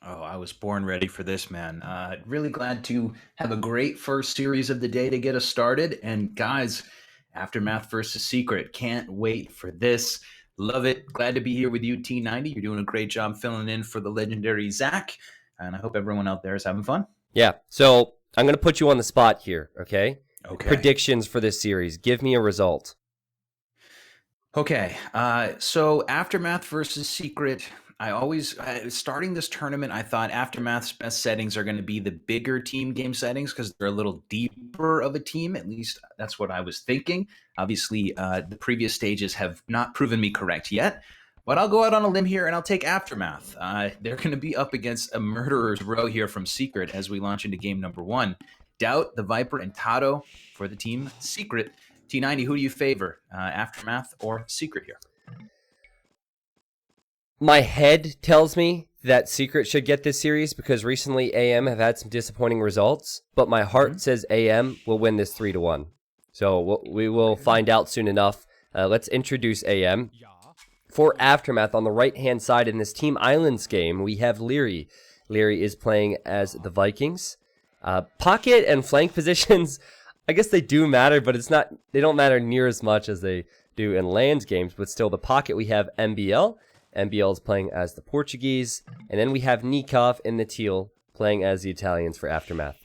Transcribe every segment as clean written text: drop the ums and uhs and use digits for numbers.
Oh, I was born ready for this, man. Really glad to have a great first series of the day to get us started. And guys, Aftermath versus Secret. Can't wait for this. Love it. Glad to be here with you, T90. You're doing a great job filling in for the legendary Zach. And I hope everyone out there is having fun. Yeah. So I'm going to put you on the spot here, okay? Okay. Predictions for this series. Give me a result. Okay, so Aftermath versus Secret. Starting this tournament, I thought Aftermath's best settings are going to be the bigger team game settings because they're a little deeper of a team. At least that's what I was thinking. Obviously, the previous stages have not proven me correct yet, but I'll go out on a limb here and I'll take Aftermath. They're going to be up against a murderer's row here from Secret as we launch into game number one. Doubt, the Viper, and Tato for the team Secret. T90, who do you favor, Aftermath or Secret here? My head tells me that Secret should get this series because recently AM have had some disappointing results, but my heart says AM will win this 3-1. So we will find out soon enough. Let's introduce AM. For Aftermath, on the right-hand side in this Team Islands game, we have Leary. Leary is playing as the Vikings. Pocket and flank positions, I guess they do matter, but they don't matter near as much as they do in lands games. But still, the pocket, we have MBL. MBL is playing as the Portuguese. And then we have Nikov in the teal playing as the Italians for Aftermath.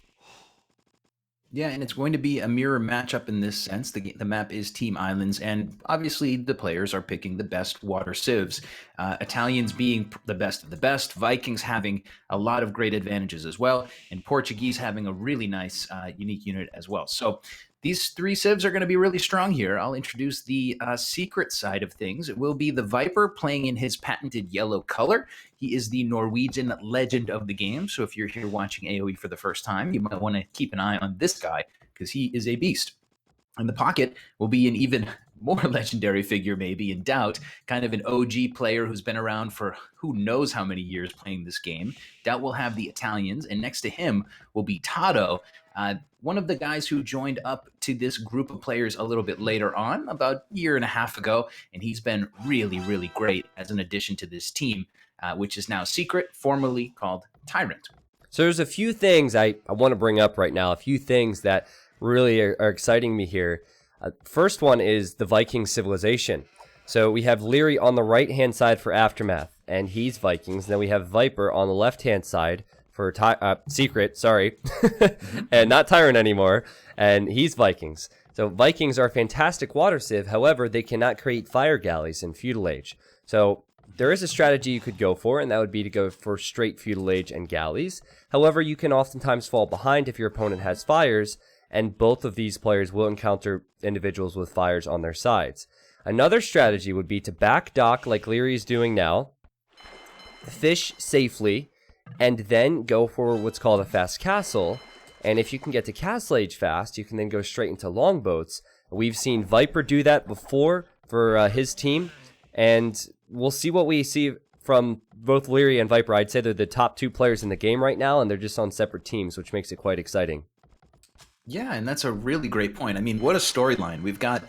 Yeah, and it's going to be a mirror matchup in this sense. The map is Team Islands, and obviously the players are picking the best water civs. Italians being the best of the best, Vikings having a lot of great advantages as well, and Portuguese having a really nice, unique unit as well. So these three civs are going to be really strong here. I'll introduce the secret side of things. It will be the Viper playing in his patented yellow color. He is the Norwegian legend of the game. So if you're here watching AoE for the first time, you might want to keep an eye on this guy because he is a beast. And the pocket will be an even more legendary figure, maybe in Doubt, kind of an OG player who's been around for who knows how many years playing this game. Doubt will have the Italians, and next to him will be Tato, one of the guys who joined up to this group of players a little bit later on, about a year and a half ago, and he's been really, really great as an addition to this team, which is now Secret, formerly called Tyrant. So there's a few things I want to bring up right now, a few things that really are exciting me here. First one is the Viking civilization. So we have Leary on the right-hand side for Aftermath, and he's Vikings. Then we have Viper on the left-hand side for Secret, sorry, and not Tyrant anymore, and he's Vikings. So Vikings are a fantastic water civ. However, they cannot create fire galleys in Feudal Age. So there is a strategy you could go for, and that would be to go for straight Feudal Age and galleys. However, you can oftentimes fall behind if your opponent has fires, and both of these players will encounter individuals with fires on their sides. Another strategy would be to back dock like Leary is doing now, fish safely, and then go for what's called a fast castle. And if you can get to Castle Age fast, you can then go straight into longboats. We've seen Viper do that before for his team, and we'll see what we see from both Leary and Viper. I'd say they're the top two players in the game right now, and they're just on separate teams, which makes it quite exciting. Yeah, and that's a really great point. I mean, what a storyline. We've got,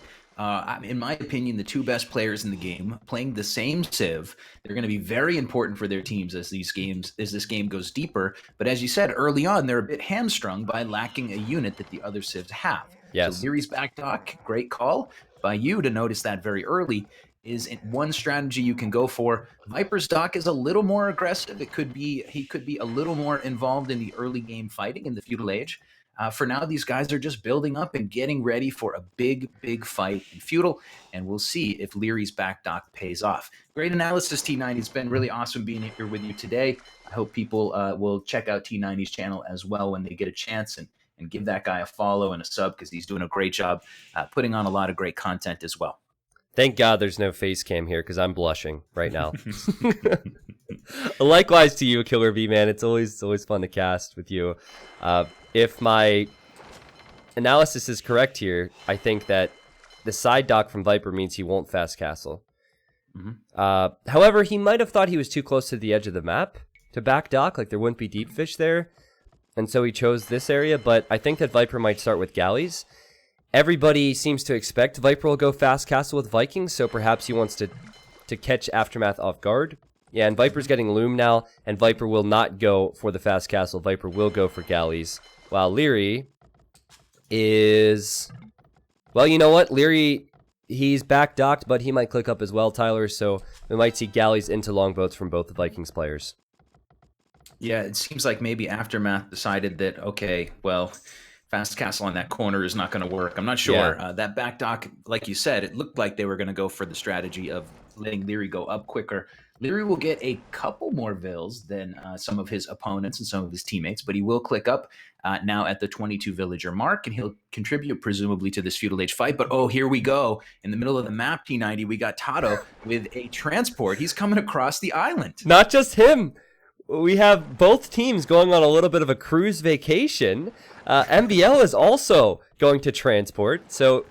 in my opinion, the two best players in the game playing the same civ. They're going to be very important for their teams as this game goes deeper. But as you said early on, they're a bit hamstrung by lacking a unit that the other civs have. Yes. So Leary's back dock, great call by you to notice that very early. Is one strategy you can go for. Viper's dock is a little more aggressive. He could be a little more involved in the early game fighting in the Feudal Age. For now, these guys are just building up and getting ready for a big, big fight in Feudal, and we'll see if Leary's back dock pays off. Great analysis, T90. It's been really awesome being here with you today. I hope people will check out T90's channel as well when they get a chance and give that guy a follow and a sub because he's doing a great job putting on a lot of great content as well. Thank God there's no face cam here because I'm blushing right now. Likewise to you, Killer B, man. It's always fun to cast with you. If my analysis is correct here, I think that the side dock from Viper means he won't fast castle. However, he might have thought he was too close to the edge of the map to back dock, like there wouldn't be deep fish there, and so he chose this area, but I think that Viper might start with galleys. Everybody seems to expect Viper will go fast castle with Vikings, so perhaps he wants to catch Aftermath off guard. Yeah, and Viper's getting Loom now, and Viper will not go for the fast castle. Viper will go for galleys. While Leary is... Well, you know what? Leary, he's back docked, but he might click up as well, Tyler. So we might see galleys into longboats from both the Vikings players. Yeah, it seems like maybe Aftermath decided that, okay, well, fast castle on that corner is not going to work. I'm not sure. Yeah. That back dock, like you said, it looked like they were going to go for the strategy of letting Leary go up quicker. Leary will get a couple more vills than some of his opponents and some of his teammates, but he will click up now at the 22 villager mark, and he'll contribute presumably to this feudal age fight. But oh, here we go. In the middle of the map, T90, we got Tato with a transport. He's coming across the island. Not just him. We have both teams going on a little bit of a cruise vacation. MBL is also going to transport, so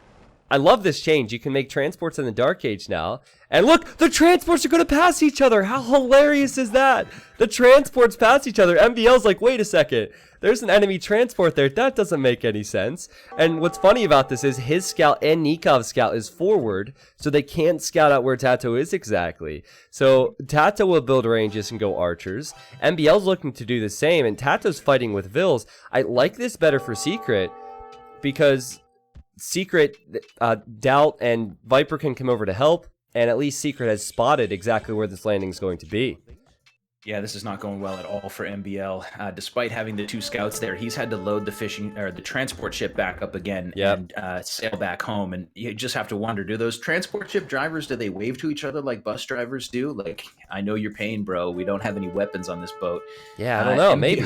I love this change. You can make transports in the Dark Age now. And look, the transports are going to pass each other. How hilarious is that? The transports pass each other. MBL's like, wait a second. There's an enemy transport there. That doesn't make any sense. And what's funny about this is his scout and Nikov's scout is forward, so they can't scout out where Tato is exactly. So Tato will build ranges and go archers. MBL's looking to do the same, and Tato's fighting with vills. I like this better for Secret because Secret, Doubt, and Viper can come over to help, and at least Secret has spotted exactly where this landing is going to be. Yeah, this is not going well at all for MBL. Despite having the two scouts there, he's had to load the the transport ship back up again and sail back home. And you just have to wonder, do those transport ship drivers, do they wave to each other like bus drivers do? Like, I know your pain, bro. We don't have any weapons on this boat. Yeah, I don't know. MBL, maybe.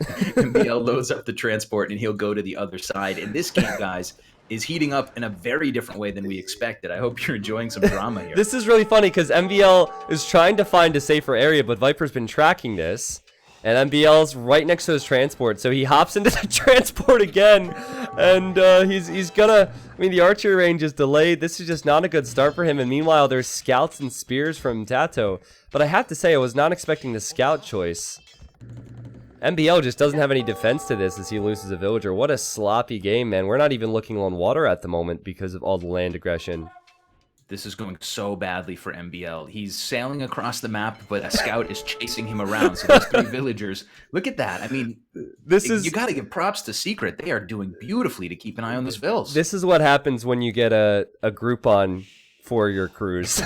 MBL loads up the transport and he'll go to the other side. And this game, guys, is heating up in a very different way than we expected. I hope you're enjoying some drama here. This is really funny because MBL is trying to find a safer area, but Viper's been tracking this. And MBL's right next to his transport, so he hops into the transport again. And he's gonna... I mean, the archery range is delayed. This is just not a good start for him. And meanwhile, there's scouts and spears from Tato. But I have to say, I was not expecting the scout choice. MBL just doesn't have any defense to this as he loses a villager. What a sloppy game, man. We're not even looking on water at the moment because of all the land aggression. This is going so badly for MBL. He's sailing across the map, but a scout is chasing him around. So those three villagers, look at that. I mean, you got to give props to Secret. They are doing beautifully to keep an eye on those vills. This is what happens when you get a Groupon for your cruise.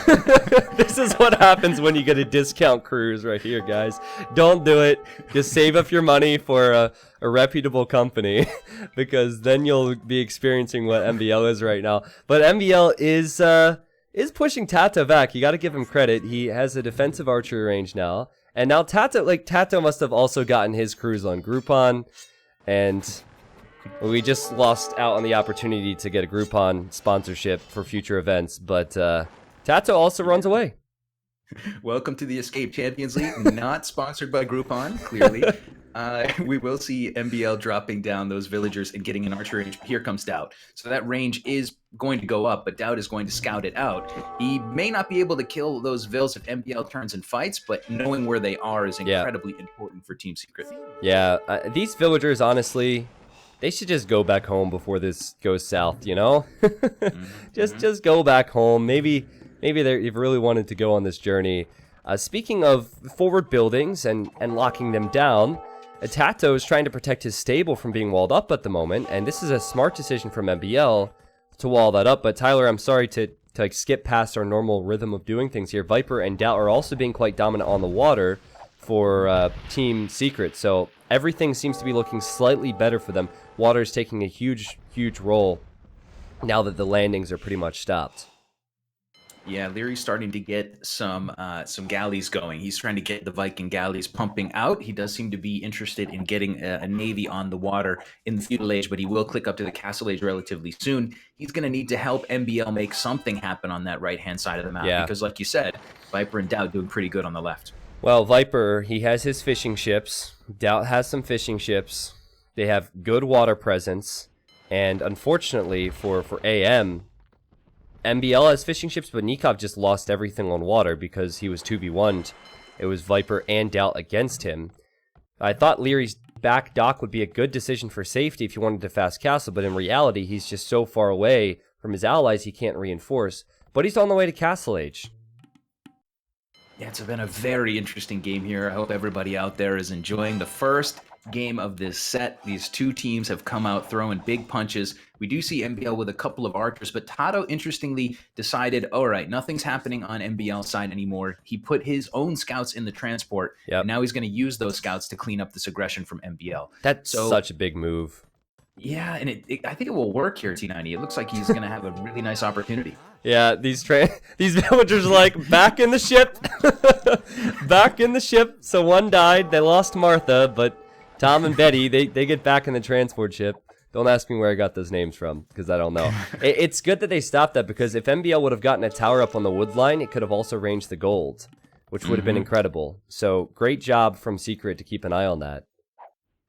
This is what happens when you get a discount cruise right here, guys. Don't do it. Just save up your money for a reputable company because then you'll be experiencing what MBL is right now. But MBL is pushing Tato back. You got to give him credit. He has a defensive archery range now. And now Tato must have also gotten his cruise on Groupon, and we just lost out on the opportunity to get a Groupon sponsorship for future events, but Tato also runs away. Welcome to the Escape Champions League, not sponsored by Groupon, clearly. We will see MBL dropping down those villagers and getting an archery range. Here comes Doubt. So that range is going to go up, but Doubt is going to scout it out. He may not be able to kill those vills if MBL turns and fights, but knowing where they are is incredibly important for Team Secret. Yeah, these villagers, honestly... They should just go back home before this goes south, you know? Just go back home. Maybe they've really wanted to go on this journey. Speaking of forward buildings and locking them down, Tato is trying to protect his stable from being walled up at the moment, and this is a smart decision from MBL to wall that up. But Tyler, I'm sorry to skip past our normal rhythm of doing things here. Viper and Doubt are also being quite dominant on the water for Team Secret, so everything seems to be looking slightly better for them. Water is taking a huge role now that the landings are pretty much stopped. Yeah, Leary's starting to get some galleys going. He's trying to get the Viking galleys pumping out. He does seem to be interested in getting a navy on the water in the feudal age, but he will click up to the castle age relatively soon. He's going to need to help MBL make something happen on that right-hand side of the map, because like you said, Viper and Doubt doing pretty good on the left. Well, Viper, he has his fishing ships. Doubt has some fishing ships. They have good water presence. And unfortunately for AM, MBL has fishing ships, but Nikov just lost everything on water because he was 2v1'd. It was Viper and Doubt against him. I thought Leary's back dock would be a good decision for safety if you wanted to fast castle, but in reality, he's just so far away from his allies he can't reinforce. But he's on the way to castle age. Yeah, it's been a very interesting game here. I hope everybody out there is enjoying the first game of this set. These two teams have come out throwing big punches. We do see MBL with a couple of archers, but Tato interestingly decided, all right, nothing's happening on MBL's side anymore. He put his own scouts in the transport, and now he's going to use those scouts to clean up this aggression from MBL. That's such a big move. Yeah, and I think it will work here, T90. It looks like he's going to have a really nice opportunity. Yeah, these villagers are like, back in the ship. Back in the ship. So one died. They lost Martha, but Tom and Betty, they get back in the transport ship. Don't ask me where I got those names from, because I don't know. It's good that they stopped that, because if MBL would have gotten a tower up on the wood line, it could have also ranged the gold, which would have been incredible. So great job from Secret to keep an eye on that.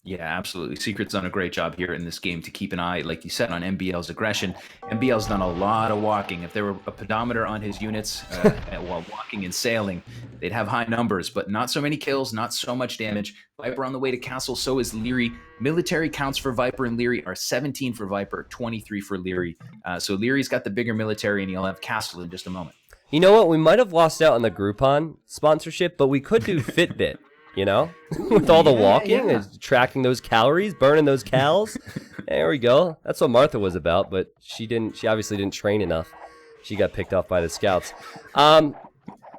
Yeah, absolutely. Secret's done a great job here in this game to keep an eye, like you said, on MBL's aggression. MBL's done a lot of walking. If there were a pedometer on his units while walking and sailing, they'd have high numbers, but not so many kills, not so much damage. Viper on the way to castle, so is Leary. Military counts for Viper and Leary are 17 for Viper, 23 for Leary. So Leary's got the bigger military, and he'll have castle in just a moment. You know what? We might have lost out on the Groupon sponsorship, but we could do Fitbit. You know, with all the walking, and tracking those calories, burning those cals. There we go. That's what Martha was about, but she obviously didn't train enough. She got picked off by the scouts. You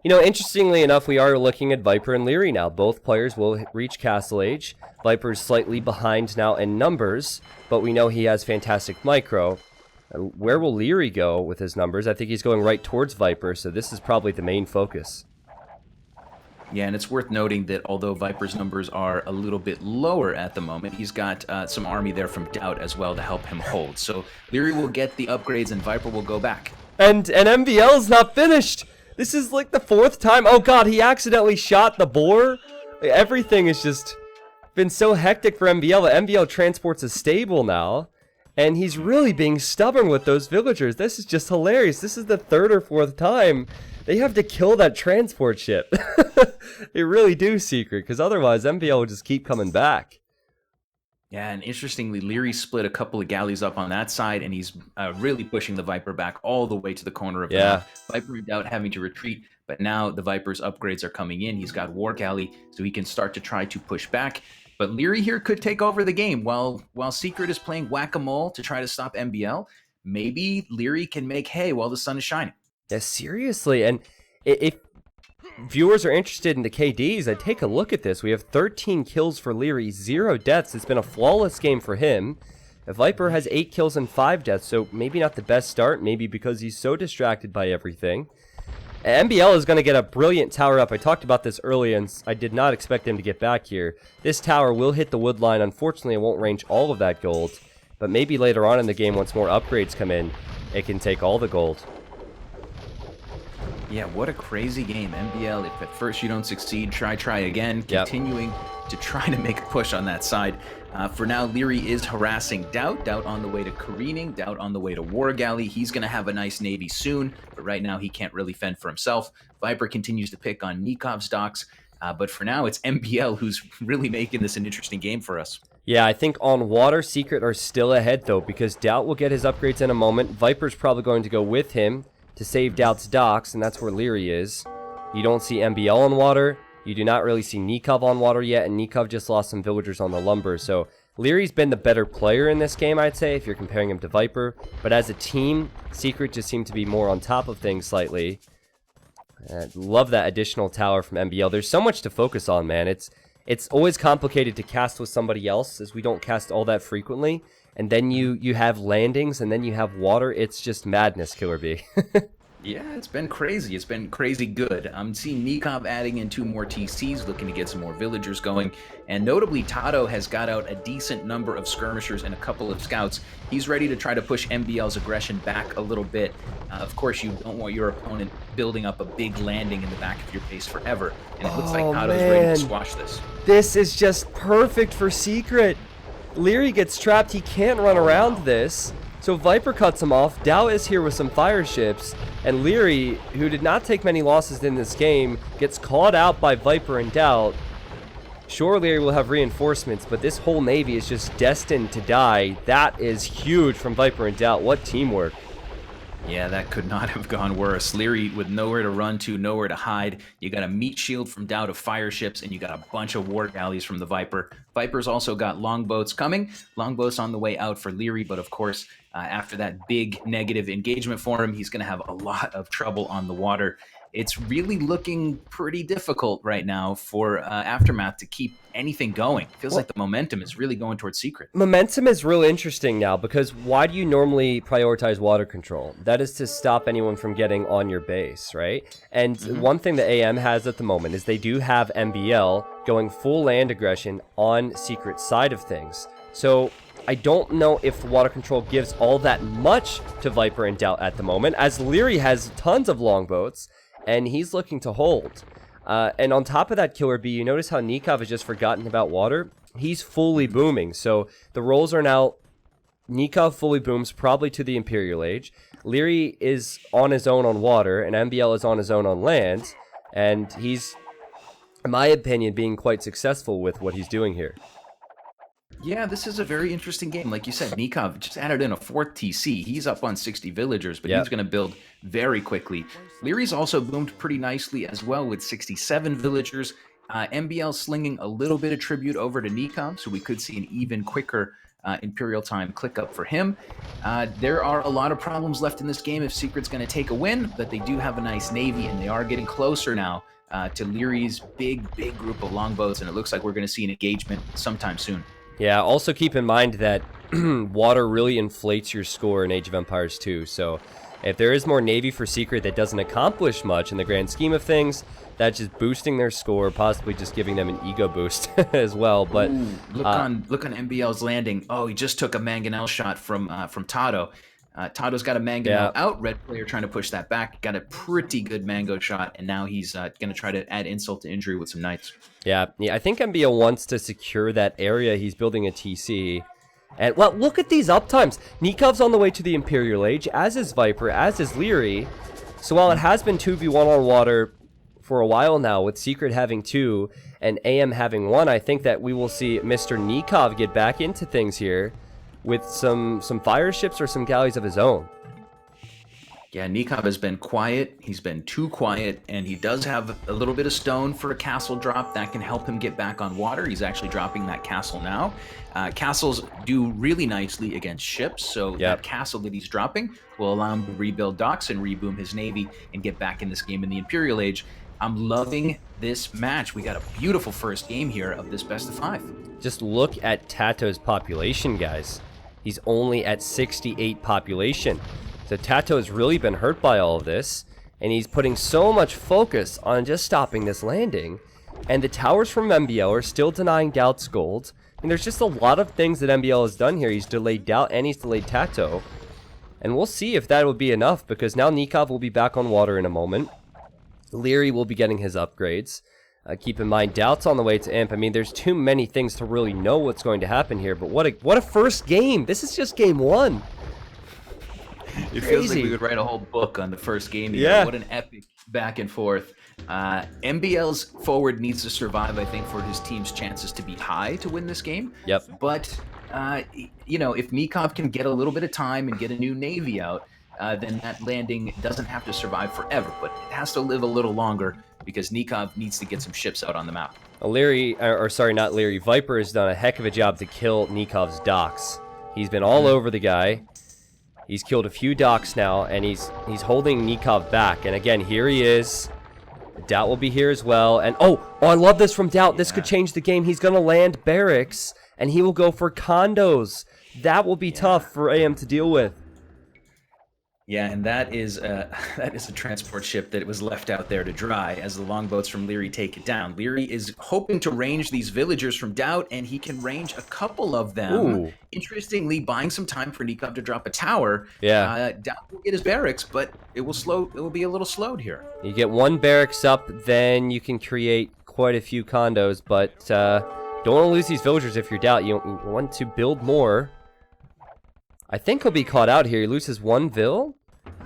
know, interestingly enough, we are looking at Viper and Leary now. Both players will reach Castle Age. Viper's slightly behind now in numbers, but we know he has fantastic micro. Where will Leary go with his numbers? I think he's going right towards Viper, so this is probably the main focus. Yeah, and it's worth noting that although Viper's numbers are a little bit lower at the moment, he's got some army there from Doubt as well to help him hold. So Leary will get the upgrades and Viper will go back. And MBL's not finished. This is like the 4th time. Oh god, he accidentally shot the boar. Everything has just been so hectic for MBL. But MBL transports a stable now. And he's really being stubborn with those villagers. This is just hilarious. This is the 3rd or 4th time they have to kill that transport ship. They really do, Secret, because otherwise MBL will just keep coming back. Yeah, and interestingly, Leary split a couple of galleys up on that side, and he's really pushing the Viper back all the way to the corner of the map. Viper in Doubt having to retreat, but now the Viper's upgrades are coming in. He's got War Galley, so he can start to try to push back. But Leary here could take over the game. While Secret is playing whack-a-mole to try to stop MBL, maybe Leary can make hay while the sun is shining. Yeah, seriously. And if viewers are interested in the KDs, I'd take a look at this. We have 13 kills for Leary, 0 deaths. It's been a flawless game for him. Viper has 8 kills and 5 deaths, so maybe not the best start, maybe because he's so distracted by everything. MBL is going to get a brilliant tower up. I talked about this earlier, and I did not expect him to get back here. This tower will hit the wood line. Unfortunately, it won't range all of that gold, but maybe later on in the game, once more upgrades come in, it can take all the gold. Yeah, what a crazy game. MBL, if at first you don't succeed, try again, continuing to try to make a push on that side. For now, Leary is harassing Doubt on the way to careening, Doubt on the way to War Galley. He's going to have a nice navy soon, but right now he can't really fend for himself. Viper continues to pick on Nikov's docks, but for now it's MBL who's really making this an interesting game for us. Yeah, I think on water, Secret are still ahead, though, because Doubt will get his upgrades in a moment. Viper's probably going to go with him to save Doubt's docks, and that's where Leary is. You don't see MBL on water. You do not really see Nikov on water yet, and Nikov just lost some villagers on the lumber. So Leary's been the better player in this game, I'd say, if you're comparing him to Viper. But as a team, Secret just seemed to be more on top of things slightly. Love that additional tower from MBL. There's so much to focus on, man. It's always complicated to cast with somebody else, as we don't cast all that frequently. And then you have landings, and then you have water. It's just madness, Killer B. Yeah, it's been crazy. It's been crazy good. I'm seeing Nikov adding in 2 more TCs, looking to get some more villagers going. And notably, Tato has got out a decent number of skirmishers and a couple of scouts. He's ready to try to push MBL's aggression back a little bit. Of course, you don't want your opponent building up a big landing in the back of your base forever. And it looks like Tato's ready to squash this. This is just perfect for Secret. Leary gets trapped. He can't run around this. So Viper cuts him off. Doubt is here with some fire ships. And Leary, who did not take many losses in this game, gets caught out by Viper and Doubt. Sure, Leary will have reinforcements, but this whole navy is just destined to die. That is huge from Viper and Doubt. What teamwork. Yeah, that could not have gone worse. Leary with nowhere to run to, nowhere to hide. You got a meat shield from Dow of fire ships, and you got a bunch of war galleys from the Viper. Viper's also got longboats coming. Longboats on the way out for Leary, but of course, after that big negative engagement for him, he's going to have a lot of trouble on the water. It's really looking pretty difficult right now for Aftermath to keep anything going. Feels like the momentum is really going towards Secret. Momentum is real interesting now, because why do you normally prioritize water control? That is to stop anyone from getting on your base, right? And one thing that AM has at the moment is they do have MBL going full land aggression on Secret's side of things. So I don't know if water control gives all that much to Viper and Doubt at the moment, as Leary has tons of longboats, and he's looking to hold. And on top of that, Killer B, you notice how Nikov has just forgotten about water? He's fully booming. So the roles are now, Nikov fully booms, probably to the Imperial Age. Leary is on his own on water, and MBL is on his own on land. And he's, in my opinion, being quite successful with what he's doing here. Yeah, this is a very interesting game. Like you said, Nikov just added in a 4th TC. He's up on 60 villagers, but he's going to build very quickly. Leary's also boomed pretty nicely as well with 67 villagers. MBL slinging a little bit of tribute over to Nikov, so we could see an even quicker Imperial time click up for him. There are a lot of problems left in this game if Secret's going to take a win, but they do have a nice navy, and they are getting closer now to Leary's big group of longboats, and it looks like we're going to see an engagement sometime soon. Yeah, also keep in mind that water really inflates your score in Age of Empires 2, so if there is more Navy for Secret that doesn't accomplish much in the grand scheme of things, that's just boosting their score, possibly just giving them an ego boost as well. But ooh, look on MBL's landing. Oh, he just took a Mangonel shot from Tato. Tato's got a Mangonel out. Red player trying to push that back. Got a pretty good Mango shot, and now he's going to try to add insult to injury with some Knights. Yeah, I think MBL wants to secure that area. He's building a TC. And, well, look at these uptimes. Nikov's on the way to the Imperial Age, as is Viper, as is Leary. So while it has been 2v1 on water for a while now, with Secret having 2 and AM having 1, I think that we will see Mr. Nikov get back into things here with some fire ships or some galleys of his own. Yeah, Nikov has been quiet. He's been too quiet, and he does have a little bit of stone for a castle drop that can help him get back on water. He's actually dropping that castle now. Castles do really nicely against ships, so that castle that he's dropping will allow him to rebuild docks and reboom his navy and get back in this game in the Imperial Age. I'm loving this match. We got a beautiful first game here of this best of 5. Just look at Tato's population, guys. He's only at 68 population. So Tato has really been hurt by all of this, and he's putting so much focus on just stopping this landing. And the towers from MBL are still denying Doubt's gold. And there's just a lot of things that MBL has done here. He's delayed Doubt and he's delayed Tato. And we'll see if that will be enough, because now Nikov will be back on water in a moment. Leary will be getting his upgrades. Keep in mind, Doubt's on the way to Imp. I mean, there's too many things to really know what's going to happen here. But what a first game. This is just game 1. It feels like we could write a whole book on the first game here. Yeah. What an epic back and forth. MBL's forward needs to survive, I think, for his team's chances to be high to win this game. Yep. But, you know, if Nikov can get a little bit of time and get a new navy out, then that landing doesn't have to survive forever, but it has to live a little longer because Nikov needs to get some ships out on the map. Leary, or sorry, not Leary, Viper has done a heck of a job to kill Nikov's docks. He's been all over the guy. He's killed a few docks now, and he's holding Nikov back. And again, here he is. Doubt will be here as well. And oh, I love this from Doubt. This could change the game. He's going to land barracks, and he will go for condos. That will be tough for AM to deal with. Yeah, and that is a transport ship that was left out there to dry as the longboats from Leary take it down. Leary is hoping to range these villagers from Doubt, and he can range a couple of them. Ooh. Interestingly, buying some time for Nikov to drop a tower. Yeah. Doubt will get his barracks, but it will be a little slowed here. You get one barracks up, then you can create quite a few condos, but don't want to lose these villagers if you're Doubt. You want to build more. I think he'll be caught out here. He loses one vill.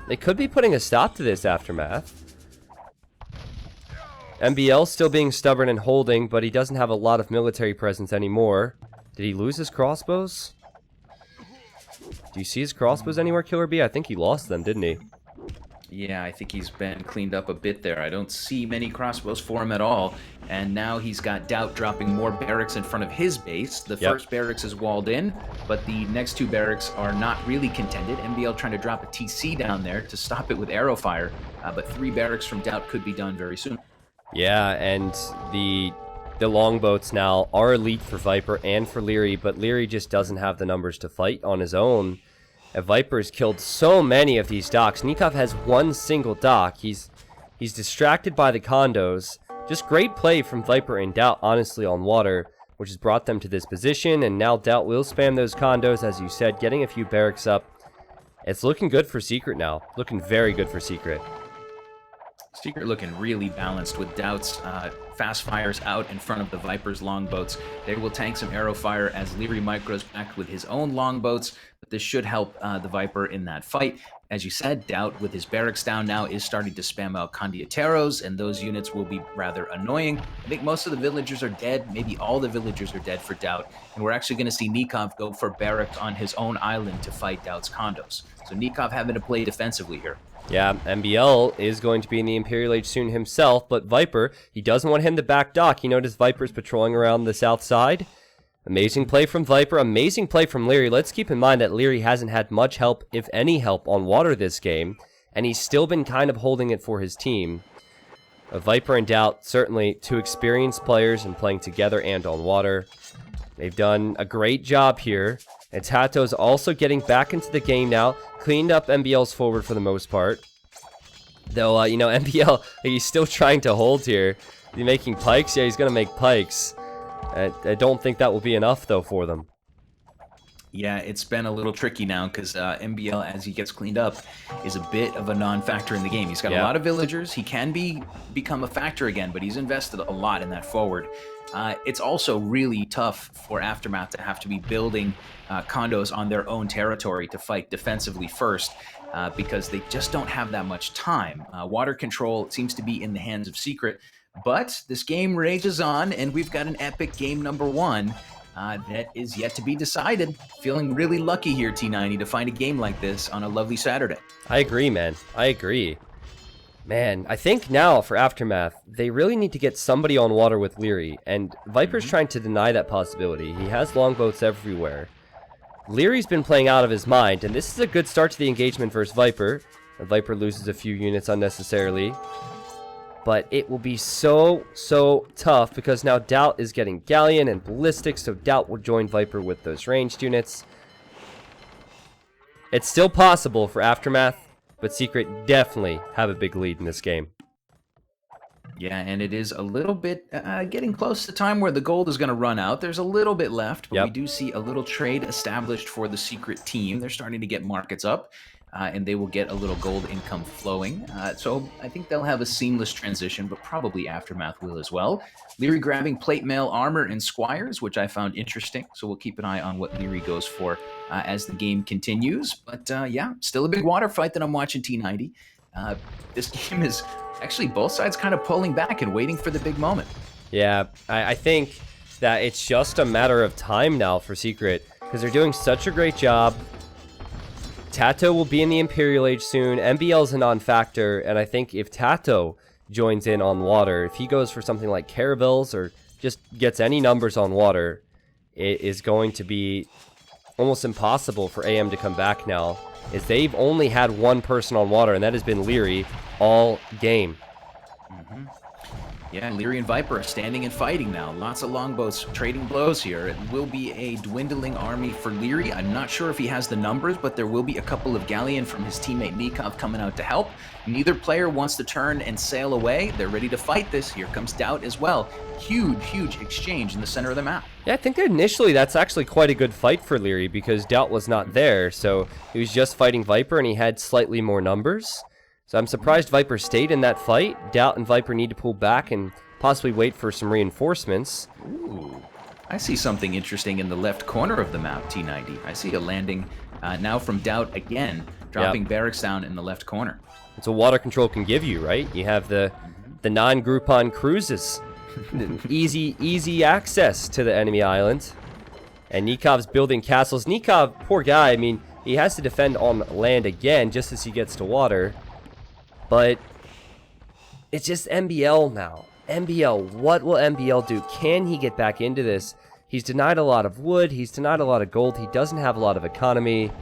They could be putting a stop to this Aftermath. MBL still being stubborn and holding, but he doesn't have a lot of military presence anymore. Did he lose his crossbows? Do you see his crossbows anywhere, Killer B? I think he lost them, didn't he? Yeah, I think he's been cleaned up a bit there. I don't see many crossbows for him at all. And now he's got Doubt dropping more barracks in front of his base. The Yep. first barracks is walled in, but the next two barracks are not really contended. MBL trying to drop a TC down there to stop it with arrow fire, but 3 barracks from Doubt could be done very soon. Yeah, and the longboats now are elite for Viper and for Leary, but Leary just doesn't have the numbers to fight on his own. And Viper's killed so many of these docks. Nikov has one single dock. He's distracted by the condos. Just great play from Viper and Doubt, honestly, on water, which has brought them to this position. And now Doubt will spam those condos, as you said, getting a few barracks up. It's looking good for Secret now. Looking very good for Secret. Secret looking really balanced with Doubt's fast fires out in front of the Viper's longboats. They will tank some arrow fire as Leary micros back with his own longboats, but this should help the Viper in that fight. As you said, Doubt with his barracks down now is starting to spam out condotieros, and those units will be rather annoying. I think most of the villagers are dead. Maybe all the villagers are dead for Doubt, and we're actually going to see Nikov go for barracks on his own island to fight Doubt's condos. So Nikov having to play defensively here. Yeah, MBL is going to be in the Imperial Age soon himself, but Viper, he doesn't want him to back dock. You notice Viper's patrolling around the south side. Amazing play from Viper, amazing play from Leary. Let's keep in mind that Leary hasn't had much help, if any help, on water this game, and he's still been kind of holding it for his team. Viper and Doubt, certainly two experienced players and playing together and on water. They've done a great job here. And Tato's also getting back into the game now. Cleaned up MBL's forward for the most part. Though, you know, MBL, he's still trying to hold here. Is he making pikes? Yeah, he's going to make pikes. I don't think that will be enough, though, for them. Yeah, it's been a little tricky now because MBL, as he gets cleaned up, is a bit of a non-factor in the game. He's got a lot of villagers. He can become a factor again, but he's invested a lot in that forward. It's also really tough for Aftermath to have to be building condos on their own territory to fight defensively first because they just don't have that much time. Water control seems to be in the hands of Secret, but this game rages on, and we've got an epic game number 1 that is yet to be decided. Feeling really lucky here, T90, to find a game like this on a lovely Saturday. I agree, man. I agree. Man, I think now for Aftermath, they really need to get somebody on water with Leary, and Viper's trying to deny that possibility. He has longboats everywhere. Leary's been playing out of his mind, and this is a good start to the engagement versus Viper. Viper loses a few units unnecessarily. But it will be so tough because now Doubt is getting Galleon and Ballistics, so Doubt will join Viper with those ranged units. It's still possible for Aftermath, but Secret definitely have a big lead in this game. Yeah, and it is a little bit getting close to time where the gold is going to run out. There's a little bit left, but we do see a little trade established for the Secret team. They're starting to get markets up. And they will get a little gold income flowing. So I think they'll have a seamless transition, but probably Aftermath will as well. Leary grabbing plate mail armor and squires, which I found interesting. So we'll keep an eye on what Leary goes for as the game continues. But yeah, still a big water fight that I'm watching, T90. This game is actually both sides kind of pulling back and waiting for the big moment. Yeah, I think that it's just a matter of time now for Secret because they're doing such a great job. Tato will be in the Imperial Age soon. MBL's a non-factor, and I think if Tato joins in on water, if he goes for something like Caravels or just gets any numbers on water, it is going to be almost impossible for AM to come back now, as they've only had one person on water, and that has been Leary all game. Yeah, Leary and Viper are standing and fighting now. Lots of longboats trading blows here. It will be a dwindling army for Leary. I'm not sure if he has the numbers, but there will be a couple of Galleon from his teammate Nikov coming out to help. Neither player wants to turn and sail away. They're ready to fight this. Here comes Doubt as well. Huge exchange in the center of the map. Yeah, I think initially that's actually quite a good fight for Leary because Doubt was not there, so he was just fighting Viper and he had slightly more numbers. So I'm surprised Viper stayed in that fight. Doubt and Viper need to pull back and possibly wait for some reinforcements. Ooh, I see something interesting in the left corner of the map, T90. I see a landing now from Doubt again, dropping barracks down in the left corner. It's what water control can give you, right? You have the non-Groupon cruises. easy access to the enemy island. And Nikov's building castles. Nikov, poor guy, I mean, he has to defend on land again just as he gets to water. But it's just MBL now. MBL, what will MBL do? Can he get back into this? He's denied a lot of wood. He's denied a lot of gold. He doesn't have a lot of economy.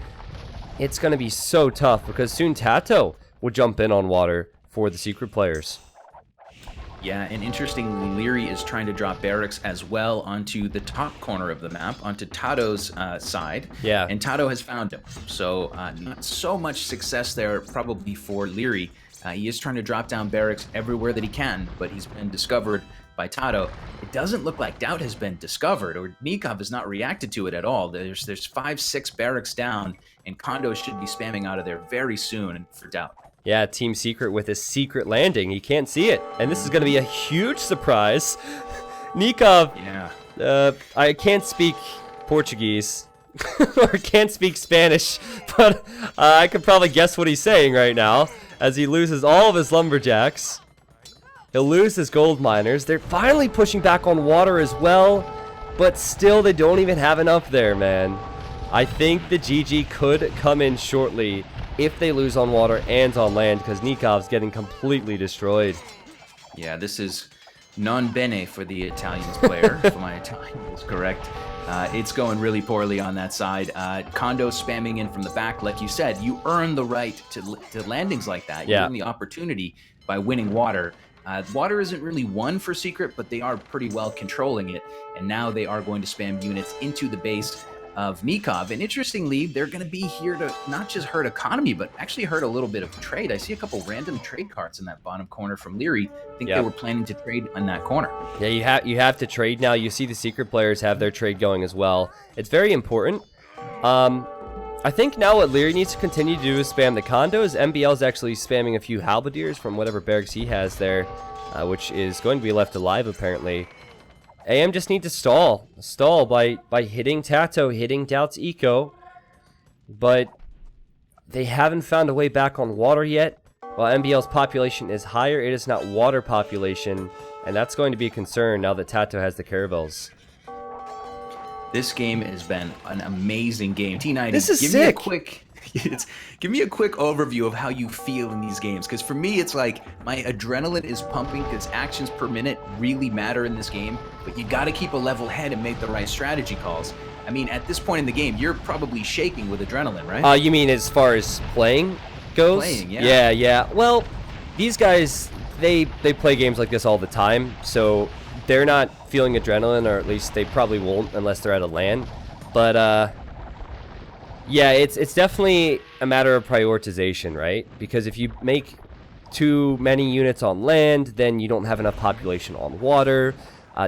It's going to be so tough because soon Tato will jump in on water for the secret players. Yeah, and interestingly, Leary is trying to drop barracks as well onto the top corner of the map, onto Tato's side. Yeah. And Tato has found him. So not so much success there probably for Leary. He is trying to drop down barracks everywhere that he can, but he's been discovered by Tato. It doesn't look like Doubt has been discovered, or Nikov has not reacted to it at all. There's 5-6 barracks down, and Kondo should be spamming out of there very soon for Doubt. Yeah, Team Secret with a secret landing. He can't see it. And this is going to be a huge surprise. Nikov. Yeah. I can't speak Portuguese. Or can't speak Spanish. But I could probably guess what he's saying right now. As he loses all of his lumberjacks. He'll lose his gold miners. They're finally pushing back on water as well. But still, they don't even have enough there, man. I think the GG could come in shortly if they lose on water and on land, because Nikov's getting completely destroyed. Yeah, this is non bene for the Italians player, if my Italian is correct. It's going really poorly on that side. Kondo spamming in from the back. Like you said, you earn the right to landings like that. You earn the opportunity by winning water. Water isn't really won for Secret, but they are pretty well controlling it. And now they are going to spam units into the base of Nikov. And interestingly, they're going to be here to not just hurt economy, but actually hurt a little bit of trade. I see a couple random trade cards in that bottom corner from Leary. I think they were planning to trade on that corner. Yeah, you have to trade now. You see the secret players have their trade going as well. It's very important. I think now what Leary needs to continue to do is spam the condos. MBL's actually spamming a few halberdiers from whatever barracks he has there, which is going to be left alive apparently. AM just need to stall by hitting Tato, hitting Doubt's eco, but they haven't found a way back on water yet. While MBL's population is higher, it is not water population, and that's going to be a concern now that Tato has the caravels. This game has been an amazing game. T90, this is give sick. me a quick give me a quick overview of how you feel in these games, because for me it's like my adrenaline is pumping because actions per minute really matter in this game, but you got to keep a level head and make the right strategy calls. I mean, at this point in the game, you're probably shaking with adrenaline, right? You mean as far as playing goes? Playing, yeah. Yeah. Well, these guys, they play games like this all the time, so they're not feeling adrenaline, or at least they probably won't unless they're at a LAN. But yeah, it's definitely a matter of prioritization, right? Because if you make too many units on land, then you don't have enough population on water.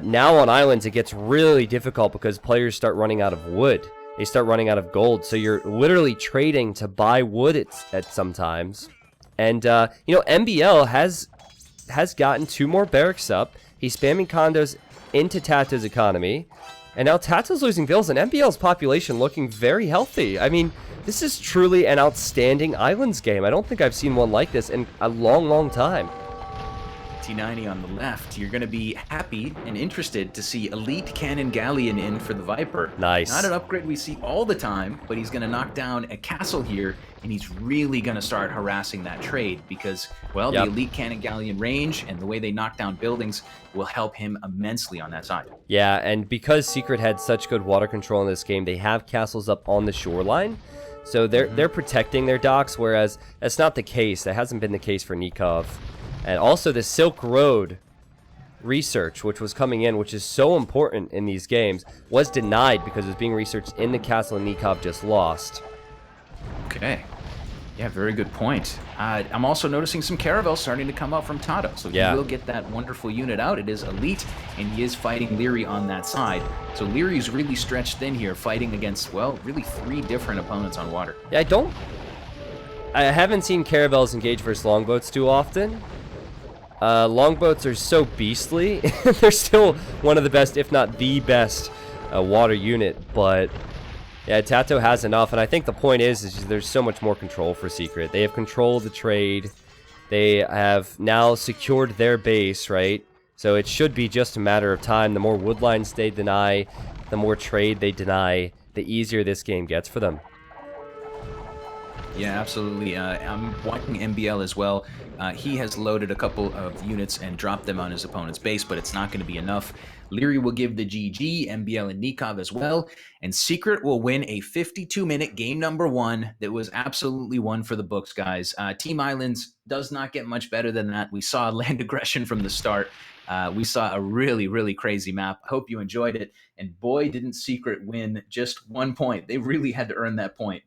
Now on islands, it gets really difficult because players start running out of wood. They start running out of gold, so you're literally trading to buy wood at sometimes. And you know, MBL has gotten 2 more barracks up. He's spamming condos into Tato's economy. And now Tato's losing villas, and MBL's population looking very healthy. I mean, this is truly an outstanding Islands game. I don't think I've seen one like this in a long time. T90 on the left, you're going to be happy and interested to see Elite Cannon Galleon in for the Viper. Nice. Not an upgrade we see all the time, but he's going to knock down a castle here, and he's really going to start harassing that trade because, well, the Elite Cannon Galleon range and the way they knock down buildings will help him immensely on that side. Yeah, and because Secret had such good water control in this game, they have castles up on the shoreline. So they're protecting their docks, whereas that's not the case. That hasn't been the case for Nikov. And also the Silk Road research, which was coming in, which is so important in these games, was denied because it was being researched in the castle and Nikov just lost. Okay. Yeah, very good point. I'm also noticing some caravels starting to come out from Tato, so he will get that wonderful unit out. It is Elite, and he is fighting Leary on that side. So Leary's really stretched thin here, fighting against, well, really 3 different opponents on water. Yeah, I haven't seen caravels engage versus longboats too often. Longboats are so beastly. They're still one of the best, if not the best, water unit. But yeah, Tato has enough, and I think the point is there's so much more control for Secret. They have control of the trade. They have now secured their base, right? So it should be just a matter of time. The more wood lines they deny, the more trade they deny, the easier this game gets for them. Yeah, absolutely. I'm watching MBL as well. He has loaded a couple of units and dropped them on his opponent's base, but it's not going to be enough. Leary will give the GG, MBL and Nikov as well, and Secret will win a 52-minute game number 1 that was absolutely one for the books, guys. Team Islands does not get much better than that. We saw land aggression from the start. We saw a really, really crazy map. Hope you enjoyed it. And boy, didn't Secret win just 1 point. They really had to earn that point.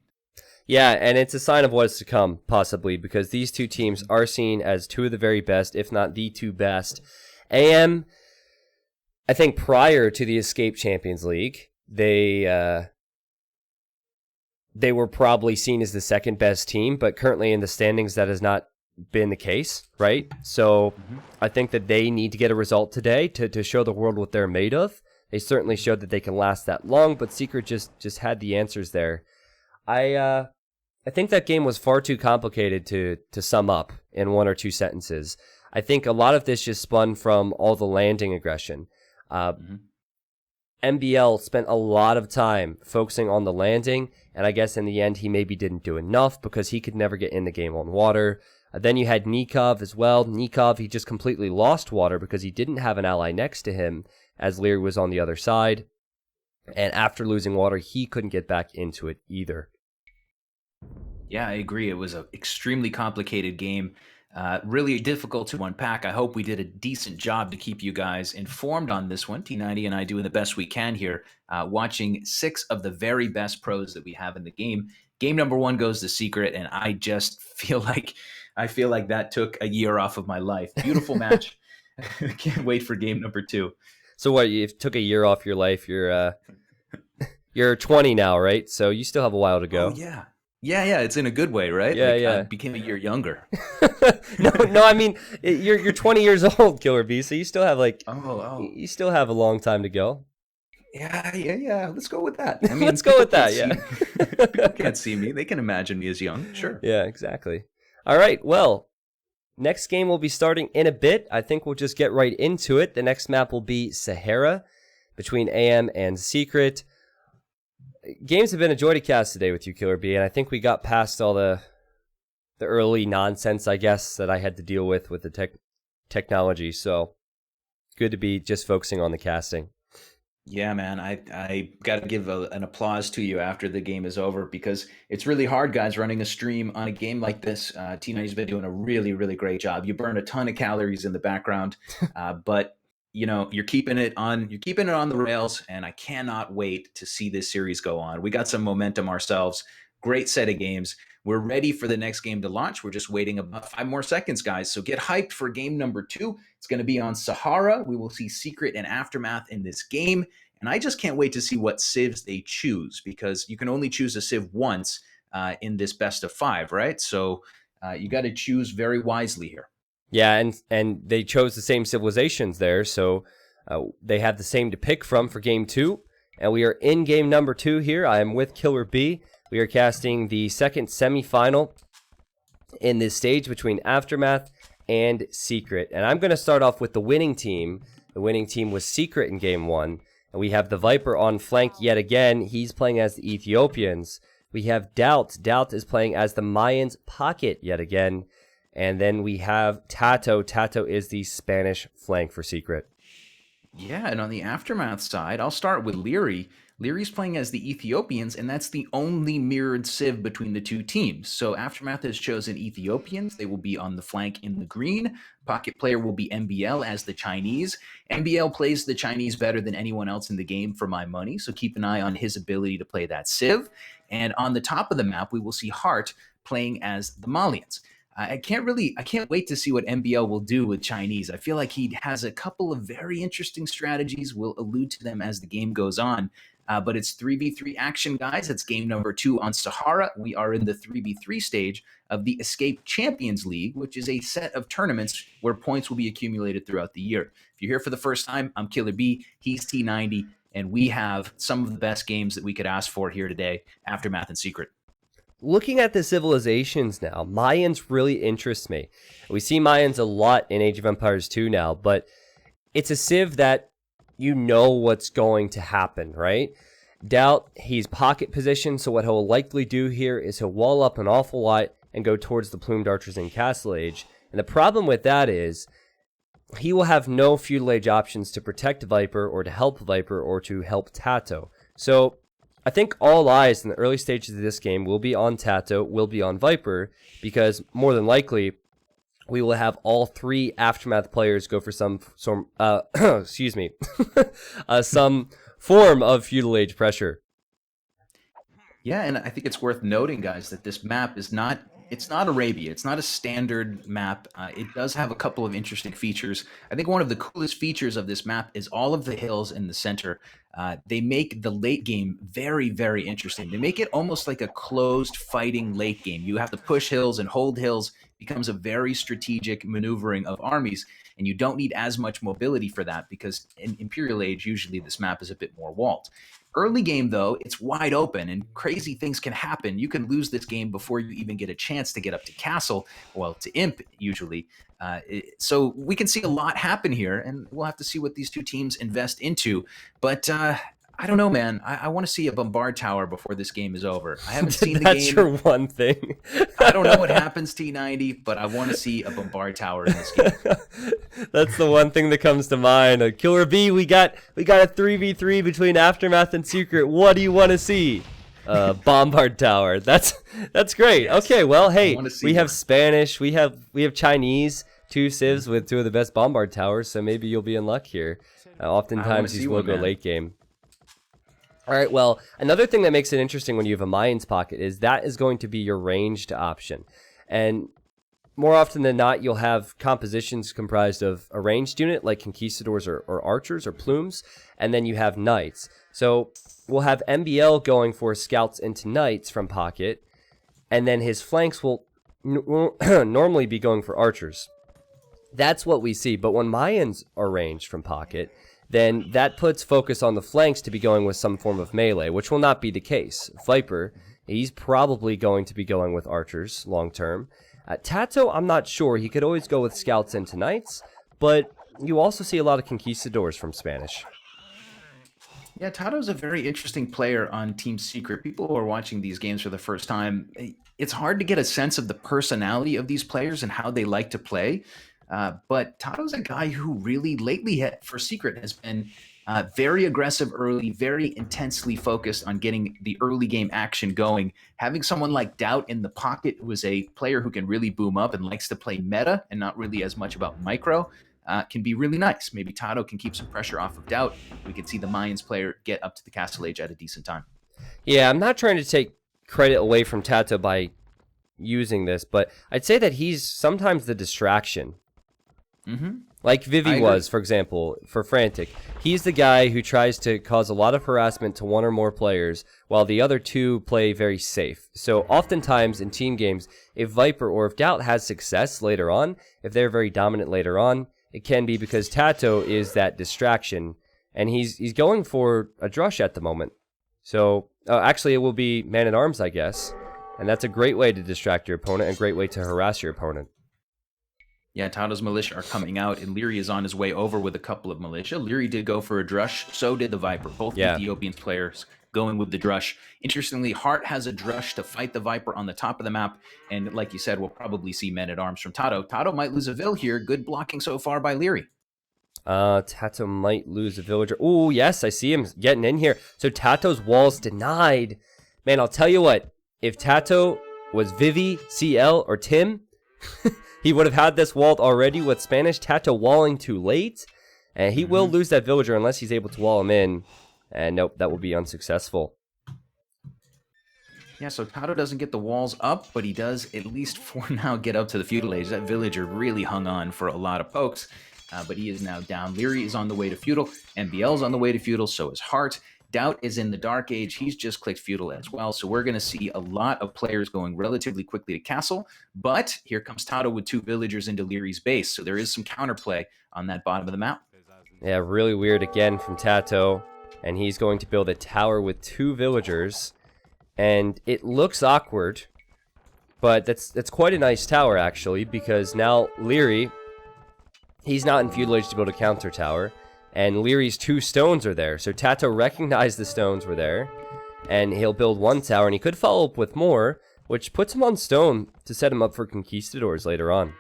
Yeah, and it's a sign of what's to come, possibly, because these two teams are seen as two of the very best, if not the two best. AM, I think prior to the Escape Champions League, they were probably seen as the second best team, but currently in the standings that has not been the case, right? So I think that they need to get a result today to show the world what they're made of. They certainly showed that they can last that long, but Secret just had the answers there. I think that game was far too complicated to sum up in one or two sentences. I think a lot of this just spun from all the landing aggression. MBL spent a lot of time focusing on the landing, and I guess in the end he maybe didn't do enough because he could never get in the game on water. Then you had Nikov as well. Nikov, he just completely lost water because he didn't have an ally next to him as Leary was on the other side. And after losing water, he couldn't get back into it either. Yeah, I agree. It was an extremely complicated game, really difficult to unpack. I hope we did a decent job to keep you guys informed on this one. T90 and I doing the best we can here, watching 6 of the very best pros that we have in the game. Game number 1 goes to Secret, and I just feel like that took a year off of my life. Beautiful match. Can't wait for game number 2. So what? You took a year off your life. You're 20 now, right? So you still have a while to go. Oh, yeah. Yeah, it's in a good way, right? Yeah, yeah. I became a year younger. No, I mean you're 20 years old, Killer B. So you still have you still have a long time to go. Yeah. Let's go with that. I mean, let's go with that. Yeah. People can't see me; they can imagine me as young. Sure. Yeah, exactly. All right. Well, next game will be starting in a bit. I think we'll just get right into it. The next map will be Sahara between AM and Secret. Games have been a joy to cast today with you, Killer B, and I think we got past all the early nonsense, I guess, that I had to deal with the technology. So good to be just focusing on the casting. Yeah, man, I got to give an applause to you after the game is over because it's really hard, guys, running a stream on a game like this. T90's been doing a really, really great job. You burn a ton of calories in the background, but you know, you're keeping it on the rails, and I cannot wait to see this series go on. We got some momentum ourselves. Great set of games. We're ready for the next game to launch. We're just waiting about 5 more seconds, guys. So get hyped for game number 2. It's going to be on Sahara. We will see Secret and Aftermath in this game. And I just can't wait to see what civs they choose, because you can only choose a civ once in this best of 5, right? So you got to choose very wisely here. Yeah, and they chose the same civilizations there, so they have the same to pick from for game 2. And we are in game number 2 here. I am with Killer B. We are casting the second semifinal in this stage between Aftermath and Secret. And I'm going to start off with the winning team. The winning team was Secret in game 1. And we have the Viper on flank yet again. He's playing as the Ethiopians. We have Doubt. Doubt is playing as the Mayans Pocket yet again. And then we have Tato. Tato is the Spanish flank for Secret. Yeah, and on the Aftermath side, I'll start with Leary. Leary's playing as the Ethiopians, and that's the only mirrored civ between the two teams. So Aftermath has chosen Ethiopians. They will be on the flank in the green. Pocket player will be MBL as the Chinese. MBL plays the Chinese better than anyone else in the game for my money, so keep an eye on his ability to play that civ. And on the top of the map, we will see Hart playing as the Malians. I can't wait to see what MBL will do with Chinese. I feel like he has a couple of very interesting strategies. We'll allude to them as the game goes on. But it's 3v3 action, guys. It's game number 2 on Sahara. We are in the 3v3 stage of the Escape Champions League, which is a set of tournaments where points will be accumulated throughout the year. If you're here for the first time, I'm Killer B, he's T90, and we have some of the best games that we could ask for here today, Aftermath and Secret. Looking at the civilizations now, Mayans really interest me. We see Mayans a lot in Age of Empires 2 now, but it's a civ that you know what's going to happen, right? Doubt, he's pocket position, so what he'll likely do here is he'll wall up an awful lot and go towards the plumed archers in Castle Age. And the problem with that is he will have no feudal age options to protect Viper or to help Viper or to help Tato. So I think all eyes in the early stages of this game will be on Tato, will be on Viper, because more than likely we will have all 3 Aftermath players go for some excuse me, some form of feudal age pressure. Yeah, and I think it's worth noting, guys, that this map is not, it's not Arabia. It's not a standard map. It does have a couple of interesting features. I think one of the coolest features of this map is all of the hills in the center. They make the late game very, very interesting. They make it almost like a closed fighting late game. You have to push hills and hold hills. It becomes a very strategic maneuvering of armies, and you don't need as much mobility for that because in Imperial Age, usually this map is a bit more walled. Early game, though, it's wide open and crazy things can happen. You can lose this game before you even get a chance to get up to Castle, well, to Imp, usually. So we can see a lot happen here, and we'll have to see what these two teams invest into. But I don't know, man. I want to see a Bombard Tower before this game is over. I haven't seen the game. That's your one thing. I don't know what happens, T90, but I want to see a Bombard Tower in this game. That's the one thing that comes to mind. Killer B, we got a 3v3 between Aftermath and Secret. What do you want to see? Bombard Tower. That's great. Yes. Okay, well, hey, we have more. Spanish, we have Chinese, 2 civs with 2 of the best Bombard Towers, so maybe you'll be in luck here. Oftentimes these will go late game. All right, well, another thing that makes it interesting when you have a Mayans pocket is that is going to be your ranged option. And more often than not, you'll have compositions comprised of a ranged unit like conquistadors or archers or plumes, and then you have knights. So we'll have MBL going for scouts into knights from pocket, and then his flanks will normally be going for archers. That's what we see, but when Mayans are ranged from pocket, then that puts focus on the flanks to be going with some form of melee, which will not be the case. Viper, he's probably going to be going with archers long term. Tato, I'm not sure. He could always go with scouts into knights, but you also see a lot of conquistadors from Spanish. Yeah, Tato's a very interesting player on Team Secret. People who are watching these games for the first time, it's hard to get a sense of the personality of these players and how they like to play. But Tato's a guy who really lately for Secret has been very aggressive early, very intensely focused on getting the early game action going. Having someone like Doubt in the pocket, who is a player who can really boom up and likes to play meta and not really as much about micro, can be really nice. Maybe Tato can keep some pressure off of Doubt. We could see the Mayans player get up to the Castle Age at a decent time. Yeah, I'm not trying to take credit away from Tato by using this, but I'd say that he's sometimes the distraction. Mm-hmm. Like Vivi was, for example, for Frantic. He's the guy who tries to cause a lot of harassment to 1 or more players, while the other 2 play very safe. So oftentimes in team games, if Viper or if Doubt has success later on, if they're very dominant later on, it can be because Tato is that distraction, and he's going for a drush at the moment. So actually it will be Man-at-Arms, I guess, and that's a great way to distract your opponent, and a great way to harass your opponent. Yeah, Tato's militia are coming out, and Leary is on his way over with a couple of militia. Leary did go for a drush, so did the Viper. Both Ethiopian players going with the drush. Interestingly, Hart has a drush to fight the Viper on the top of the map, and like you said, we'll probably see men-at-arms from Tato. Tato might lose a Vil here. Good blocking so far by Leary. Tato might lose a villager. Ooh, yes, I see him getting in here. So Tato's wall's denied. Man, I'll tell you what. If Tato was Vivi, CL, or Tim... he would have had this walled already with Spanish. Tato walling too late. And he will lose that villager unless he's able to wall him in. And nope, that will be unsuccessful. Yeah, so Tato doesn't get the walls up, but he does, at least for now, get up to the feudal age. That villager really hung on for a lot of pokes, but he is now down. Leary is on the way to feudal. MBL's on the way to feudal, so is Hart. Doubt is in the Dark Age. He's just clicked feudal as well. So we're going to see a lot of players going relatively quickly to castle. But here comes Tato with 2 villagers into Leary's base. So there is some counterplay on that bottom of the map. Yeah, really weird again from Tato. And he's going to build a tower with 2 villagers. And it looks awkward. But that's quite a nice tower, actually. Because now Leary, he's not in feudal age to build a counter tower. and Leary's 2 stones are there. So Tato recognized the stones were there, and he'll build 1 tower, and he could follow up with more, which puts him on stone to set him up for conquistadors later on.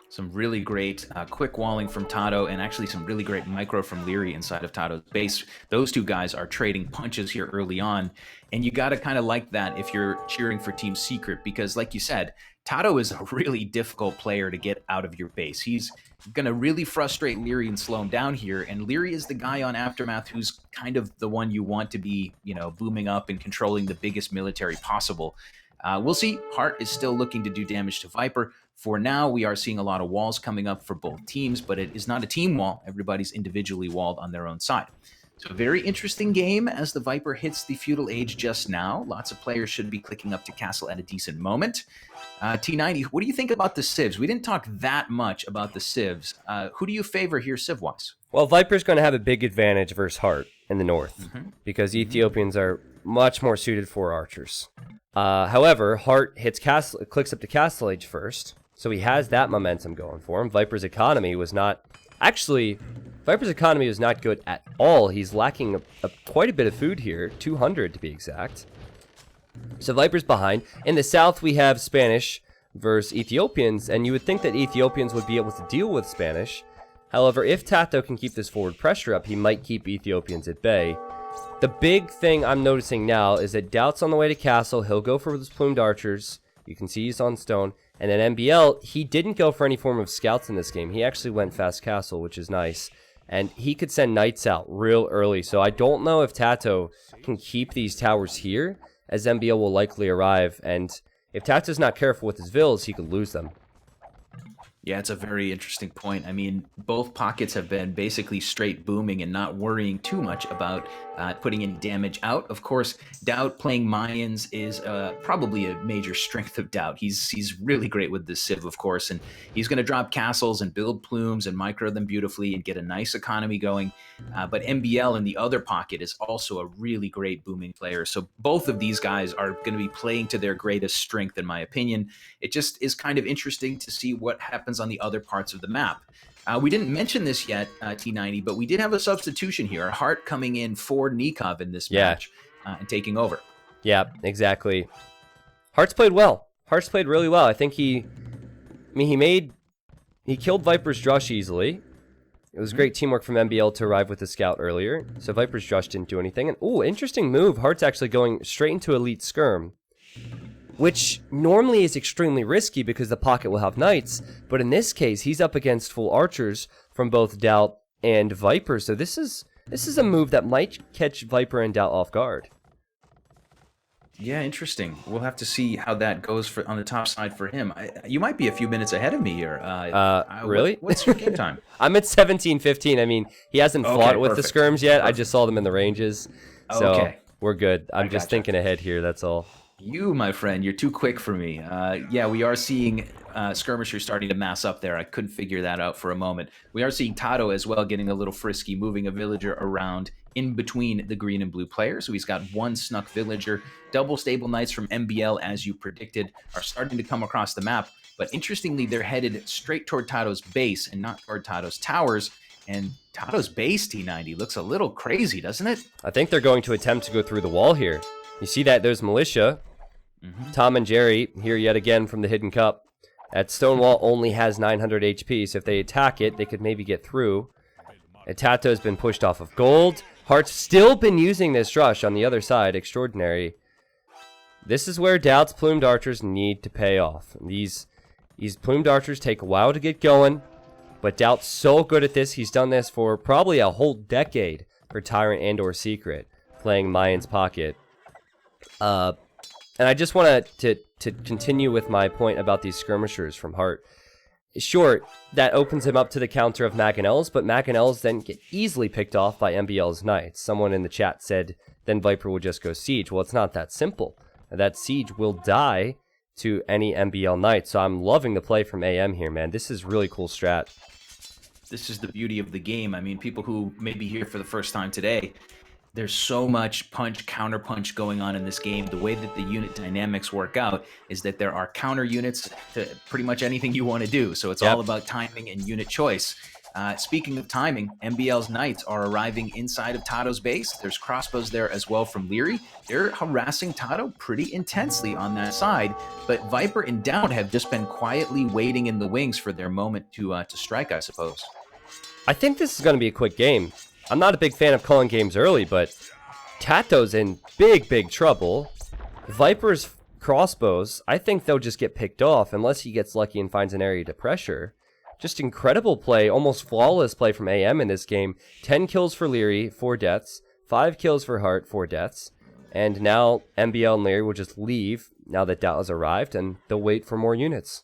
Some really great quick walling from Tato, and actually some really great micro from Leary inside of Tato's base. Those 2 guys are trading punches here early on, and you got to kind of like that if you're cheering for Team Secret, because like you said, Tato is a really difficult player to get out of your base. He's going to really frustrate Leary and slow him down here, and Leary is the guy on Aftermath who's kind of the one you want to be, booming up and controlling the biggest military possible. We'll see. Hart is still looking to do damage to Viper. For now, we are seeing a lot of walls coming up for both teams, but it is not a team wall. Everybody's individually walled on their own side. So a very interesting game as the Viper hits the feudal age just now. Lots of players should be clicking up to castle at a decent moment. T90, what do you think about the civs? We didn't talk that much about the civs. Who do you favor here civ-wise? Well, Viper's going to have a big advantage versus Hart in the north, because Ethiopians are much more suited for archers. However, Hart clicks up to castle age first, so he has that momentum going for him. Viper's economy was not good at all. He's lacking quite a bit of food here, 200 to be exact. So Viper's behind. In the south, we have Spanish versus Ethiopians, and you would think that Ethiopians would be able to deal with Spanish. However, if Tato can keep this forward pressure up, he might keep Ethiopians at bay. The big thing I'm noticing now is that Doubt's on the way to castle. He'll go for his plumed archers. You can see he's on stone. And then MBL, he didn't go for any form of scouts in this game. He actually went fast castle, which is nice. And he could send knights out real early. So I don't know if Tato can keep these towers here, as MBL will likely arrive. And if Tato's not careful with his villas, he could lose them. Yeah, it's a very interesting point. I mean, both pockets have been basically straight booming and not worrying too much about putting any damage out. Of course, Doubt playing Mayans is probably a major strength of Doubt. He's really great with the Civ, of course, and he's going to drop castles and build plumes and micro them beautifully and get a nice economy going. But MBL in the other pocket is also a really great booming player. So both of these guys are going to be playing to their greatest strength, in my opinion. It just is kind of interesting to see what happens on the other parts of the map. We didn't mention this yet, T90, but we did have a substitution here. Hart coming in for Nikov in this match and taking over. Yeah, exactly. Hart's played well. Hart's played really well. I think he killed Viper's Drush easily. It was great teamwork from MBL to arrive with the scout earlier. So Viper's Drush didn't do anything. And interesting move. Hart's actually going straight into Elite Skirm, which normally is extremely risky because the pocket will have knights, but in this case, he's up against full archers from both Doubt and Viper, so this is a move that might catch Viper and Doubt off guard. Yeah, interesting. We'll have to see how that goes on the top side for him. You might be a few minutes ahead of me here. Really? What's your game time? I'm at 17-15. I mean, he hasn't fought with the skirms yet. Perfect. I just saw them in the ranges, so we're good. I'm just thinking ahead here, that's all. You, my friend, you're too quick for me. Yeah, we are seeing skirmishers starting to mass up there. I couldn't figure that out for a moment. We are seeing Tato as well getting a little frisky, moving a villager around in between the green and blue players. So he's got one snuck villager. Double stable knights from MBL, as you predicted, are starting to come across the map. But interestingly, they're headed straight toward Tato's base and not toward Tato's towers. And Tato's base, T90, looks a little crazy, doesn't it? I think they're going to attempt to go through the wall here. You see that there's militia. Tom and Jerry here yet again from the Hidden Cup. That stone wall only has 900 HP, so if they attack it, they could maybe get through. Tato has been pushed off of gold. Hart's still been using this rush on the other side. Extraordinary. This is where Doubt's plumed archers need to pay off. These plumed archers take a while to get going, but Doubt's so good at this. He's done this for probably a whole decade for Tyrant and or Secret, playing Mayan's Pocket. And I just want to continue with my point about these skirmishers from Hart. Sure, that opens him up to the counter of Maganel's, but Maganel's then get easily picked off by MBL's knights. Someone in the chat said, then Viper will just go siege. Well, it's not that simple. That siege will die to any MBL knight, so I'm loving the play from AM here, man. This is really cool strat. This is the beauty of the game. I mean, people who may be here for the first time today, there's so much punch, counter punch going on in this game. The way that the unit dynamics work out is that there are counter units to pretty much anything you want to do. So it's all about timing and unit choice. Speaking of timing, MBL's Knights are arriving inside of Tato's base. There's crossbows there as well from Leary. They're harassing Tato pretty intensely on that side, but Viper and Doubt have just been quietly waiting in the wings for their moment to strike, I suppose. I think this is going to be a quick game. I'm not a big fan of calling games early, but Tato's in big trouble. Viper's crossbows, I think they'll just get picked off unless he gets lucky and finds an area to pressure. Just incredible play, almost flawless play from AM in this game. 10 kills for Leary, 4 deaths. 5 kills for Hart, 4 deaths. And now MBL and Leary will just leave now that Doubt has arrived, and they'll wait for more units.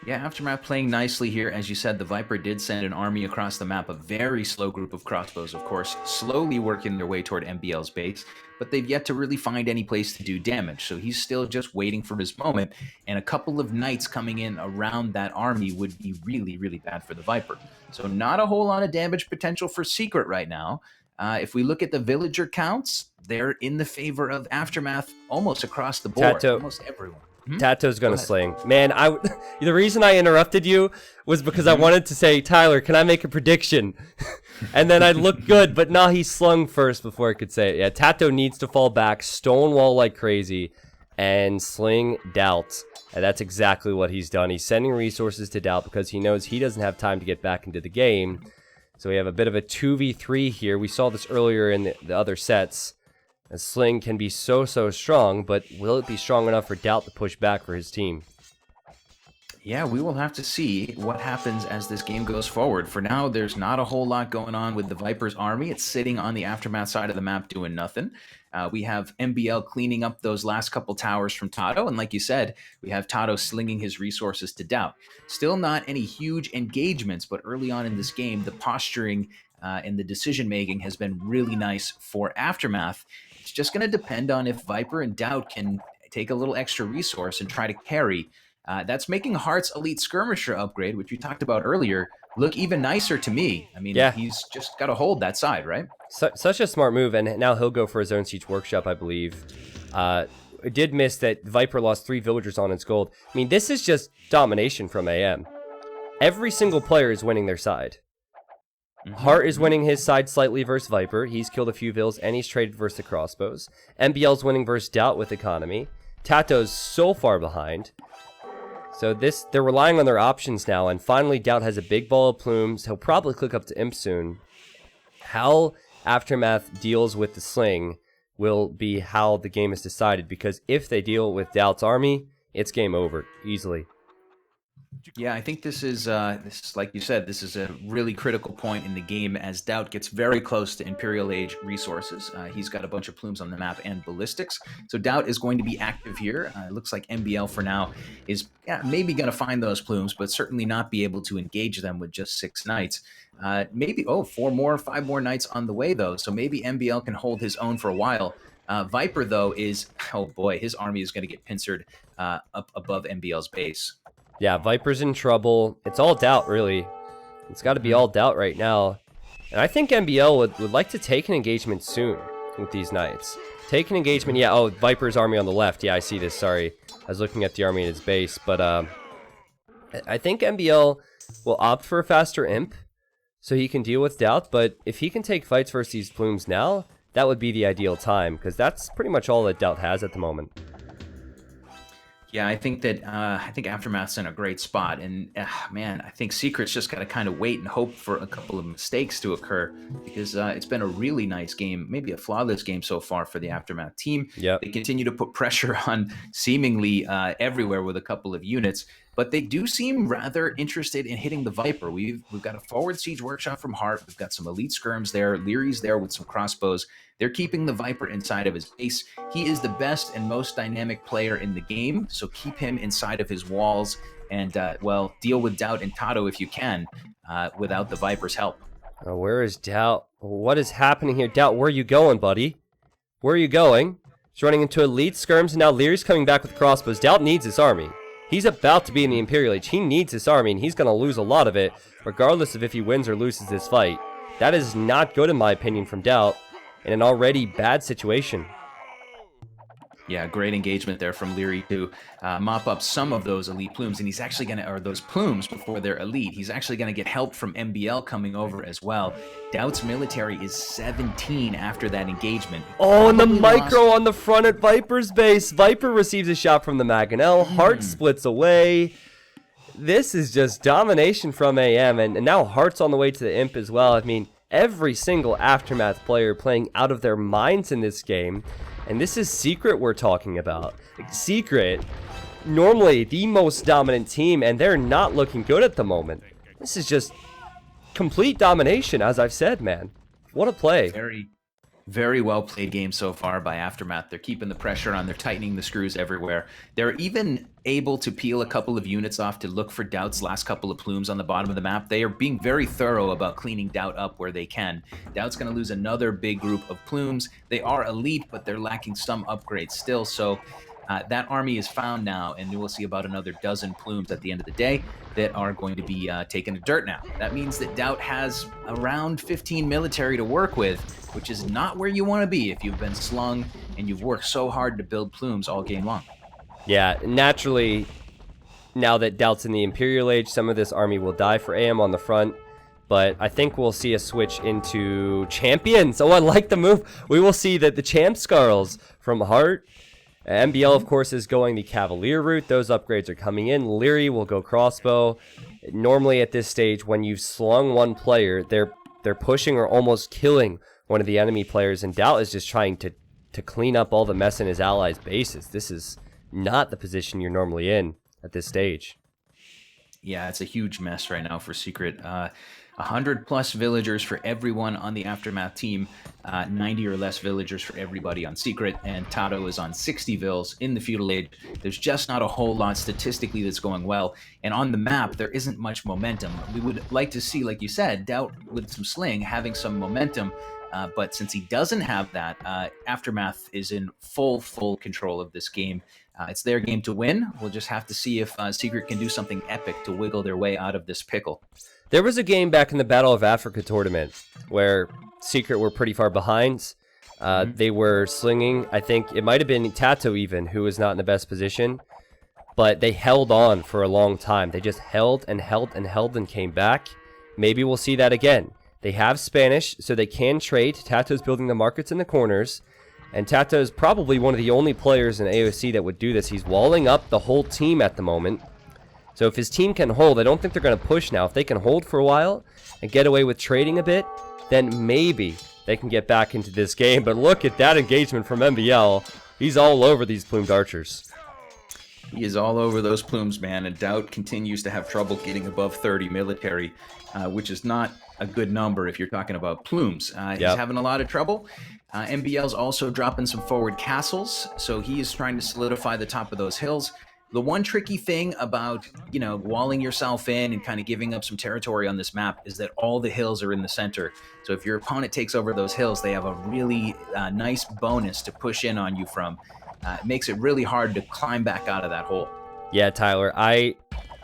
Yeah, Aftermath playing nicely here. As you said, the Viper did send an army across the map, a very slow group of crossbows, of course, slowly working their way toward MBL's base, but they've yet to really find any place to do damage, so he's still just waiting for his moment, and a couple of Knights coming in around that army would be really bad for the Viper. So not a whole lot of damage potential for Secret right now. If we look at the villager counts, they're in the favor of Aftermath almost across the board, Tato. almost everyone. Tato's gonna sling. Man, the reason I interrupted you was because I wanted to say, Tyler, can I make a prediction? And then I'd look good, but nah, he slung first before I could say it. Yeah, Tato needs to fall back, stonewall like crazy, and sling Doubt. And that's exactly what he's done. He's sending resources to Doubt because he knows he doesn't have time to get back into the game. So we have a bit of a 2v3 here. We saw this earlier in the other sets. A sling can be so strong, but will it be strong enough for Doubt to push back for his team? Yeah, we will have to see what happens as this game goes forward. For now, there's not a whole lot going on with the Viper's army. It's sitting on the Aftermath side of the map doing nothing. We have MBL cleaning up those last couple towers from Tato, and like you said, we have Tato slinging his resources to Doubt. Still not any huge engagements, but early on in this game, the posturing and the decision-making has been really nice for Aftermath. It's just going to depend on if Viper and Doubt can take a little extra resource and try to carry. That's making Hart's Elite Skirmisher upgrade, which we talked about earlier, look even nicer to me. I mean, he's just got to hold that side, right? Such a smart move, and now he'll go for his own Siege Workshop, I believe. It did miss that Viper lost 3 villagers on its gold. I mean, this is just domination from AM. Every single player is winning their side. Hart is winning his side slightly versus Viper. He's killed a few vills, and he's traded versus the crossbows. MBL's winning versus Doubt with economy. Tato's so far behind. So they're relying on their options now, and finally Doubt has a big ball of plumes. He'll probably click up to Imp soon. How Aftermath deals with the sling will be how the game is decided, because if they deal with Doubt's army, it's game over, easily. Yeah, I think this is like you said, this is a really critical point in the game as Doubt gets very close to Imperial Age resources. He's got a bunch of plumes on the map and ballistics, so Doubt is going to be active here. It looks like MBL for now is maybe going to find those plumes, but certainly not be able to engage them with just 6 knights. Maybe 5 more knights on the way though, so maybe MBL can hold his own for a while. Viper though is, oh boy, his army is going to get pincered up above MBL's base. Yeah, Viper's in trouble. It's all Doubt, really. It's got to be all Doubt right now. And I think MBL would like to take an engagement soon with these knights. Take an engagement, yeah. Oh, Viper's army on the left. Yeah, I see this, sorry. I was looking at the army in its base. But I think MBL will opt for a faster imp so he can deal with Doubt. But if he can take fights versus these plumes now, that would be the ideal time, because that's pretty much all that Doubt has at the moment. Yeah, I think that Aftermath's in a great spot, and man, I think Secret's just got to kind of wait and hope for a couple of mistakes to occur, because it's been a really nice game, maybe a flawless game so far for the Aftermath team. Yep. They continue to put pressure on seemingly everywhere with a couple of units, but they do seem rather interested in hitting the Viper. We've got a forward siege workshop from Hart. We've got some elite skirms there. Leary's there with some crossbows. They're keeping the Viper inside of his base. He is the best and most dynamic player in the game, so keep him inside of his walls and, deal with Doubt and Tato if you can without the Viper's help. Where is Doubt? What is happening here? Doubt, where are you going, buddy? Where are you going? He's running into elite skirms, and now Leary's coming back with crossbows. Doubt needs his army. He's about to be in the Imperial Age. He needs his army, and he's going to lose a lot of it, regardless of if he wins or loses this fight. That is not good, in my opinion, from Doubt, in an already bad situation. Yeah, great engagement there from Leary to mop up some of those elite plumes, and he's actually going to, or those plumes before they're elite, he's actually going to get help from MBL coming over as well. Doubt's military is 17 after that engagement. Oh, and the Probably micro lost- on the front at Viper's base. Viper receives a shot from the Maganel. Heart splits away. This is just domination from AM, and now Heart's on the way to the Imp as well. I mean, every single Aftermath player playing out of their minds in this game. And this is Secret we're talking about. Secret, normally the most dominant team, and they're not looking good at the moment. This is just complete domination, as I've said, man. What a play. Very, very well played game so far by Aftermath. They're keeping the pressure on. They're tightening the screws everywhere. They're even able to peel a couple of units off to look for Doubt's last couple of plumes on the bottom of the map. They are being very thorough about cleaning Doubt up where they can. Doubt's going to lose another big group of plumes. They are elite, but they're lacking some upgrades still. So that army is found now, and we will see about another dozen plumes at the end of the day that are going to be taken to dirt now. That means that Doubt has around 15 military to work with, which is not where you want to be if you've been slung and you've worked so hard to build plumes all game long. Yeah, naturally, now that Doubt's in the Imperial Age, some of this army will die for AM on the front. But I think we'll see a switch into champions. Oh, I like the move. We will see that the champ Scarls from Heart. MBL, of course, is going the Cavalier route. Those upgrades are coming in. Leary will go crossbow. Normally at this stage, when you've slung one player, they're pushing or almost killing one of the enemy players. And Doubt is just trying to clean up all the mess in his allies' bases. This is not the position you're normally in at this stage. Yeah, it's a huge mess right now for Secret. 100 plus villagers for everyone on the Aftermath team, 90 or less villagers for everybody on Secret, and Tato is on 60 vills in the Feudal Age. There's just not a whole lot statistically that's going well, and on the map, there isn't much momentum. We would like to see, like you said, Doubt with some sling having some momentum, but since he doesn't have that, Aftermath is in full control of this game. It's their game to win. We'll just have to see if Secret can do something epic to wiggle their way out of this pickle. There was a game back in the Battle of Africa tournament where Secret were pretty far behind. They were slinging, I think it might have been Tato even, who was not in the best position. But they held on for a long time. They just held and came back. Maybe we'll see that again. They have Spanish, so they can trade. Tato's building the markets in the corners. And Tato is probably one of the only players in AOC that would do this. He's walling up the whole team at the moment. So if his team can hold, I don't think they're going to push now. If they can hold for a while and get away with trading a bit, then maybe they can get back into this game. But look at that engagement from MBL. He's all over these plumed archers. He is all over those plumes, man, and Doubt continues to have trouble getting above 30 military, which is not a good number if you're talking about plumes. He's having a lot of trouble. MBL's also dropping some forward castles, so he is trying to solidify the top of those hills. The one tricky thing about, walling yourself in and kind of giving up some territory on this map is that all the hills are in the center. So if your opponent takes over those hills, they have a really nice bonus to push in on you from. It makes it really hard to climb back out of that hole. Yeah, Tyler, I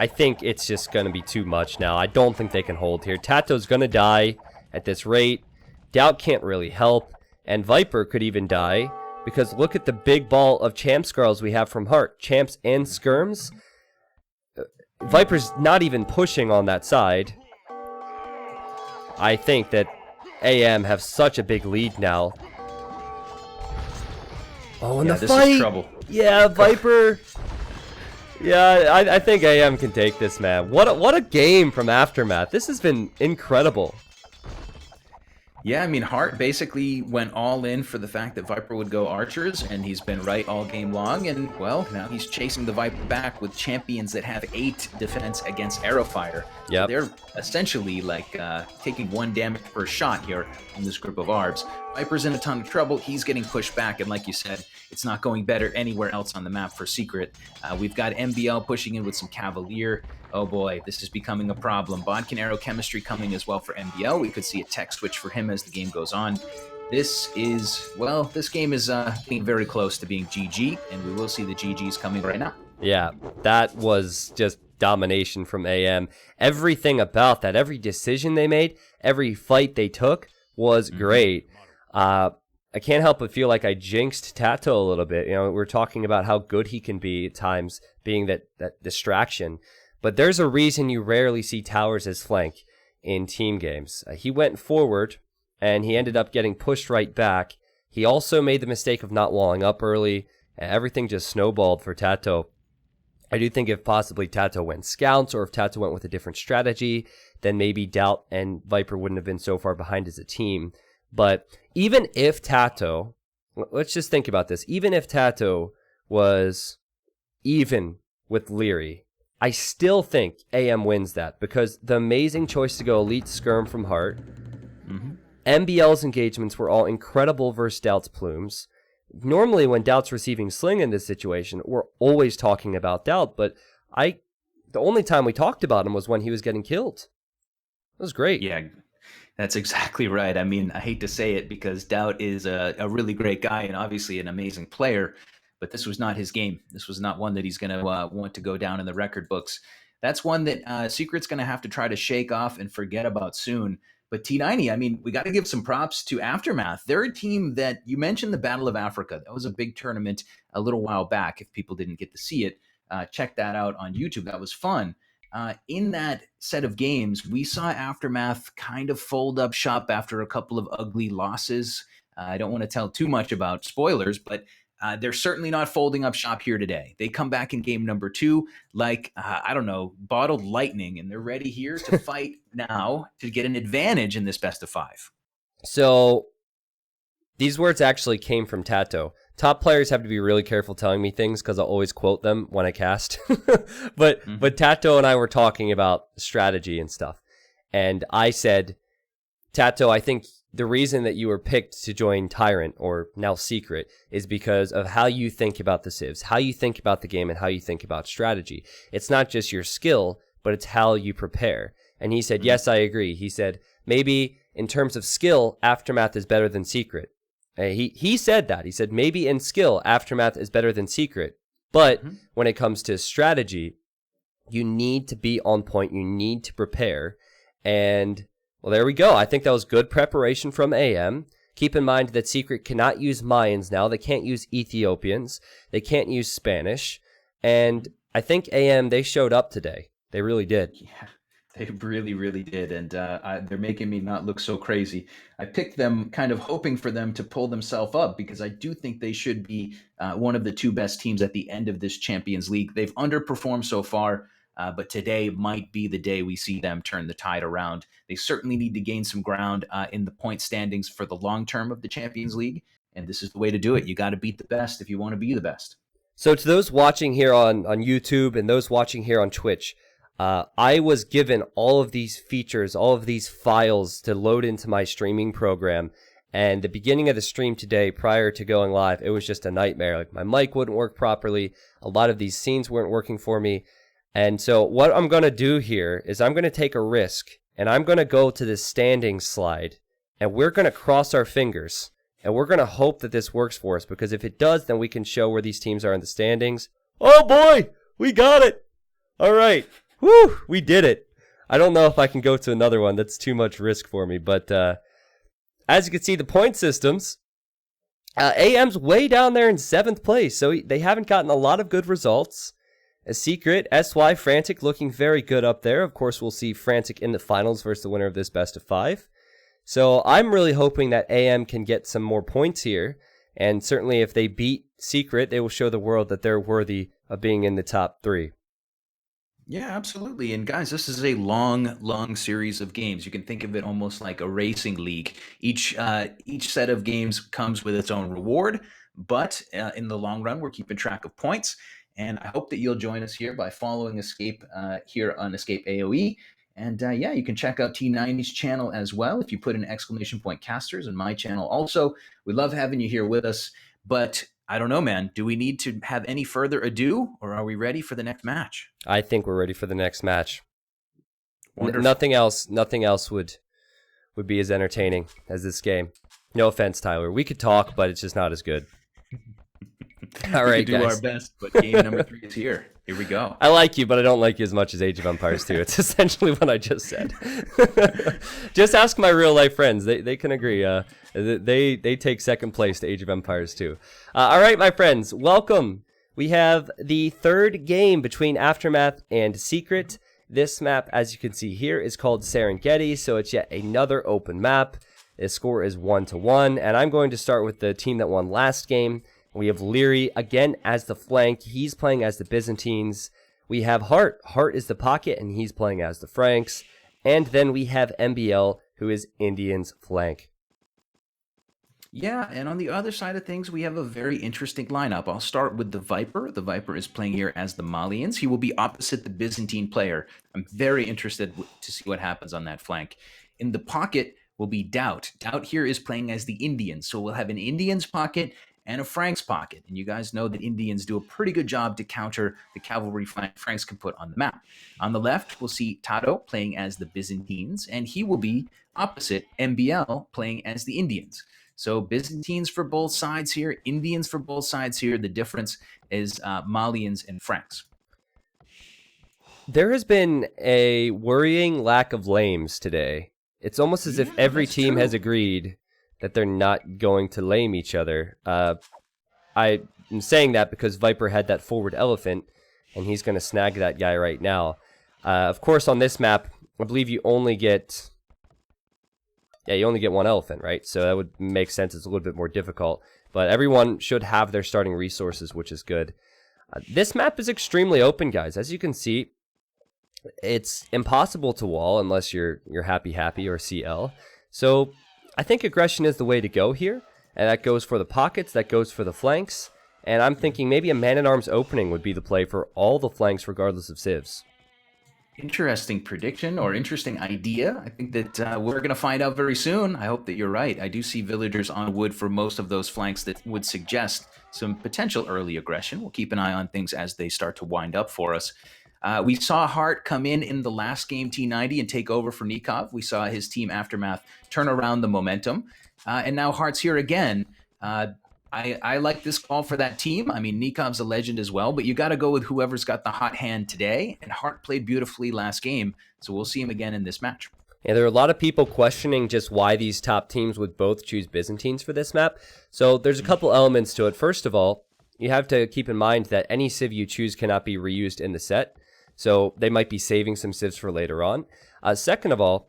think it's just going to be too much now. I don't think they can hold here. Tato's going to die at this rate. Doubt can't really help. And Viper could even die. Because look at the big ball of Champ Scarls we have from Heart. Champs and Skirms. Viper's not even pushing on that side. I think that AM have such a big lead now. Oh, and the this fight! is trouble. Yeah, Viper. Yeah, I think AM can take this, man. What a game from Aftermath. This has been incredible. Yeah, I mean, Hart basically went all in for the fact that Viper would go archers, and he's been right all game long, and, well, now he's chasing the Viper back with champions that have 8 defense against arrow fire. Yep. So they're essentially, taking 1 damage per shot here in this group of Arbs. Viper's in a ton of trouble. He's getting pushed back, and like you said, it's not going better anywhere else on the map for Secret. We've got MBL pushing in with some Cavalier. Oh boy, this is becoming a problem. Bodkin arrow chemistry coming as well for MBL. We could see a tech switch for him as the game goes on. This game is getting very close to being GG, and we will see the GGs coming right now. Yeah, that was just domination from AM. Everything about that, every decision they made, every fight they took was great. I can't help but feel like I jinxed Tato a little bit. You know, we're talking about how good he can be at times, being that distraction. But there's a reason you rarely see Towers as flank in team games. He went forward, and he ended up getting pushed right back. He also made the mistake of not walling up early. Everything just snowballed for Tato. I do think if possibly Tato went scouts, or if Tato went with a different strategy, then maybe Doubt and Viper wouldn't have been so far behind as a team. But even if Tato, let's just think about this, even if Tato was even with Leary, I still think AM wins that, because the amazing choice to go Elite Skirm from Heart, MBL's engagements were all incredible versus Doubt's Plumes. Normally when Doubt's receiving Sling in this situation, we're always talking about Doubt, but the only time we talked about him was when he was getting killed. It was great. Yeah, that's exactly right. I mean, I hate to say it because Doubt is a really great guy and obviously an amazing player, but this was not his game. This was not one that he's going to want to go down in the record books. That's one that Secret's going to have to try to shake off and forget about soon. But T90, I mean, we got to give some props to Aftermath. They're a team that, you mentioned the Battle of Africa. That was a big tournament a little while back. If people didn't get to see it, check that out on YouTube. That was fun. In that set of games, we saw Aftermath kind of fold up shop after a couple of ugly losses. I don't want to tell too much about spoilers, but they're certainly not folding up shop here today. They come back in game number 2 like, I don't know, bottled lightning, and they're ready here to fight now to get an advantage in this best of 5. So these words actually came from Tato. Top players have to be really careful telling me things because I'll always quote them when I cast. But Tato and I were talking about strategy and stuff. And I said, Tato, I think the reason that you were picked to join Tyrant, or now Secret, is because of how you think about the civs, how you think about the game, and how you think about strategy. It's not just your skill, but it's how you prepare. And he said, yes, I agree. He said, maybe in terms of skill, Aftermath is better than Secret. He said that. He said, maybe in skill, Aftermath is better than Secret. But when it comes to strategy, you need to be on point. You need to prepare. And well, there we go. I think that was good preparation from AM. Keep in mind that Secret cannot use Mayans now. They can't use Ethiopians. They can't use Spanish. And I think AM, they showed up today. They really did. Yeah, they really, really did. And they're making me not look so crazy. I picked them kind of hoping for them to pull themselves up, because I do think they should be one of the 2 best teams at the end of this Champions League. They've underperformed so far. But today might be the day we see them turn the tide around. They certainly need to gain some ground in the point standings for the long term of the Champions League. And this is the way to do it. You got to beat the best if you want to be the best. So to those watching here on YouTube and those watching here on Twitch, I was given all of these features, all of these files to load into my streaming program. And the beginning of the stream today, prior to going live, it was just a nightmare. Like, my mic wouldn't work properly. A lot of these scenes weren't working for me. And so what I'm going to do here is I'm going to take a risk, and I'm going to go to this standings slide, and we're going to cross our fingers, and we're going to hope that this works for us, because if it does, then we can show where these teams are in the standings. Oh boy, we got it. All right. Woo, we did it. I don't know if I can go to another one. That's too much risk for me. But as you can see, the point systems, AM's way down there in 7th place, so they haven't gotten a lot of good results. A Secret, SY, Frantic looking very good up there. Of course, we'll see Frantic in the finals versus the winner of this best of 5. So I'm really hoping that AM can get some more points here. And certainly if they beat Secret, they will show the world that they're worthy of being in the top 3. Yeah, absolutely. And guys, this is a long, long series of games. You can think of it almost like a racing league. Each set of games comes with its own reward, but in the long run, we're keeping track of points. And I hope that you'll join us here by following Escape here on EscapeAoE. And yeah, you can check out T90's channel as well if you put in !casters, and my channel also. We love having you here with us. But I don't know, man. Do we need to have any further ado, or are we ready for the next match? I think we're ready for the next match. Wonderful. Nothing else would be as entertaining as this game. No offense, Tyler. We could talk, but it's just not as good. All right, we could do guys. our best, but game number 3 is here. Here we go. I like you, but I don't like you as much as Age of Empires 2. It's essentially what I just said. Just ask my real life friends. They can agree. They take second place to Age of Empires 2. All right, my friends, welcome. We have the third game between Aftermath and Secret. This map, as you can see here, is called Serengeti, so it's yet another open map. The score is 1-1, and I'm going to start with the team that won last game. We have Leary, again, as the flank. He's playing as the Byzantines. We have Hart. Hart is the pocket, and he's playing as the Franks. And then we have MBL, who is Indians flank. Yeah, and on the other side of things, we have a very interesting lineup. I'll start with the Viper. The Viper is playing here as the Malians. He will be opposite the Byzantine player. I'm very interested to see what happens on that flank. In the pocket will be Doubt. Doubt here is playing as the Indians. So we'll have an Indians pocket and a Franks pocket. And you guys know that Indians do a pretty good job to counter the cavalry Franks can put on the map. On the left, we'll see Tato playing as the Byzantines, and he will be opposite MBL playing as the Indians. So Byzantines for both sides here, Indians for both sides here. The difference is Malians and Franks. There has been a worrying lack of lames today. It's almost as if every team has agreed that they're not going to lame each other. I am saying that because Viper had that forward elephant, and he's going to snag that guy right now. Of course, on this map, I believe you only get... Yeah, you only get one elephant, right? So that would make sense. It's a little bit more difficult. But everyone should have their starting resources, which is good. This map is extremely open, guys. As you can see, it's impossible to wall unless you're Happy or CL. So I think aggression is the way to go here. And that goes for the pockets. That goes for the flanks. And I'm thinking maybe a man-at-arms opening would be the play for all the flanks regardless of civs. Interesting prediction or interesting idea. I think that we're going to find out very soon. I hope that you're right. I do see villagers on wood for most of those flanks that would suggest some potential early aggression. We'll keep an eye on things as they start to wind up for us. We saw Hart come in the last game T90 and take over for Nikov. We saw his team Aftermath turn around the momentum. And now Hart's here again. I like this call for that team. I mean, Nikov's a legend as well, but you got to go with whoever's got the hot hand today. And Hart played beautifully last game, so we'll see him again in this match. Yeah, there are a lot of people questioning just why these top teams would both choose Byzantines for this map. So there's a couple elements to it. First of all, you have to keep in mind that any civ you choose cannot be reused in the set. So they might be saving some civs for later on. Second of all,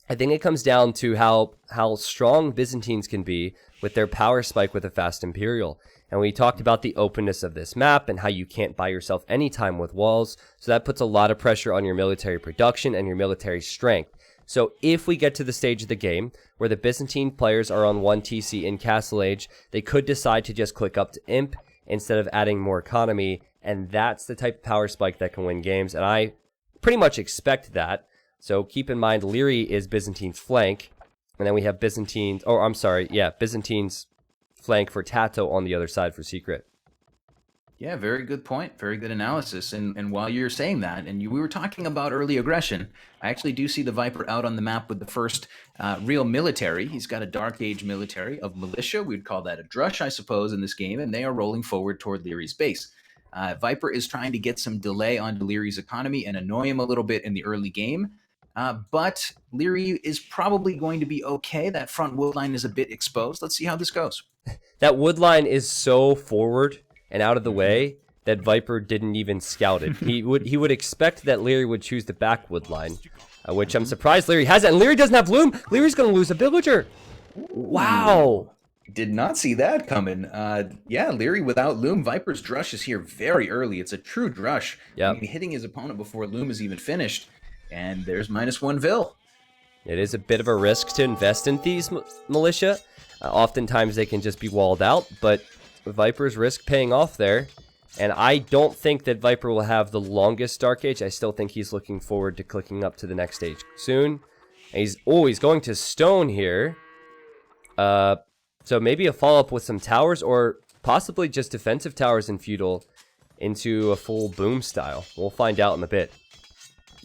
I think it comes down to how strong Byzantines can be with their power spike with a fast Imperial. And we talked about the openness of this map and how you can't buy yourself any time with walls. So that puts a lot of pressure on your military production and your military strength. So if we get to the stage of the game where the Byzantine players are on 1 TC in Castle Age, they could decide to just click up to Imp instead of adding more economy. And that's the type of power spike that can win games. And I pretty much expect that. So keep in mind, Leary is Byzantine's flank. And then we have Byzantine's flank for Tato on the other side for Secret. Yeah, very good point. Very good analysis. And while you're saying that, we were talking about early aggression, I actually do see the Viper out on the map with the first real military. He's got a Dark Age military of militia. We'd call that a drush, I suppose, in this game. And they are rolling forward toward Leary's base. Viper is trying to get some delay on Leary's economy and annoy him a little bit in the early game. But Leary is probably going to be okay. That front wood line is a bit exposed. Let's see how this goes. That wood line is so forward and out of the way that Viper didn't even scout it. He would expect that Leary would choose the back wood line, which I'm surprised Leary hasn't. And Leary doesn't have Loom. Leary's going to lose a villager. Wow. Did not see that coming. Yeah, Leary without Loom. Viper's drush is here very early. It's a true drush. Yeah, hitting his opponent before Loom is even finished. And there's -1 Vil. It is a bit of a risk to invest in these militia. Oftentimes they can just be walled out, but Viper's risk paying off there. And I don't think that Viper will have the longest Dark Age. I still think he's looking forward to clicking up to the next stage soon. And he's going to Stone here. So maybe a follow-up with some towers, or possibly just defensive towers in Feudal into a full boom style. We'll find out in a bit.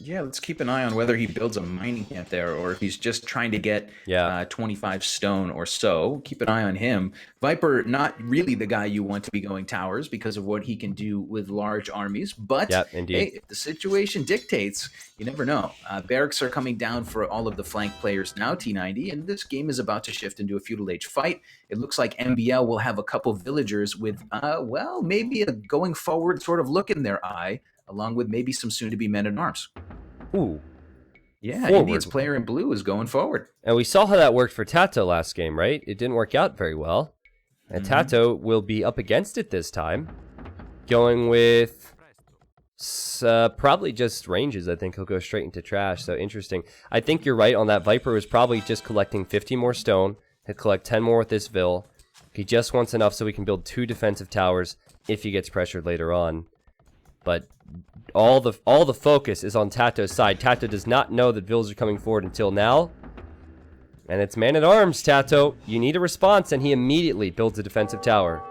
Yeah, let's keep an eye on whether he builds a mining camp there or if he's just trying to get Yeah. 25 stone or so. Keep an eye on him. Viper, not really the guy you want to be going towers because of what he can do with large armies. But Yep, indeed. hey, if the situation dictates, you never know. Barracks are coming down for all of the flank players now, T90, and this game is about to shift into a feudal age fight. It looks like MBL will have a couple villagers with, well, maybe a going forward sort of look in their eye, along with maybe some soon-to-be men-at-arms. Ooh. Yeah, Forward. Indians player in blue is going forward. And we saw how that worked for Tato last game, right? It didn't work out very well. And Tato will be up against it this time. Going with probably just ranges. I think he'll go straight into trash. So interesting. I think you're right on that. Viper was probably just collecting 50 more stone. He'll collect 10 more with this Vil. He just wants enough so he can build 2 defensive towers if he gets pressured later on. But all the focus is on Tato's side. Tato does not know that Vils are coming forward until now. And it's man-at-arms, Tato. You need a response, and he immediately builds a defensive tower.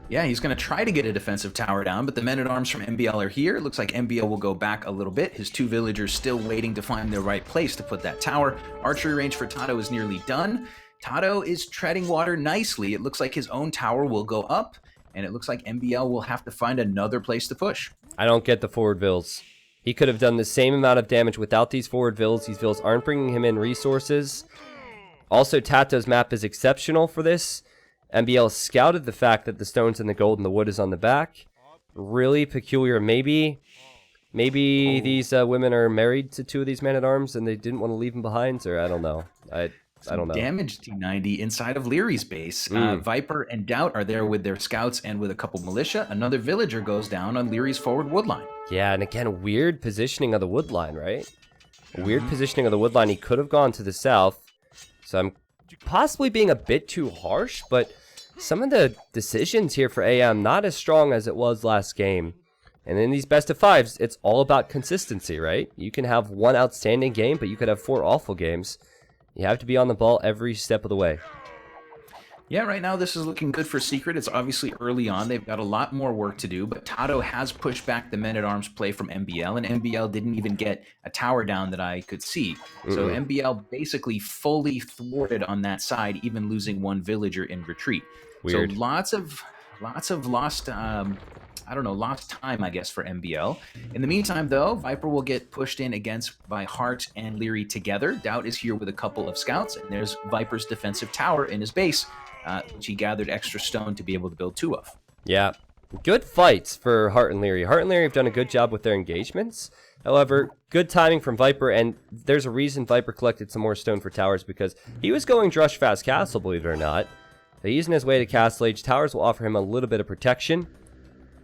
Yeah, he's going to try to get a defensive tower down, but the men-at-arms from MBL are here. It looks like MBL will go back a little bit. His 2 villagers still waiting to find the right place to put that tower. Archery range for Tato is nearly done. Tato is treading water nicely. It looks like his own tower will go up, and it looks like MBL will have to find another place to push. I don't get the forward Vils. He could have done the same amount of damage without these forward Vils. These Vils aren't bringing him in resources. Also, Tato's map is exceptional for this. MBL scouted the fact that the stones and the gold and the wood is on the back. Really peculiar. Maybe these women are married to 2 of these men-at-arms and they didn't want to leave them behind, or I don't know. I don't know. Damage T90 inside of Leary's base. Viper and Doubt are there with their scouts and with a couple militia. Another villager goes down on Leary's forward wood line. Yeah, and again, weird positioning of the wood line, right? Weird positioning of the wood line. He could have gone to the south. So I'm possibly being a bit too harsh, but some of the decisions here for AM not as strong as it was last game. And in these best of 5s, it's all about consistency, right? You can have 1 outstanding game, but you could have 4 awful games. You have to be on the ball every step of the way. Yeah, right now this is looking good for Secret. It's obviously early on. They've got a lot more work to do, but Tato has pushed back the men-at-arms play from MBL, and MBL didn't even get a tower down that I could see. So MBL basically fully thwarted on that side, even losing 1 villager in retreat. Weird. So lots of lost lost time, I guess, for MBL. In the meantime, though, Viper will get pushed in against by Hart and Leary together. Doubt is here with a couple of scouts, and there's Viper's defensive tower in his base, which he gathered extra stone to be able to build 2 of. Yeah, good fights for Hart and Leary. Hart and Leary have done a good job with their engagements. However, good timing from Viper, and there's a reason Viper collected some more stone for towers, because he was going Drush Fast Castle, believe it or not. So he's in his way to Castle Age. Towers will offer him a little bit of protection.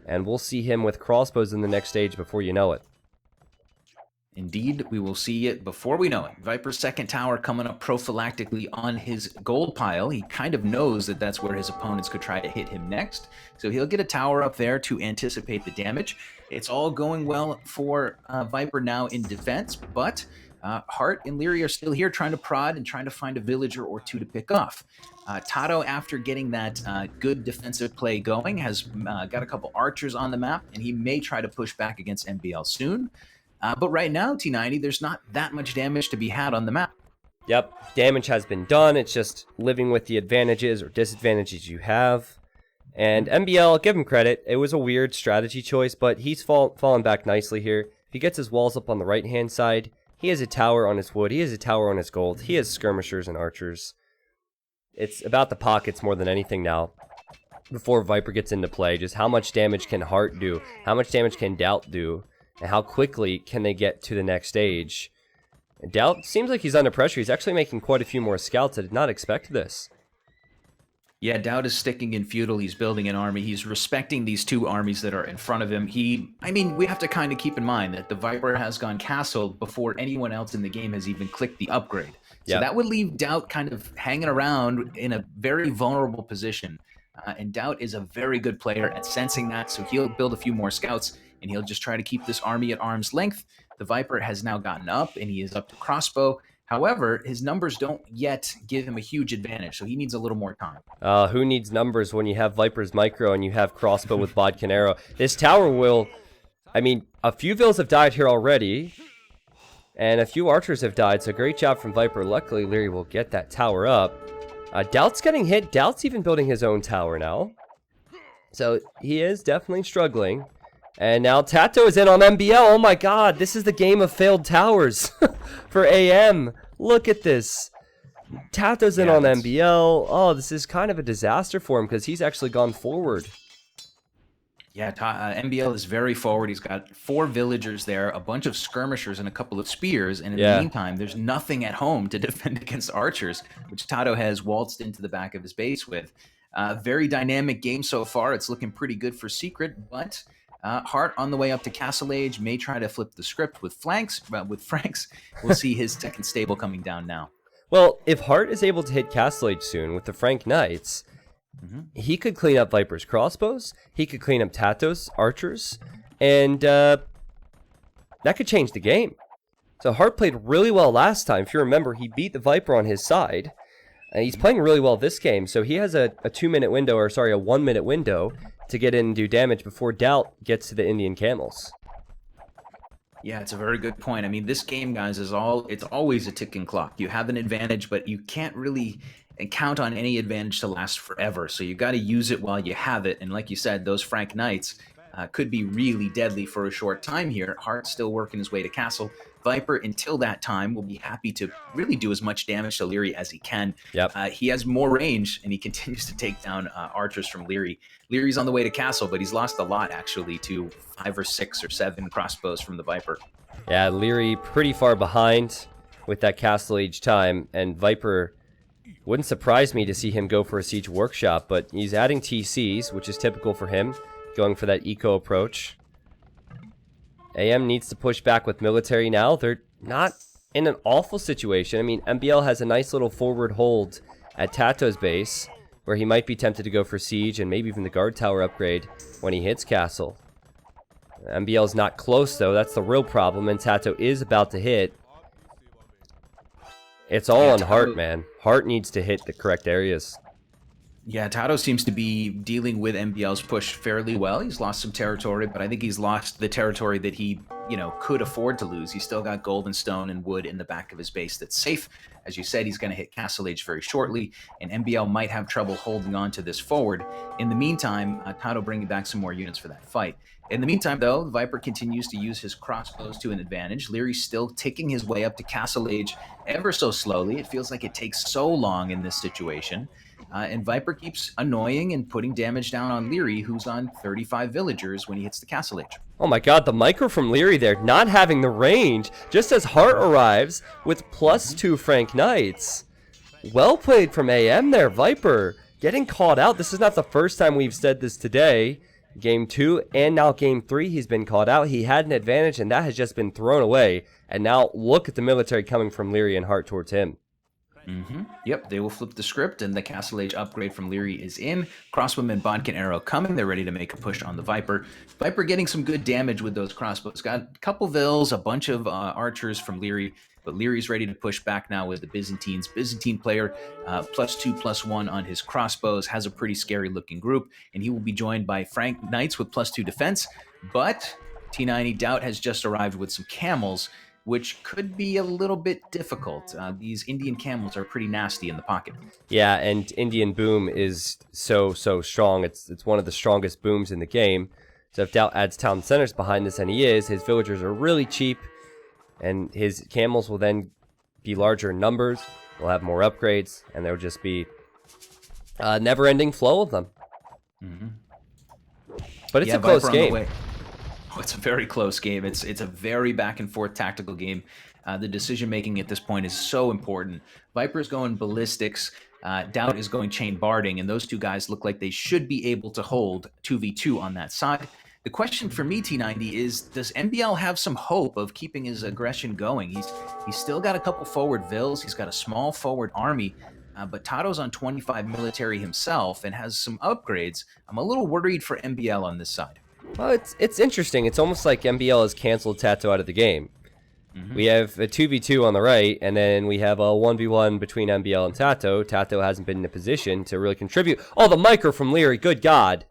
And we'll see him with crossbows in the next stage before you know it. Indeed, we will see it before we know it. Viper's second tower coming up prophylactically on his gold pile. He kind of knows that that's where his opponents could try to hit him next. So he'll get a tower up there to anticipate the damage. It's all going well for Viper now in defense, but Hart and Leary are still here trying to prod and trying to find a villager or 2 to pick off. Tato, after getting that good defensive play going, has got a couple archers on the map, and he may try to push back against MBL soon. But right now, T90, there's not that much damage to be had on the map. Yep, damage has been done. It's just living with the advantages or disadvantages you have. And MBL, give him credit. It was a weird strategy choice, but he's fallen back nicely here. If he gets his walls up on the right-hand side, he has a tower on his wood, he has a tower on his gold, he has skirmishers and archers. It's about the pockets more than anything now. Before Viper gets into play, just how much damage can Hart do? How much damage can Doubt do? And how quickly can they get to the next stage? And Doubt seems like he's under pressure. He's actually making quite a few more scouts. I did not expect this. Yeah, Doubt is sticking in feudal. He's building an army. He's respecting these 2 armies that are in front of him. We have to kind of keep in mind that the Viper has gone castle before anyone else in the game has even clicked the upgrade. So that would leave Doubt kind of hanging around in a very vulnerable position. And Doubt is a very good player at sensing that, so he'll build a few more scouts, and he'll just try to keep this army at arm's length. The Viper has now gotten up, and he is up to crossbow. However, his numbers don't yet give him a huge advantage, so he needs a little more time. Who needs numbers when you have Viper's micro and you have crossbow with Bodkin arrow? This tower will I mean, a few Vills have died here already. And a few archers have died, so great job from Viper. Luckily, Leary will get that tower up. Doubt's getting hit. Doubt's even building his own tower now. So he is definitely struggling. And now Tato is in on MBL. Oh my god, this is the game of failed towers for AM. Look at this. Tato's in on MBL. Oh, this is kind of a disaster for him because he's actually gone forward. Yeah, MBL is very forward. He's got 4 villagers there, a bunch of skirmishers, and a couple of spears. And in the meantime, there's nothing at home to defend against archers, which Tato has waltzed into the back of his base with. Very dynamic game so far. It's looking pretty good for Secret, but Hart on the way up to Castle Age may try to flip the script with flanks. With Franks, we'll see his second stable coming down now. Well, if Hart is able to hit Castle Age soon with the Frank Knights, he could clean up Viper's crossbows, he could clean up Tato's archers, and that could change the game. So Hart played really well last time. If you remember, he beat the Viper on his side. He's playing really well this game, so he has a 2-minute window, or sorry, a 1-minute window to get in and do damage before Doubt gets to the Indian camels. Yeah, it's a very good point. I mean, this game, guys, it's always a ticking clock. You have an advantage, but you can't really count on any advantage to last forever. So you got to use it while you have it. And like you said, those Frank Knights could be really deadly for a short time here. Hart's still working his way to castle. Viper, until that time, will be happy to really do as much damage to Leary as he can. Yep. He has more range, and he continues to take down archers from Leary. Leary's on the way to castle, but he's lost a lot, actually, to 5 or 6 or 7 crossbows from the Viper. Yeah, Leary pretty far behind with that Castle Age time, and Viper wouldn't surprise me to see him go for a Siege Workshop, but he's adding TCs, which is typical for him, going for that eco approach. AM needs to push back with military now. They're not in an awful situation. I mean, MBL has a nice little forward hold at Tato's base, where he might be tempted to go for Siege and maybe even the guard tower upgrade when he hits Castle. MBL's not close, though. That's the real problem, and Tato is about to hit. It's all on Hart, man. Hart needs to hit the correct areas. Yeah, Tato seems to be dealing with MBL's push fairly well. He's lost some territory, but I think he's lost the territory that he, could afford to lose. He's still got gold and stone and wood in the back of his base that's safe. As you said, he's going to hit Castle Age very shortly, and MBL might have trouble holding on to this forward. In the meantime, Tato bringing back some more units for that fight. In the meantime, though, the Viper continues to use his crossbows to an advantage. Leary's still ticking his way up to Castle Age ever so slowly. It feels like it takes so long in this situation. And Viper keeps annoying and putting damage down on Leary, who's on 35 villagers when he hits the Castle Age. Oh my god, the micro from Leary there, not having the range, just as Hart arrives with +2 Frank Knights. Well played from AM there, Viper. Getting caught out. This is not the first time we've said this today. Game 2 and now Game 3, he's been caught out. He had an advantage, and that has just been thrown away. And now look at the military coming from Leary and Hart towards him. Yep, they will flip the script, and the Castle Age upgrade from Leary is in. Crossbowman, Bodkin Arrow coming. They're ready to make a push on the Viper. Viper getting some good damage with those crossbows. Got a couple Vills, a bunch of archers from Leary, but Leary's ready to push back now with the Byzantines. Byzantine player, +2/+1 on his crossbows, has a pretty scary looking group, and he will be joined by Frank Knights with +2 defense. But T90 Doubt has just arrived with some camels, which could be a little bit difficult. These Indian camels are pretty nasty in the pocket. Yeah, and Indian Boom is so strong. It's one of the strongest booms in the game. So if Doubt adds town centers behind this, and he is, his villagers are really cheap, and his camels will then be larger in numbers. They'll have more upgrades, and there'll just be a never-ending flow of them. But it's a close game. Oh, it's a very close game. It's a very back-and-forth tactical game. The decision-making at this point is so important. Viper's going ballistics. Doubt is going chain barding, and those two guys look like they should be able to hold 2v2 on that side. The question for me, T90, is does MBL have some hope of keeping his aggression going? He's still got a couple forward vills. He's got a small forward army. But Tato's on 25 military himself and has some upgrades. I'm a little worried for MBL on this side. Well, it's interesting. It's almost like MBL has canceled Tato out of the game. We have a 2v2 on the right, and then we have a 1v1 between MBL and Tato. Tato hasn't been in a position to really contribute. Oh, the micro from Leary, good God.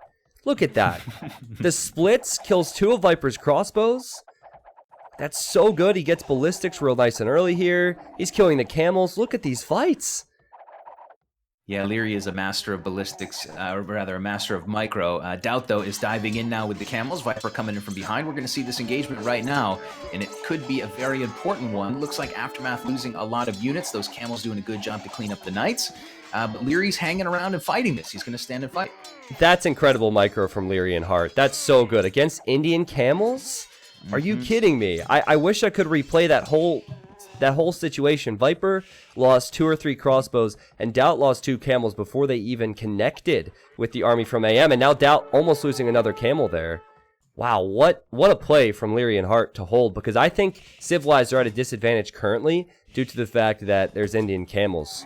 Look at that. The splits kills 2 of Viper's crossbows. That's so good. He gets ballistics real nice and early here. He's killing the camels. Look at these fights. Yeah, Leary is a master of ballistics, or rather a master of micro. Doubt, though, is diving in now with the camels. Viper coming in from behind. We're going to see this engagement right now, and it could be a very important one. Looks like Aftermath losing a lot of units. Those camels doing a good job to clean up the knights. But Leary's hanging around and fighting this. He's going to stand and fight. That's incredible micro from Leary and Hart. That's so good. Against Indian camels? Are you kidding me? I wish I could replay that whole situation. Viper lost 2 or 3 crossbows, and Doubt lost 2 camels before they even connected with the army from AM, and now Doubt almost losing another camel there. Wow, what a play from Leary and Hart to hold, because I think Civilized are at a disadvantage currently due to the fact that there's Indian camels.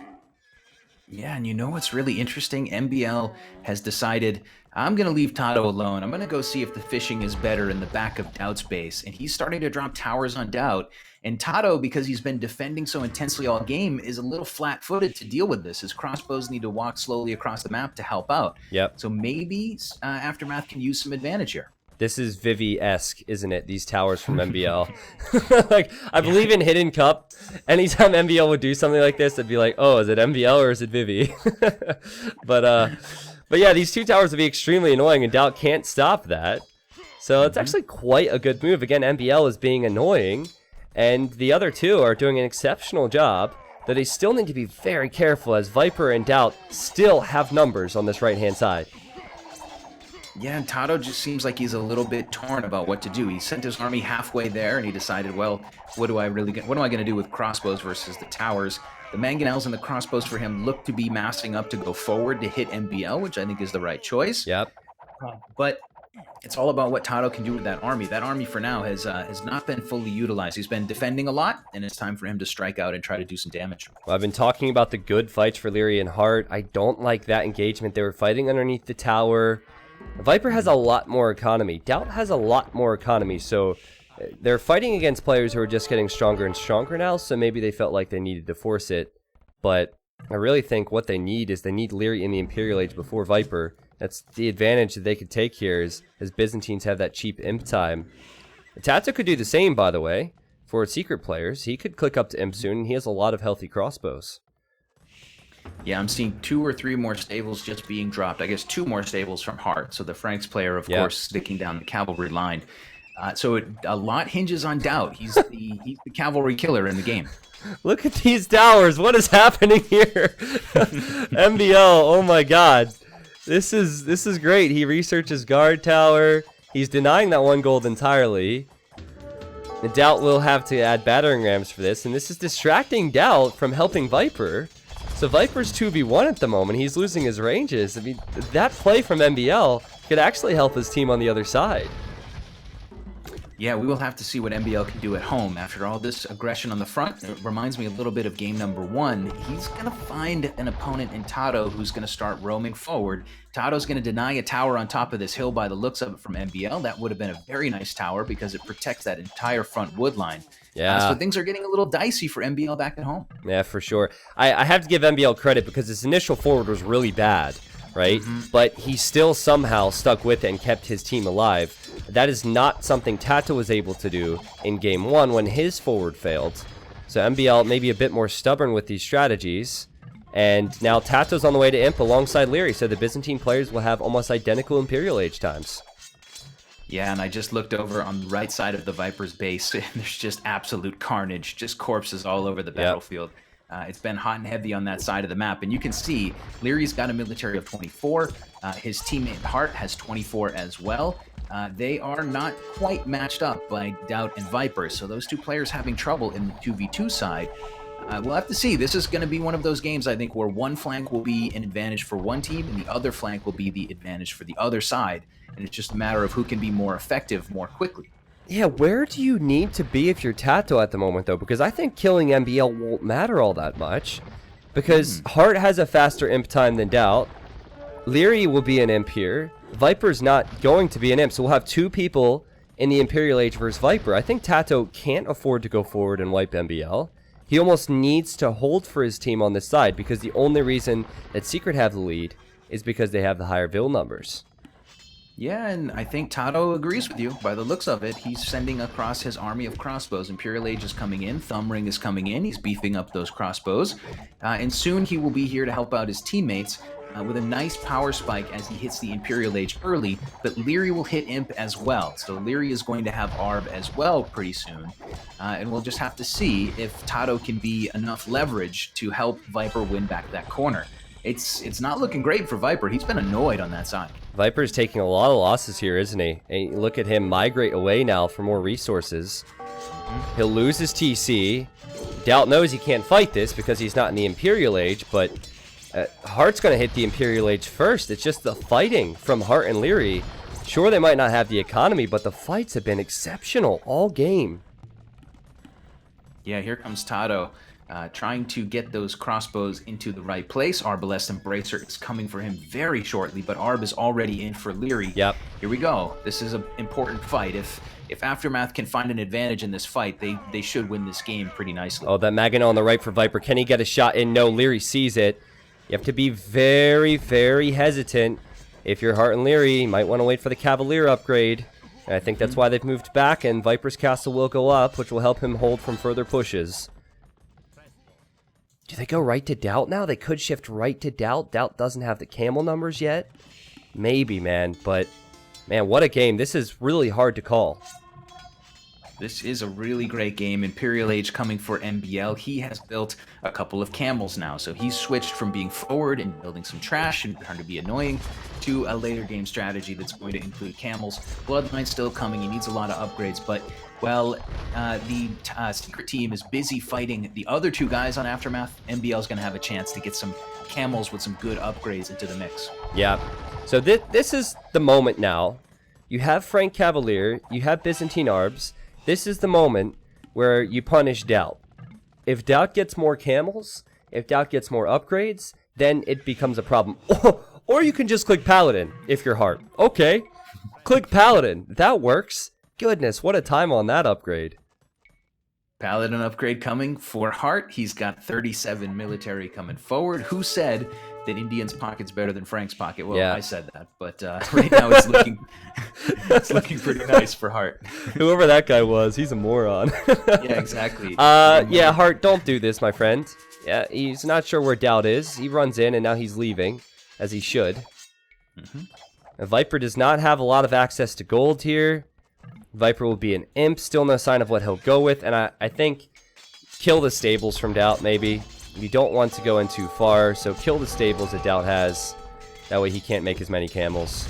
Yeah, and you know what's really interesting? MBL has decided, I'm going to leave Tato alone. I'm going to go see if the fishing is better in the back of Doubt's base. And he's starting to drop towers on Doubt. And Tato, because he's been defending so intensely all game, is a little flat-footed to deal with this. His crossbows need to walk slowly across the map to help out. Yep. So maybe Aftermath can use some advantage here. This is Vivi-esque, isn't it? These towers from MBL. Like, I believe in Hidden Cup. Anytime MBL would do something like this, I'd be like, oh, is it MBL or is it Vivi? But yeah, these 2 towers would be extremely annoying, and Doubt can't stop that. So it's actually quite a good move. Again, MBL is being annoying, and the other 2 are doing an exceptional job, but they still need to be very careful as Viper and Doubt still have numbers on this right-hand side. Yeah, and Tato just seems like he's a little bit torn about what to do. He sent his army halfway there, and he decided, well, what am I going to do with crossbows versus the towers? The mangonels and the crossbows for him look to be massing up to go forward to hit MBL, which I think is the right choice. Yep. But it's all about what Tato can do with that army. That army for now has not been fully utilized. He's been defending a lot, and it's time for him to strike out and try to do some damage. Well, I've been talking about the good fights for Leary and Hart. I don't like that engagement. They were fighting underneath the tower. Viper has a lot more economy. Doubt has a lot more economy, so they're fighting against players who are just getting stronger and stronger now, so maybe they felt like they needed to force it. But I really think what they need is they need Leary in the Imperial Age before Viper. That's the advantage that they could take here, is as Byzantines have that cheap imp time. Tato could do the same, by the way, for secret players. He could click up to imp soon, and he has a lot of healthy crossbows. Yeah, I'm seeing 2 or 3 more stables just being dropped. I guess 2 more stables from Hart. So the Franks player, of course, sticking down the cavalry line. So a lot hinges on Doubt. He's the cavalry killer in the game. Look at these towers. What is happening here? MBL, oh my god. This is great. He researches guard tower. He's denying that 1 gold entirely. The Doubt will have to add battering rams for this, and this is distracting Doubt from helping Viper. So Viper's 2v1 at the moment. He's losing his ranges. I mean, that play from MBL could actually help his team on the other side. Yeah, we will have to see what MBL can do at home. After all this aggression on the front, it reminds me a little bit of game number 1. He's going to find an opponent in Tato who's going to start roaming forward. Tato's going to deny a tower on top of this hill by the looks of it from MBL. That would have been a very nice tower because it protects that entire front wood line. Yeah. So things are getting a little dicey for MBL back at home. Yeah, for sure. I have to give MBL credit because his initial forward was really bad, right? But he still somehow stuck with it and kept his team alive. That is not something Tato was able to do in game 1 when his forward failed. So MBL may be a bit more stubborn with these strategies. And now Tato's on the way to imp alongside Leary, so the Byzantine players will have almost identical Imperial Age times. Yeah, and I just looked over on the right side of the Viper's base, and there's just absolute carnage, just corpses all over the battlefield. It's been hot and heavy on that side of the map, and you can see Leary's got a military of 24. His teammate Hart has 24 as well. They are not quite matched up by Doubt and Viper, so those 2 players having trouble in the 2v2 side. We'll have to see. This is going to be one of those games, I think, where one flank will be an advantage for one team and the other flank will be the advantage for the other side. And it's just a matter of who can be more effective more quickly. Yeah, where do you need to be if you're Tato at the moment, though? Because I think killing MBL won't matter all that much. Because Hart has a faster imp time than Doubt. Leary will be an imp here. Viper's not going to be an imp, so we'll have 2 people in the Imperial Age versus Viper. I think Tato can't afford to go forward and wipe MBL. He almost needs to hold for his team on this side because the only reason that Secret have the lead is because they have the higher Vil numbers. Yeah, and I think Tato agrees with you by the looks of it. He's sending across his army of crossbows. Imperial Age is coming in. Thumbring is coming in. He's beefing up those crossbows. And soon he will be here to help out his teammates with a nice power spike as he hits the Imperial Age early. But Leary will hit Imp as well. So Leary is going to have Arb as well pretty soon. And we'll just have to see if Tato can be enough leverage to help Viper win back that corner. It's not looking great for Viper. He's been annoyed on that side. Viper's taking a lot of losses here, isn't he? And look at him migrate away now for more resources. He'll lose his TC. Doubt knows he can't fight this because he's not in the Imperial Age, but Heart's going to hit the Imperial Age first. It's just the fighting from Heart and Leary. Sure, they might not have the economy, but the fights have been exceptional all game. Yeah, here comes Tato. Trying to get those crossbows into the right place. Arbalest Embracer is coming for him very shortly, but Arb is already in for Leary. Yep. Here we go. This is an important fight. If Aftermath can find an advantage in this fight, they should win this game pretty nicely. Oh, that Magano on the right for Viper. Can he get a shot in? No, Leary sees it. You have to be very, very hesitant. If you're Heart and Leary, you might want to wait for the Cavalier upgrade. And I think that's why they've moved back, and Viper's castle will go up, which will help him hold from further pushes. Do they go right to Doubt now? They could shift right to Doubt. Doubt doesn't have the camel numbers yet. Maybe, man. But, man, what a game. This is really hard to call. This is a really great game. Imperial Age coming for MBL. He has built a couple of camels now. So he's switched from being forward and building some trash and trying to be annoying to a later game strategy that's going to include camels. Bloodline's still coming. He needs a lot of upgrades. But, well, the secret team is busy fighting the other two guys on Aftermath. MBL's going to have a chance to get some camels with some good upgrades into the mix. Yeah. So this is the moment now. You have Frank Cavalier. You have Byzantine Arbs. This is the moment where you punish Doubt. If Doubt gets more camels, if Doubt gets more upgrades, then it becomes a problem. Or you can just click Paladin if you're Heart. Okay, click Paladin. That works. Goodness, what a time on that upgrade. Paladin upgrade coming for Heart. He's got 37 military coming forward. Who said that Indian's pocket's better than Frank's pocket? Well, yeah. I said that, but right now it's looking it's looking pretty nice for Heart. Whoever that guy was, he's a moron. Yeah, exactly. Yeah, Heart, don't do this, my friend. Yeah, he's not sure where Doubt is. He runs in and now he's leaving, as he should. Viper does not have a lot of access to gold here. Viper will be an imp, still no sign of what he'll go with, and I think kill the stables from Doubt, maybe. You don't want to go in too far, so kill the stables that Doubt has. That way he can't make as many camels.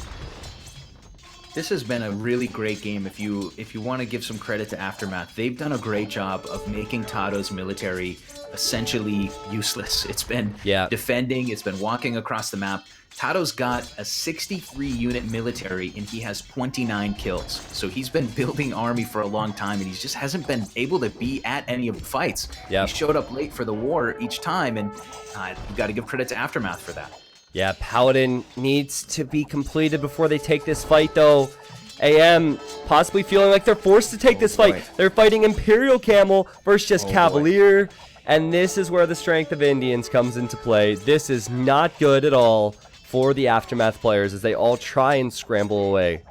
This has been a really great game. If you want to give some credit to Aftermath, they've done a great job of making Tato's military essentially useless. It's been defending, it's been walking across the map. Tato's got a 63-unit military, and he has 29 kills. So he's been building army for a long time, and he just hasn't been able to be at any of the fights. He showed up late for the war each time, and you got to give credit to Aftermath for that. Yeah, Paladin needs to be completed before they take this fight, though. AM possibly feeling like they're forced to take this fight. Boy. They're fighting Imperial Camel versus just Cavalier. Boy. And this is where the strength of Indians comes into play. This is not good at all for the Aftermath players as they all try and scramble away.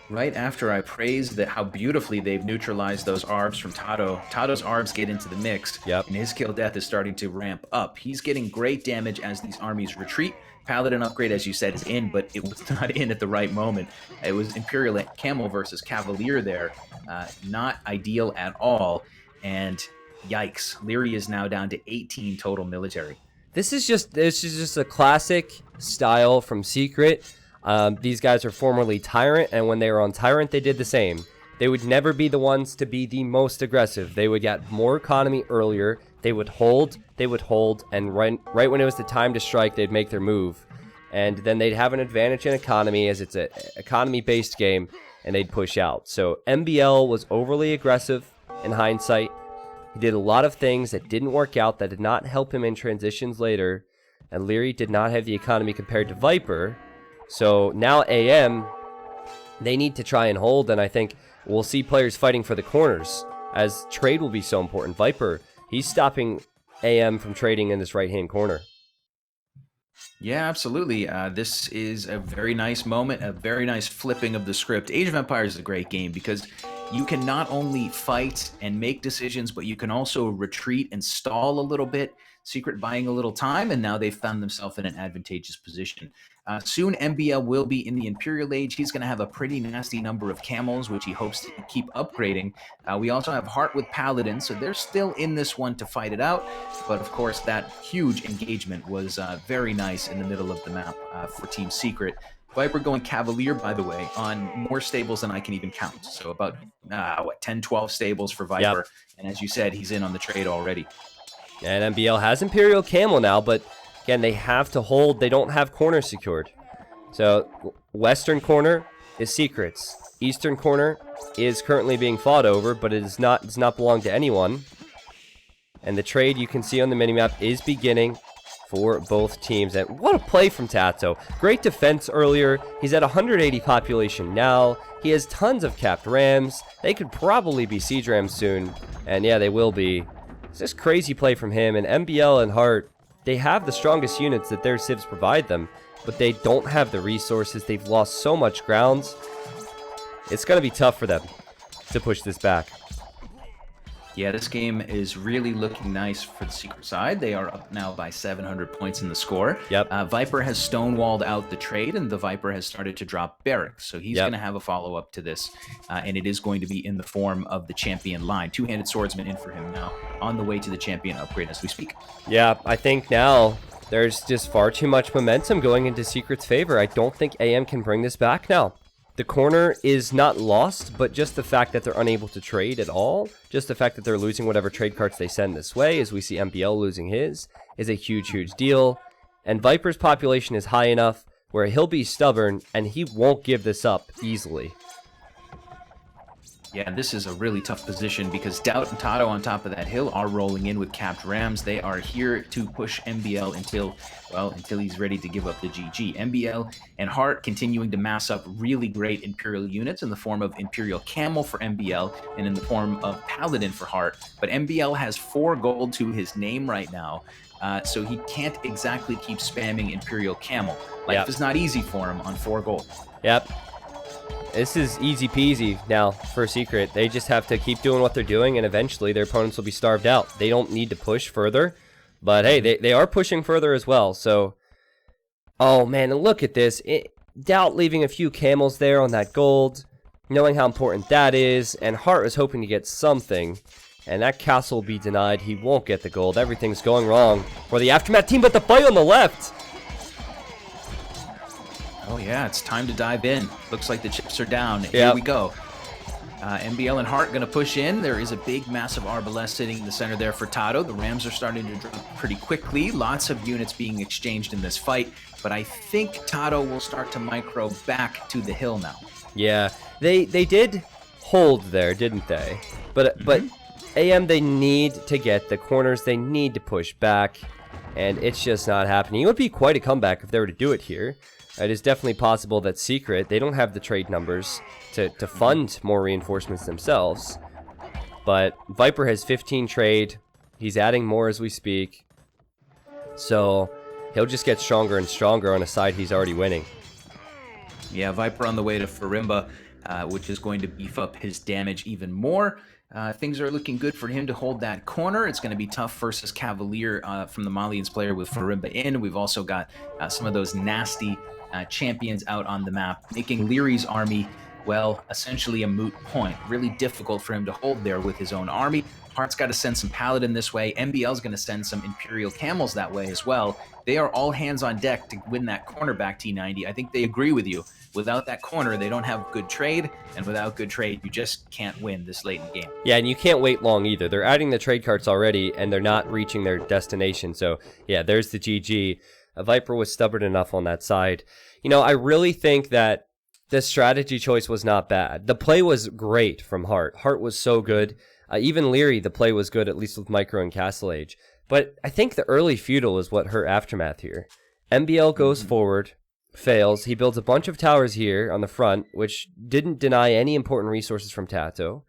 Right after I praised how beautifully they've neutralized those Arbs from Tato, Tato's Arbs get into the mix, and his kill death is starting to ramp up. He's getting great damage as these armies retreat. Paladin upgrade, as you said, is in, but it was not in at the right moment. It was Imperial Camel versus Cavalier there. Not ideal at all, and yikes. Leary is now down to 18 total military. This is just a classic style from Secret. These guys are formerly Tyrant, and when they were on Tyrant, they did the same. They would never be the ones to be the most aggressive. They would get more economy earlier. They would hold, and right when it was the time to strike, they'd make their move. And then they'd have an advantage in economy, as it's an economy-based game, and they'd push out. So MBL was overly aggressive in hindsight. He did a lot of things that didn't work out, that did not help him in transitions later. And Leary did not have the economy compared to Viper. So now AM, they need to try and hold, and I think we'll see players fighting for the corners, as trade will be so important. Viper, he's stopping AM from trading in this right-hand corner. Yeah, absolutely. This is a very nice moment, a very nice flipping of the script. Age of Empires is a great game because you can not only fight and make decisions, but you can also retreat and stall a little bit, secret buying a little time, and now they've found themselves in an advantageous position. Soon, MBL will be in the Imperial Age. He's going to have a pretty nasty number of camels, which he hopes to keep upgrading. We also have Heart with Paladin, so they're still in this one to fight it out. But of course, that huge engagement was very nice in the middle of the map for Team Secret. Viper going Cavalier, by the way, on more stables than I can even count. So about, 10, 12 stables for Viper. Yep. And as you said, he's in on the trade already. And MBL has Imperial Camel now, but again, they have to hold. They don't have corners secured. So western corner is Secret's. Eastern corner is currently being fought over, but it does not belong to anyone. And the trade you can see on the minimap is beginning for both teams. And what a play from Tato. Great defense earlier. He's at 180 population now. He has tons of capped rams. They could probably be siege rams soon. And yeah, they will be. It's just crazy play from him. And MBL and Hart, they have the strongest units that their civs provide them, but they don't have the resources. They've lost so much grounds. It's going to be tough for them to push this back. Yeah, this game is really looking nice for the Secret side. They are up now by 700 points in the score. Yep. Viper has stonewalled out the trade, and the Viper has started to drop barracks. So he's going to have a follow-up to this, and it is going to be in the form of the champion line. Two-handed swordsman in for him now, on the way to the champion upgrade as we speak. Yeah, I think now there's just far too much momentum going into Secret's favor. I don't think AM can bring this back now. The corner is not lost, but just the fact that they're unable to trade at all, just the fact that they're losing whatever trade cards they send this way, as we see MBL losing his, is a huge, huge deal. And Viper's population is high enough where he'll be stubborn, and he won't give this up easily. Yeah, this is a really tough position because Doubt and Tato on top of that hill are rolling in with capped rams. They are here to push MBL until he's ready to give up the GG. MBL and Hart continuing to mass up really great Imperial units in the form of Imperial Camel for MBL and in the form of Paladin for Hart. But MBL has 4 gold to his name right now, so he can't exactly keep spamming Imperial Camel. Life is not easy for him on 4 gold. Yep. This is easy peasy now for Secret. They just have to keep doing what they're doing, and eventually their opponents will be starved out. They don't need to push further, but hey, they are pushing further as well. So, oh man, and look at this. Doubt leaving a few camels there on that gold, knowing how important that is, and Hart was hoping to get something, and that castle will be denied. He won't get the gold. Everything's going wrong for the Aftermath team, but the fight on the left. Oh yeah, it's time to dive in. Looks like the chips are down. Here we go. MBL and Hart going to push in. There is a big, massive Arbalest sitting in the center there for Tato. The Rams are starting to drop pretty quickly. Lots of units being exchanged in this fight. But I think Tato will start to micro back to the hill now. Yeah, they did hold there, didn't they? But AM, they need to get the corners. They need to push back. And it's just not happening. It would be quite a comeback if they were to do it here. It is definitely possible that Secret, they don't have the trade numbers to fund more reinforcements themselves. But Viper has 15 trade. He's adding more as we speak. So he'll just get stronger and stronger on a side he's already winning. Yeah, Viper on the way to Farimba, which is going to beef up his damage even more. Things are looking good for him to hold that corner. It's going to be tough versus Cavalier from the Malians player with Farimba in. We've also got some of those nasty champions out on the map, making Leary's army, well, essentially a moot point. Really difficult for him to hold there with his own army. Hart's got to send some Paladin this way. MBL's going to send some Imperial Camels that way as well. They are all hands on deck to win that corner back T90. I think they agree with you. Without that corner, they don't have good trade, and without good trade, you just can't win this late in the game. Yeah, and you can't wait long either. They're adding the trade cards already, and they're not reaching their destination. So, yeah, there's the GG. Viper was stubborn enough on that side. You know, I really think that the strategy choice was not bad. The play was great from Hart. Hart was so good. Even Leary, the play was good, at least with Micro and Castle Age. But I think the early feudal is what hurt Aftermath here. MBL goes forward, fails. He builds a bunch of towers here on the front, which didn't deny any important resources from Tato.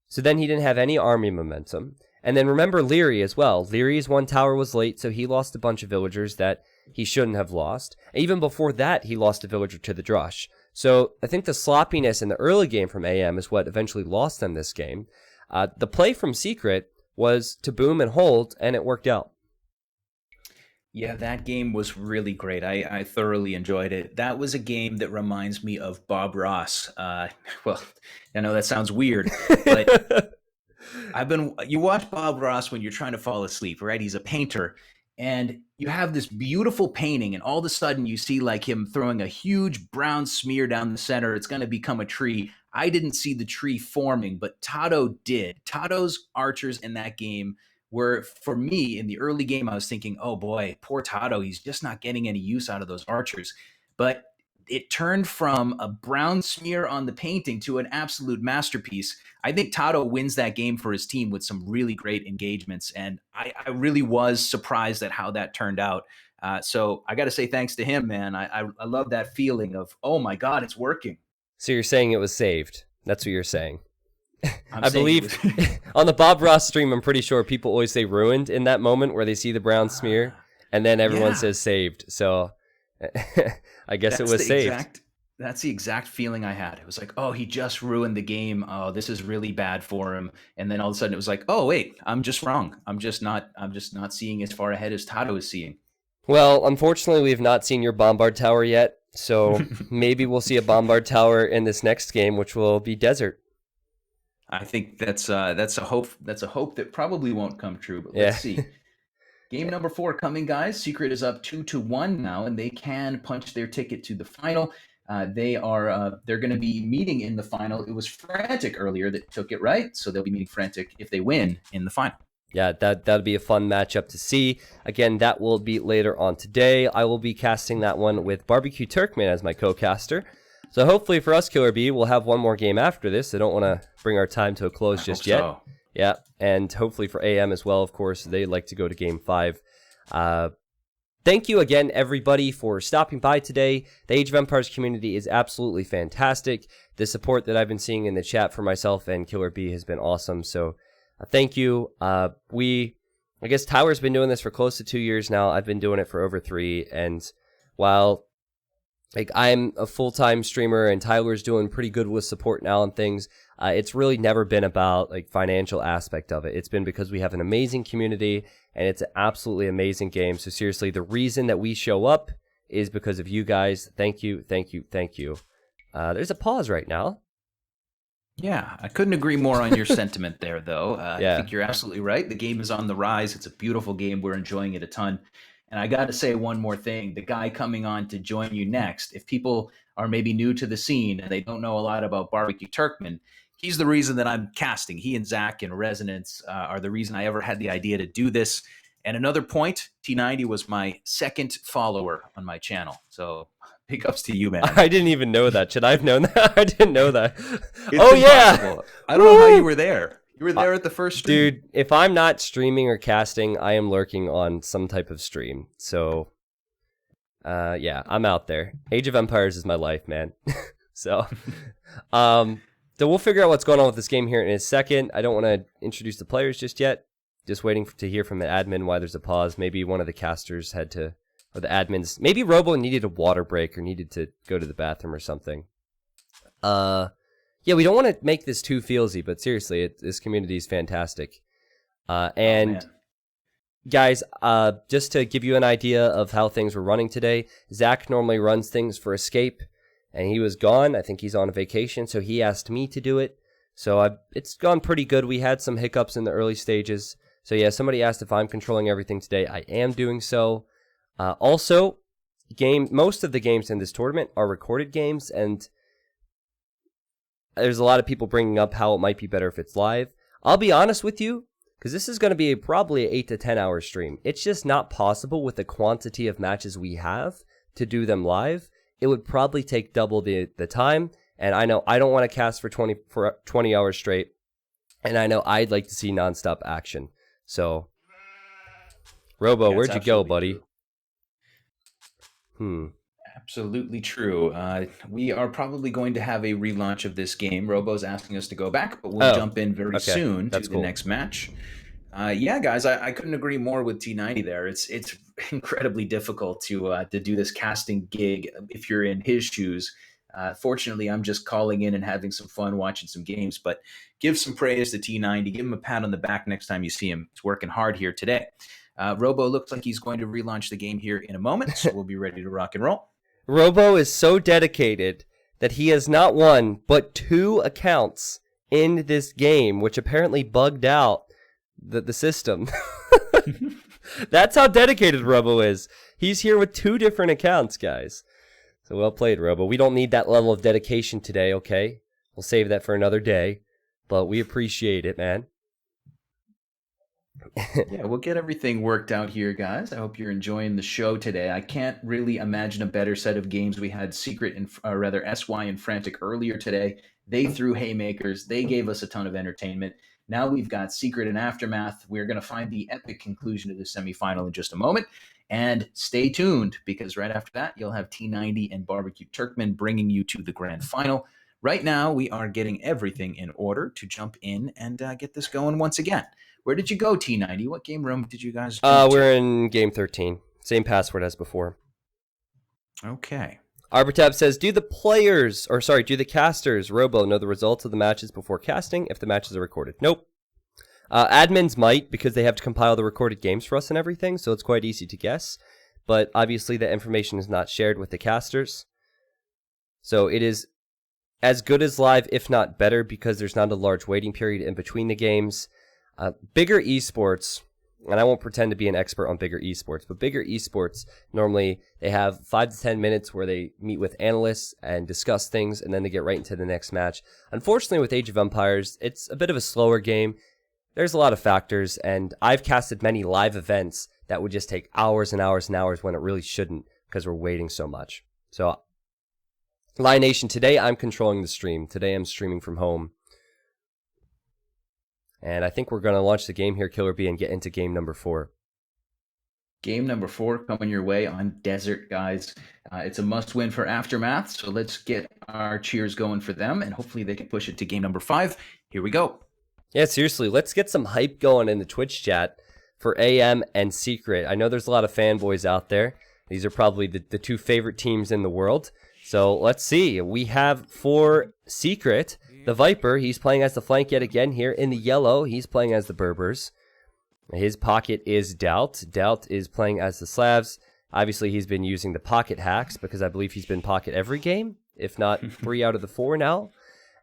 So then he didn't have any army momentum. And then remember Leary as well. Leary's one tower was late, so he lost a bunch of villagers that he shouldn't have lost. And even before that, he lost a villager to the Drush. So I think the sloppiness in the early game from AM is what eventually lost them this game. The play from Secret was to boom and hold, and it worked out. Yeah, that game was really great. I thoroughly enjoyed it. That was a game that reminds me of Bob Ross. Well, I know that sounds weird, but you watch Bob Ross when you're trying to fall asleep, right? He's a painter, and you have this beautiful painting, and all of a sudden you see like him throwing a huge brown smear down the center. It's going to become a tree. I didn't see the tree forming, but Tato did. Tato's archers in that game were, for me, in the early game, I was thinking, oh boy, poor Tato, he's just not getting any use out of those archers. But it turned from a brown smear on the painting to an absolute masterpiece. I think Tato wins that game for his team with some really great engagements, and I really was surprised at how that turned out. So I got to say thanks to him, man. I love that feeling of, oh my God, it's working. So you're saying it was saved. That's what you're saying. I believe on the Bob Ross stream, I'm pretty sure people always say ruined in that moment where they see the brown smear, and then everyone says saved. So I guess it was saved. That's the exact feeling I had. It was like, oh, he just ruined the game. Oh, this is really bad for him. And then all of a sudden it was like, oh, wait, I'm just wrong. I'm just not seeing as far ahead as Tato is seeing. Well, unfortunately, we have not seen your Bombard Tower yet. So maybe we'll see a Bombard Tower in this next game, which will be Desert. I think that's a hope. That's a hope that probably won't come true, but let's see. Game number 4 coming, guys. Secret is up 2-1 now, and they can punch their ticket to the final. They're going to be meeting in the final. It was Frantic earlier that took it, right? So they'll be meeting Frantic if they win in the final. Yeah, that'll be a fun matchup to see. Again, that will be later on today. I will be casting that one with Barbecue Turkman as my co-caster. So hopefully for us, Killer B, we'll have one more game after this. I don't want to bring our time to a close just yet. So. Yeah, and hopefully for AM as well, of course. They like to go to Game 5. Thank you again, everybody, for stopping by today. The Age of Empires community is absolutely fantastic. The support that I've been seeing in the chat for myself and Killer B has been awesome. So thank you. I guess Tyler's been doing this for close to 2 years now. I've been doing it for over 3. And while I'm a full-time streamer and Tyler's doing pretty good with support now and things, it's really never been about financial aspect of it. It's been because we have an amazing community and it's an absolutely amazing game. So seriously, the reason that we show up is because of you guys. Thank you, thank you, thank you. There's a pause right now. Yeah, I couldn't agree more on your sentiment there, though. I think you're absolutely right. The game is on the rise. It's a beautiful game. We're enjoying it a ton. And I got to say one more thing. The guy coming on to join you next, if people are maybe new to the scene and they don't know a lot about Barbecue Turkman, he's the reason that I'm casting. He and Zach in Resonance are the reason I ever had the idea to do this. And another point, T90 was my second follower on my channel. So big ups to you, man. I didn't even know that. Should I have known that? I didn't know that. It's impossible. I don't know how you were there. You were there at the first stream. Dude, if I'm not streaming or casting, I am lurking on some type of stream. So, yeah, I'm out there. Age of Empires is my life, man. So we'll figure out what's going on with this game here in a second. I don't want to introduce the players just yet. Just waiting to hear from the admin why there's a pause. Maybe one of the casters had to, or the admins, maybe Robo needed a water break or needed to go to the bathroom or something. Yeah, we don't want to make this too feelsy, but seriously, this community is fantastic. Guys, just to give you an idea of how things were running today, Zach normally runs things for Escape, and he was gone. I think he's on a vacation, so he asked me to do it. So it's gone pretty good. We had some hiccups in the early stages. So yeah, somebody asked if I'm controlling everything today. I am doing so. Also, most of the games in this tournament are recorded games, and there's a lot of people bringing up how it might be better if it's live. I'll be honest with you, because this is going to be probably an 8 to 10 hour stream. It's just not possible with the quantity of matches we have to do them live. It would probably take double the time, and I know I don't want to cast for 20 hours straight, and I know I'd like to see nonstop action. So, Robo, where'd you go, buddy? Absolutely true. We are probably going to have a relaunch of this game. Robo's asking us to go back, but we'll jump in very soon to the next match. Yeah, guys, I couldn't agree more with T90 there. It's incredibly difficult to do this casting gig if you're in his shoes. Fortunately, I'm just calling in and having some fun watching some games. But give some praise to T90. Give him a pat on the back next time you see him. He's working hard here today. Robo looks like he's going to relaunch the game here in a moment, so we'll be ready to rock and roll. Robo is so dedicated that he has not one, but 2 accounts in this game, which apparently bugged out the system. That's how dedicated Robo is. He's here with 2 different accounts, guys. So well played, Robo. We don't need that level of dedication today, okay? We'll save that for another day, but we appreciate it, man. Yeah, we'll get everything worked out here, guys. I hope you're enjoying the show today. I can't really imagine a better set of games. We had Secret and rather SY and Frantic earlier today. They threw haymakers. They gave us a ton of entertainment. Now we've got Secret and Aftermath. We're going to find the epic conclusion of the semifinal in just a moment. And stay tuned, because right after that, you'll have T90 and Barbecue Turkmen bringing you to the grand final. Right now, we are getting everything in order to jump in and get this going once again. Where did you go, T90? What game room did you guys we're in game 13. Same password as before. Okay. Arbitab says, do the casters, Robo, know the results of the matches before casting if the matches are recorded? Nope. Admins might, because they have to compile the recorded games for us and everything, so it's quite easy to guess. But obviously that information is not shared with the casters. So it is as good as live, if not better, because there's not a large waiting period in between the games. Bigger esports, and I won't pretend to be an expert on bigger esports, but bigger esports, normally they have 5 to 10 minutes where they meet with analysts and discuss things, and then they get right into the next match. Unfortunately, with Age of Empires, it's a bit of a slower game. There's a lot of factors, and I've casted many live events that would just take hours and hours and hours when it really shouldn't, because we're waiting so much. So, Lion Nation, today I'm controlling the stream. Today I'm streaming from home. And I think we're going to launch the game here, Killer B, and get into game number 4. Game number 4 coming your way on Desert, guys. It's a must-win for Aftermath, so let's get our cheers going for them, and hopefully they can push it to game number 5. Here we go. Yeah, seriously, let's get some hype going in the Twitch chat for AM and Secret. I know there's a lot of fanboys out there. These are probably the 2 favorite teams in the world. So let's see. We have for Secret, the Viper. He's playing as the flank yet again here. In the yellow, he's playing as the Berbers. His pocket is Doubt. Doubt is playing as the Slavs. Obviously, he's been using the pocket hacks because I believe he's been pocket every game, if not 3 out of the 4 now.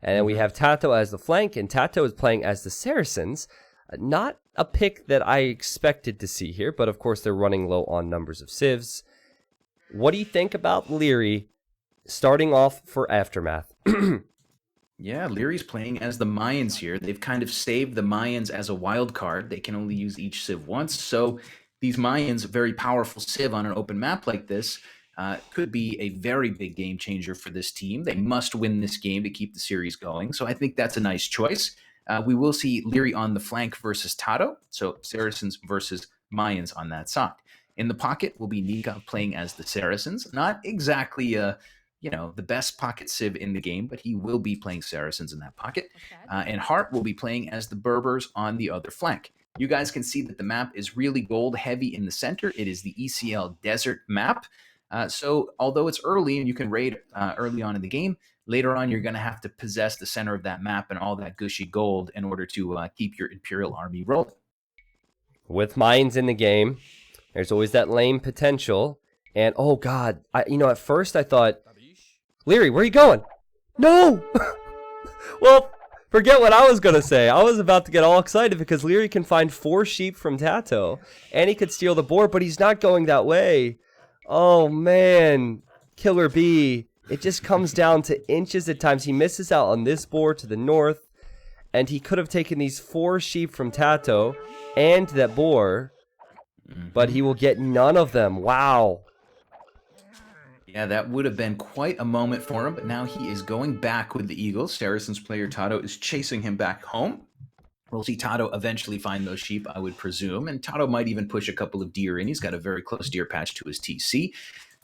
And then we have Tato as the flank, and Tato is playing as the Saracens. Not a pick that I expected to see here, but of course they're running low on numbers of civs. What do you think about Leary starting off for Aftermath? Yeah, Leary's playing as the Mayans here. They've kind of saved the Mayans as a wild card. They can only use each civ once, so these Mayans, very powerful civ on an open map like this, could be a very big game changer for this team. They must win this game to keep the series going, so I think that's a nice choice. We will see Leary on the flank versus Tato, so Saracens versus Mayans on that side. In the pocket will be Nika playing as the Saracens. Not exactly the best pocket civ in the game, but he will be playing Saracens in that pocket. Okay. And Hart will be playing as the Berbers on the other flank. You guys can see that the map is really gold heavy in the center. It is the ECL desert map. So although it's early and you can raid early on in the game, later on you're going to have to possess the center of that map and all that gushy gold in order to keep your Imperial army rolling. With mines in the game, there's always that lane potential. And oh god, at first I thought, Leary, where are you going? No! Well, forget what I was going to say. I was about to get all excited because Leary can find 4 sheep from Tato. And he could steal the boar, but he's not going that way. Oh, man. Killer B. It just comes down to inches at times. He misses out on this boar to the north. And he could have taken these 4 sheep from Tato and that boar. But he will get none of them. Wow. Yeah, that would have been quite a moment for him, but now he is going back with the Eagles. Saracens player Tato is chasing him back home. We'll see Tato eventually find those sheep, I would presume, and Tato might even push a couple of deer in. He's got a very close deer patch to his TC.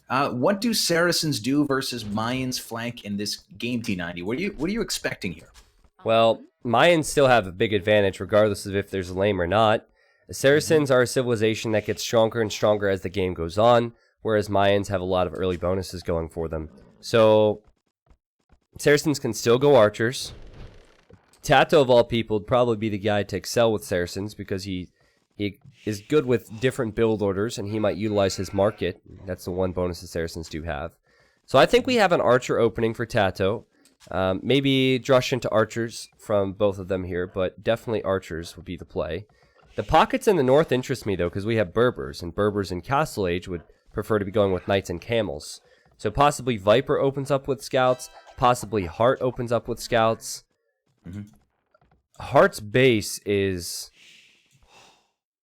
What do Saracens do versus Mayans flank in this game, T90? What are you expecting here? Well, Mayans still have a big advantage regardless of if there's a lane or not. The Saracens are a civilization that gets stronger and stronger as the game goes on, whereas Mayans have a lot of early bonuses going for them. So Saracens can still go archers. Tato, of all people, would probably be the guy to excel with Saracens because he is good with different build orders, and he might utilize his market. That's the one bonus the Saracens do have. So I think we have an archer opening for Tato. Maybe drush into archers from both of them here, but definitely archers would be the play. The pockets in the north interest me, though, because we have Berbers, and Berbers in Castle Age would prefer to be going with knights and camels. So possibly Viper opens up with scouts, possibly Heart opens up with scouts. Heart's base is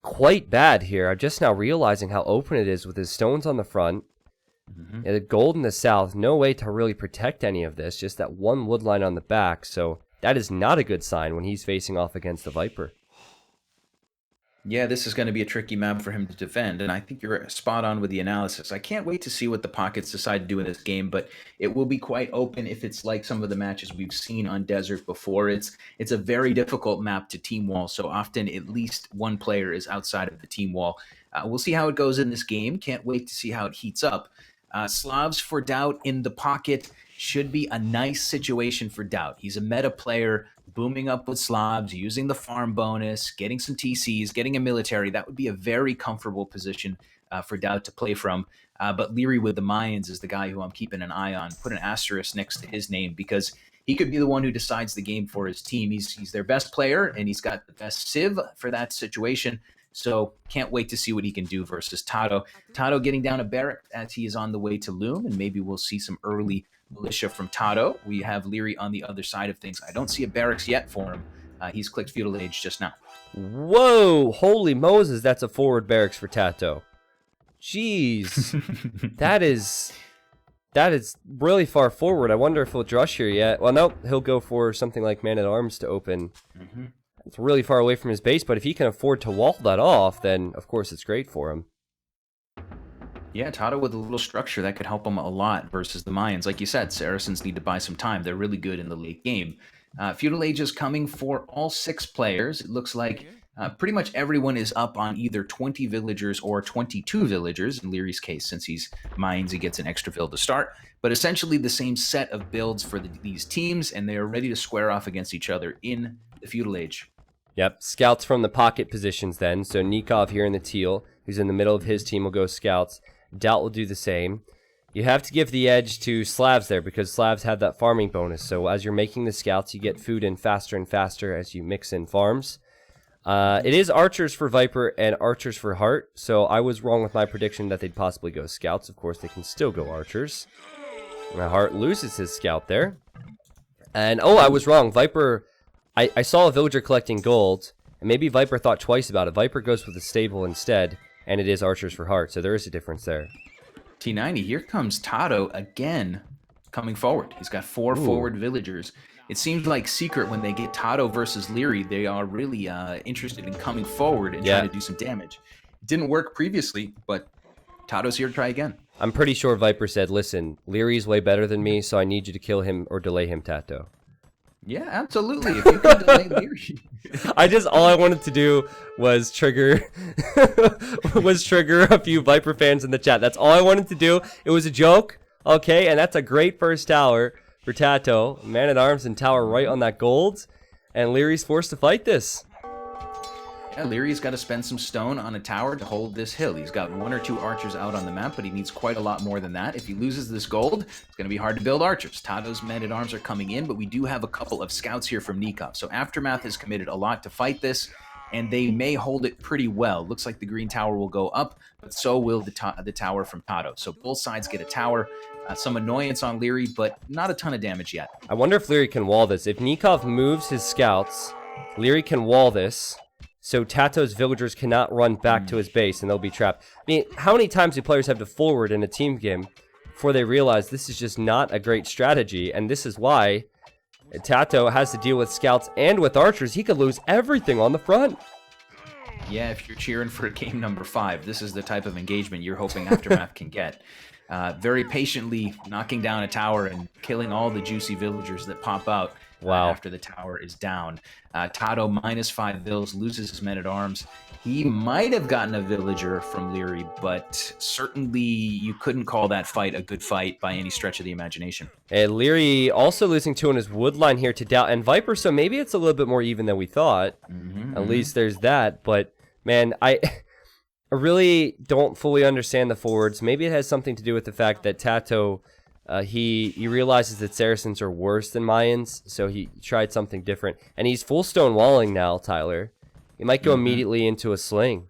quite bad here. I'm just now realizing how open it is with his stones on the front. And the gold in the south, no way to really protect any of this, just that one wood line on the back, so that is not a good sign when he's facing off against the Viper. Yeah, this is going to be a tricky map for him to defend, and I think you're spot on with the analysis. I can't wait to see what the pockets decide to do in this game, but it will be quite open if it's like some of the matches we've seen on Desert before. It's a very difficult map to team wall, so often at least one player is outside of the team wall. We'll see how it goes in this game. Can't wait to see how it heats up. Slavs for Doubt in the pocket should be a nice situation for Doubt. He's a meta player, booming up with Slavs, using the farm bonus, getting some TCs, getting a military. That would be a very comfortable position for Doubt to play from. But Leary with the Mayans is the guy who I'm keeping an eye on. Put an asterisk next to his name because he could be the one who decides the game for his team. He's their best player, and he's got the best civ for that situation. So can't wait to see what he can do versus Tato. Tato getting down a barrack as he is on the way to Loom, and maybe we'll see some early militia from Tato. We have Leary on the other side of things. I don't see a barracks yet for him. He's clicked Feudal Age just now. Whoa! Holy Moses, that's a forward barracks for Tato. Jeez. That is really far forward. I wonder if he'll drush here yet. Well, no, he'll go for something like Man-at-Arms to open. It's really far away from his base, but if he can afford to wall that off, then of course it's great for him. Yeah, Tato with a little structure that could help him a lot versus the Mayans. Like you said, Saracens need to buy some time. They're really good in the late game. Feudal Age is coming for all 6 players. It looks like pretty much everyone is up on either 20 villagers or 22 villagers. In Leary's case, since he's Mayans, he gets an extra vill to start. But essentially the same set of builds for these teams, and they are ready to square off against each other in the Feudal Age. Yep, scouts from the pocket positions then. So Nikov here in the teal, who's in the middle of his team, will go scouts. Doubt will do the same. You have to give the edge to Slavs there because Slavs have that farming bonus. So as you're making the scouts, you get food in faster and faster as you mix in farms. It is archers for Viper and archers for Heart. So I was wrong with my prediction that they'd possibly go scouts. Of course, they can still go archers. Heart loses his scout there. And, oh, I was wrong. Viper... I saw a villager collecting gold, and maybe Viper thought twice about it. Viper goes with a stable instead, and it is archers for Heart, so there is a difference there. T90, here comes Tato again coming forward. He's got 4 forward villagers. It seems like secret when they get Tato versus Leary, they are really interested in coming forward and trying to do some damage. It didn't work previously, but Tato's here to try again. I'm pretty sure Viper said, listen, Leary's way better than me, so I need you to kill him or delay him, Tato. Yeah, absolutely. If you can delay Leary. All I wanted to do was trigger a few Viper fans in the chat. That's all I wanted to do. It was a joke, okay? And that's a great first tower for Tato. Man-at-Arms and tower right on that gold. And Leary's forced to fight this. Yeah, Leary's got to spend some stone on a tower to hold this hill. He's got 1 or 2 archers out on the map, but he needs quite a lot more than that. If he loses this gold, it's going to be hard to build archers. Tato's men-at-arms are coming in, but we do have a couple of scouts here from Nikov. So Aftermath has committed a lot to fight this, and they may hold it pretty well. Looks like the green tower will go up, but so will the tower from Tato. So both sides get a tower. Some annoyance on Leary, but not a ton of damage yet. I wonder if Leary can wall this. If Nikov moves his scouts, Leary can wall this. So Tato's villagers cannot run back to his base and they'll be trapped. I mean, how many times do players have to forward in a team game before they realize this is just not a great strategy? And this is why Tato has to deal with scouts and with archers. He could lose everything on the front. Yeah, if you're cheering for game number 5, this is the type of engagement you're hoping Aftermath can get. Very patiently knocking down a tower and killing all the juicy villagers that pop out. After the tower is down. Tato -5 vills, loses his men-at-arms, He might have gotten a villager from Leary, but certainly you couldn't call that fight a good fight by any stretch of the imagination. And Leary also losing 2 on his wood line here to Doubt and Viper, so maybe it's a little bit more even than we thought. At least there's that, but man, I really don't fully understand the forwards. Maybe it has something to do with the fact that Tato, he realizes that Saracens are worse than Mayans, so he tried something different. And he's full stone walling now, Tyler. He might go immediately into a sling.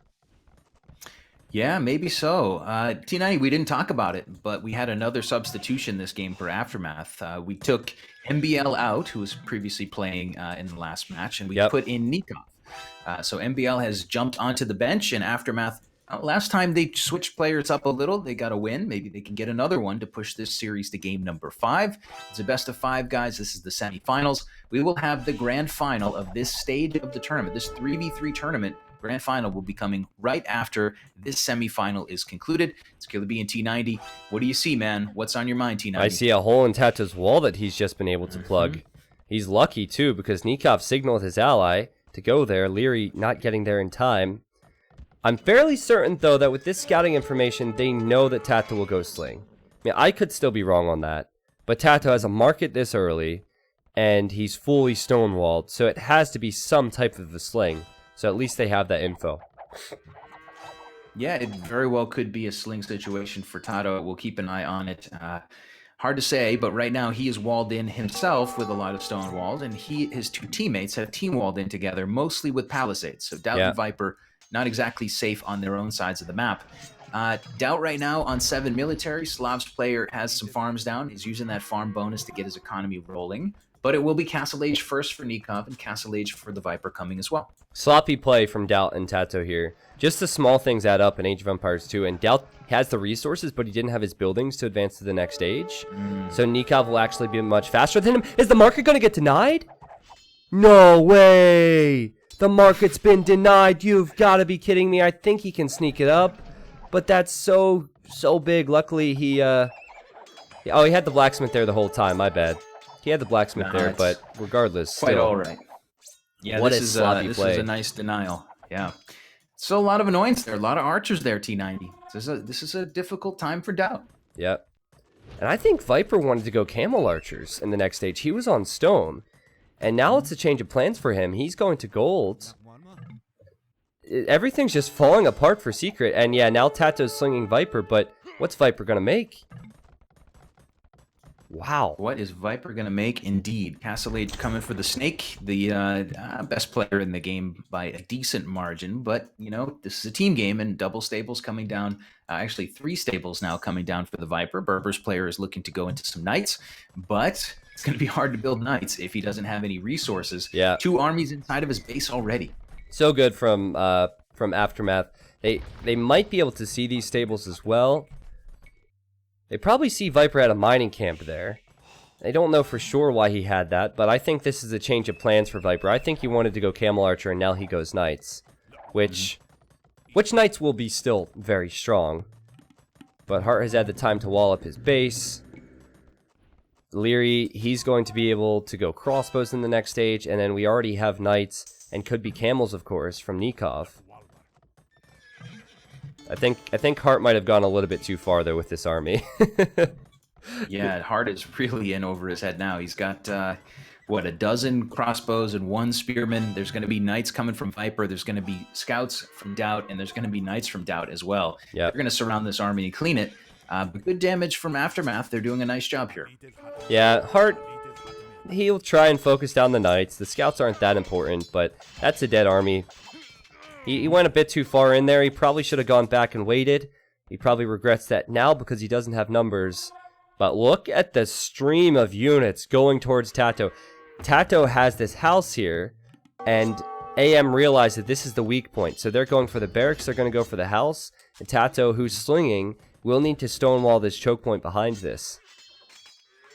Yeah, maybe so. T90, we didn't talk about it, but we had another substitution this game for Aftermath. We took MBL out, who was previously playing in the last match, and we put in Nikov. So MBL has jumped onto the bench, and Aftermath, last time they switched players up a little, they got a win. Maybe they can get another one to push this series to game number 5. It's a best of 5, guys. This is the semifinals. We will have the grand final of this stage of the tournament, this 3v3 tournament. Grand final will be coming right after this semifinal is concluded. It's Killer B and T90. What do you see, man? What's on your mind, T90? I see a hole in Tato's wall that he's just been able to plug. He's lucky, too, because Nikov signaled his ally to go there. Leary not getting there in time. I'm fairly certain, though, that with this scouting information, they know that Tato will go sling. I mean, I could still be wrong on that, but Tato has a market this early, and he's fully stonewalled, so it has to be some type of a sling. So at least they have that info. Yeah, it very well could be a sling situation for Tato. We'll keep an eye on it. Hard to say, but right now he is walled in himself with a lot of stone walls, and his 2 teammates have team walled in together, mostly with palisades. So Doubt and Viper not exactly safe on their own sides of the map. Doubt right now on 7 military. Slav's player has some farms down. He's using that farm bonus to get his economy rolling. But it will be Castle Age first for Nikov and Castle Age for the Viper coming as well. Sloppy play from Doubt and Tato here. Just the small things add up in Age of Empires 2, and Doubt has the resources, but he didn't have his buildings to advance to the next stage. So Nikov will actually be much faster than him. Is the market going to get denied? No way! The market's been denied. You've got to be kidding me. I think he can sneak it up, but that's so big. Luckily, he had the blacksmith there the whole time. My bad. He had the blacksmith there, but regardless, quite all right. Yeah, what this is a nice denial. Yeah, so a lot of annoyance there, a lot of archers there. T90. This is a difficult time for Doubt. Yep. And I think Viper wanted to go camel archers in the next stage. He was on stone, and now it's a change of plans for him. He's going to gold. Everything's just falling apart for Secret, and yeah, now Tato's slinging Viper, but what's Viper gonna make? Wow. What is Viper going to make? Indeed. Castle Age coming for the Snake, the best player in the game by a decent margin. But, you know, this is a team game, and double stables coming down. Actually, 3 stables now coming down for the Viper. Berber's player is looking to go into some knights, but it's going to be hard to build knights if he doesn't have any resources. Yeah. 2 armies inside of his base already. So good from Aftermath. They might be able to see these stables as well. They probably see Viper at a mining camp there. They don't know for sure why he had that, but I think this is a change of plans for Viper. I think he wanted to go Camel Archer, and now he goes Knights. Which Knights will be still very strong. But Hart has had the time to wall up his base. Leary, he's going to be able to go crossbows in the next stage, and then we already have Knights, and could be Camels, of course, from Nikov. I think Hart might have gone a little bit too far, though, with this army. Yeah, Hart is really in over his head now. He's got, what, a dozen crossbows and 1 spearman. There's going to be knights coming from Viper. There's going to be scouts from Doubt, and there's going to be knights from Doubt as well. Yep. They're going to surround this army and clean it. But good damage from Aftermath. They're doing a nice job here. Yeah, Hart, he'll try and focus down the knights. The scouts aren't that important, but that's a dead army. He went a bit too far in there. He probably should have gone back and waited. He probably regrets that now because he doesn't have numbers. But look at the stream of units going towards Tato. Tato has this house here, and AM realized that this is the weak point. So they're going for the barracks, they're going to go for the house. And Tato, who's slinging, will need to stonewall this choke point behind this.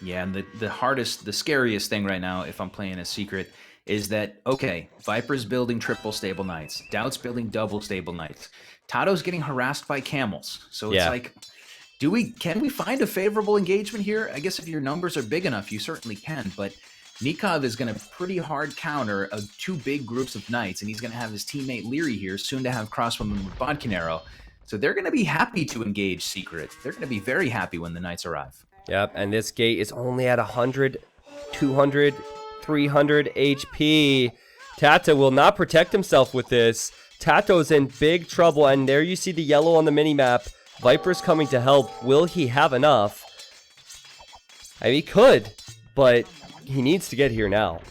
Yeah, and the scariest thing right now, if I'm playing a Secret, is that, okay, Viper's building triple stable knights. Doubt's building double stable knights. Tato's getting harassed by camels. So it's like, can we find a favorable engagement here? I guess if your numbers are big enough, you certainly can. But Nikov is going to pretty hard counter two big groups of knights, and he's going to have his teammate Leary here, soon to have crossbowman with bodkin arrow. So they're going to be happy to engage Secret. They're going to be very happy when the knights arrive. Yep, and this gate is only at 100, 200, 300 HP. Tato will not protect himself with this. Tato's in big trouble, and there you see the yellow on the minimap. Viper's coming to help. Will he have enough? I mean, he could, but he needs to get here now.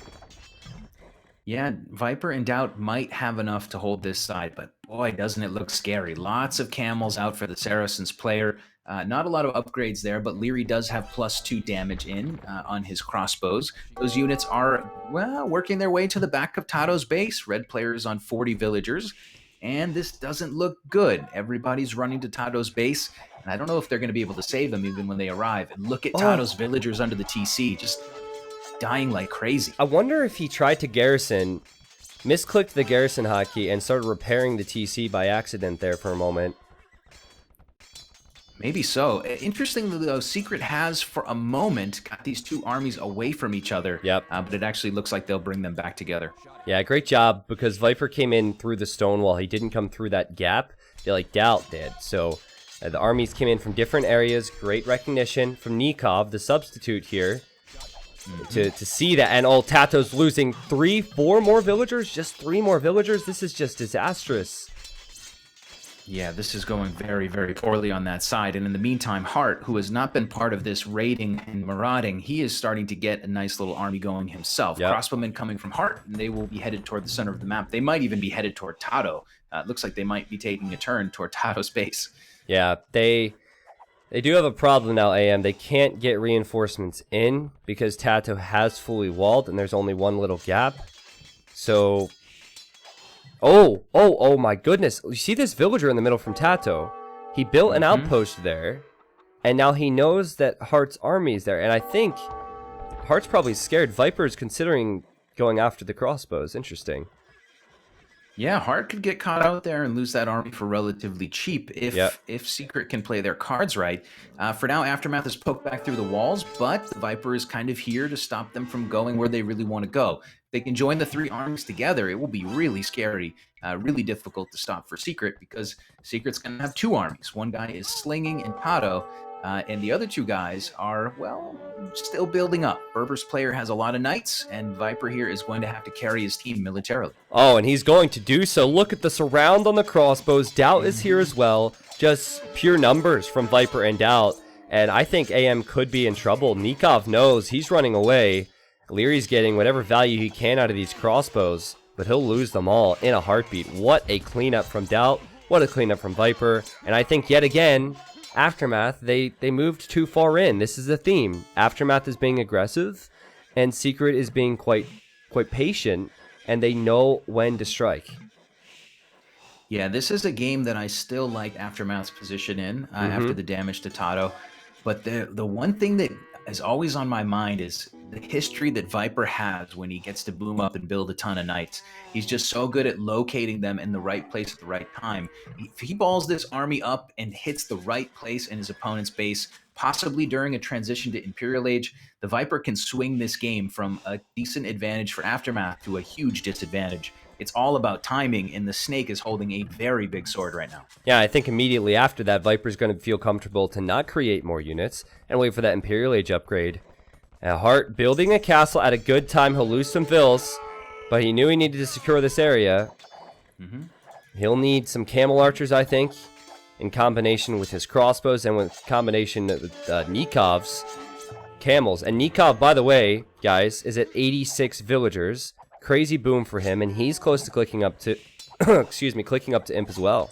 Yeah, Viper and Doubt might have enough to hold this side, but boy, doesn't it look scary. Lots of camels out for the Saracens player. Not a lot of upgrades there, but Leary does have +2 damage on his crossbows. Those units are, well, working their way to the back of Tato's base. Red players on 40 villagers, and this doesn't look good. Everybody's running to Tato's base, and I don't know if they're going to be able to save them even when they arrive. And look at Tato's villagers under the TC, just dying like crazy. I wonder if he tried to garrison, misclicked the garrison hotkey, and started repairing the TC by accident there for a moment. Maybe so. Interestingly, though, Secret has, for a moment, got these two armies away from each other. Yep. But it actually looks like they'll bring them back together. Yeah, great job, because Viper came in through the stone wall. He didn't come through that gap. They, like, Doubt did. So the armies came in from different areas. Great recognition from Nikov, the substitute here, to see that. And Tato's losing 4 more villagers? Just 3 more villagers? This is just disastrous. Yeah, this is going very, very poorly on that side. And in the meantime, Hart, who has not been part of this raiding and marauding, he is starting to get a nice little army going himself. Yep. Crossbowmen coming from Hart, and they will be headed toward the center of the map. They might even be headed toward Tato. It looks like they might be taking a turn toward Tato's base. Yeah, they do have a problem now, AM. They can't get reinforcements in because Tato has fully walled, and there's only one little gap. So... Oh my goodness. You see this villager in the middle from Tato? He built an outpost there, and now he knows that Hart's army is there. And I think Hart's probably scared. Viper's considering going after the crossbows. Interesting. Yeah, Hart could get caught out there and lose that army for relatively cheap if Secret can play their cards right. For now, Aftermath is poked back through the walls, but the Viper is kind of here to stop them from going where they really want to go. If they can join the 3 armies together, it will be really scary, really difficult to stop for Secret, because Secret's going to have 2 armies. One guy is slinging in Tato, and the other 2 guys are, well, still building up. Berber's player has a lot of knights, and Viper here is going to have to carry his team militarily. Oh, and he's going to do so. Look at the surround on the crossbows. Doubt is here as well. Just pure numbers from Viper and Doubt. And I think AM could be in trouble. Nikov knows he's running away. Leary's getting whatever value he can out of these crossbows, but he'll lose them all in a heartbeat. What a cleanup from Doubt. What a cleanup from Viper. And I think yet again, Aftermath, they moved too far in. This is the theme. Aftermath is being aggressive, and Secret is being quite patient, and they know when to strike. Yeah, this is a game that I still like Aftermath's position in after the damage to Tato. But the one thing that is always on my mind is the history that Viper has when he gets to boom up and build a ton of knights. He's just so good at locating them in the right place at the right time. If he balls this army up and hits the right place in his opponent's base, possibly during a transition to Imperial Age, the Viper can swing this game from a decent advantage for Aftermath to a huge disadvantage. It's all about timing, and the Snake is holding a very big sword right now. Yeah, I think immediately after that, Viper's going to feel comfortable to not create more units and wait for that Imperial Age upgrade. Hart building a castle at a good time. He'll lose some vills, but he knew he needed to secure this area. He'll need some camel archers, I think, in combination with his crossbows and with combination with Nikov's camels. And Nikov, by the way, guys, is at 86 villagers. Crazy boom for him, and he's close to clicking up to, clicking up to Imp as well.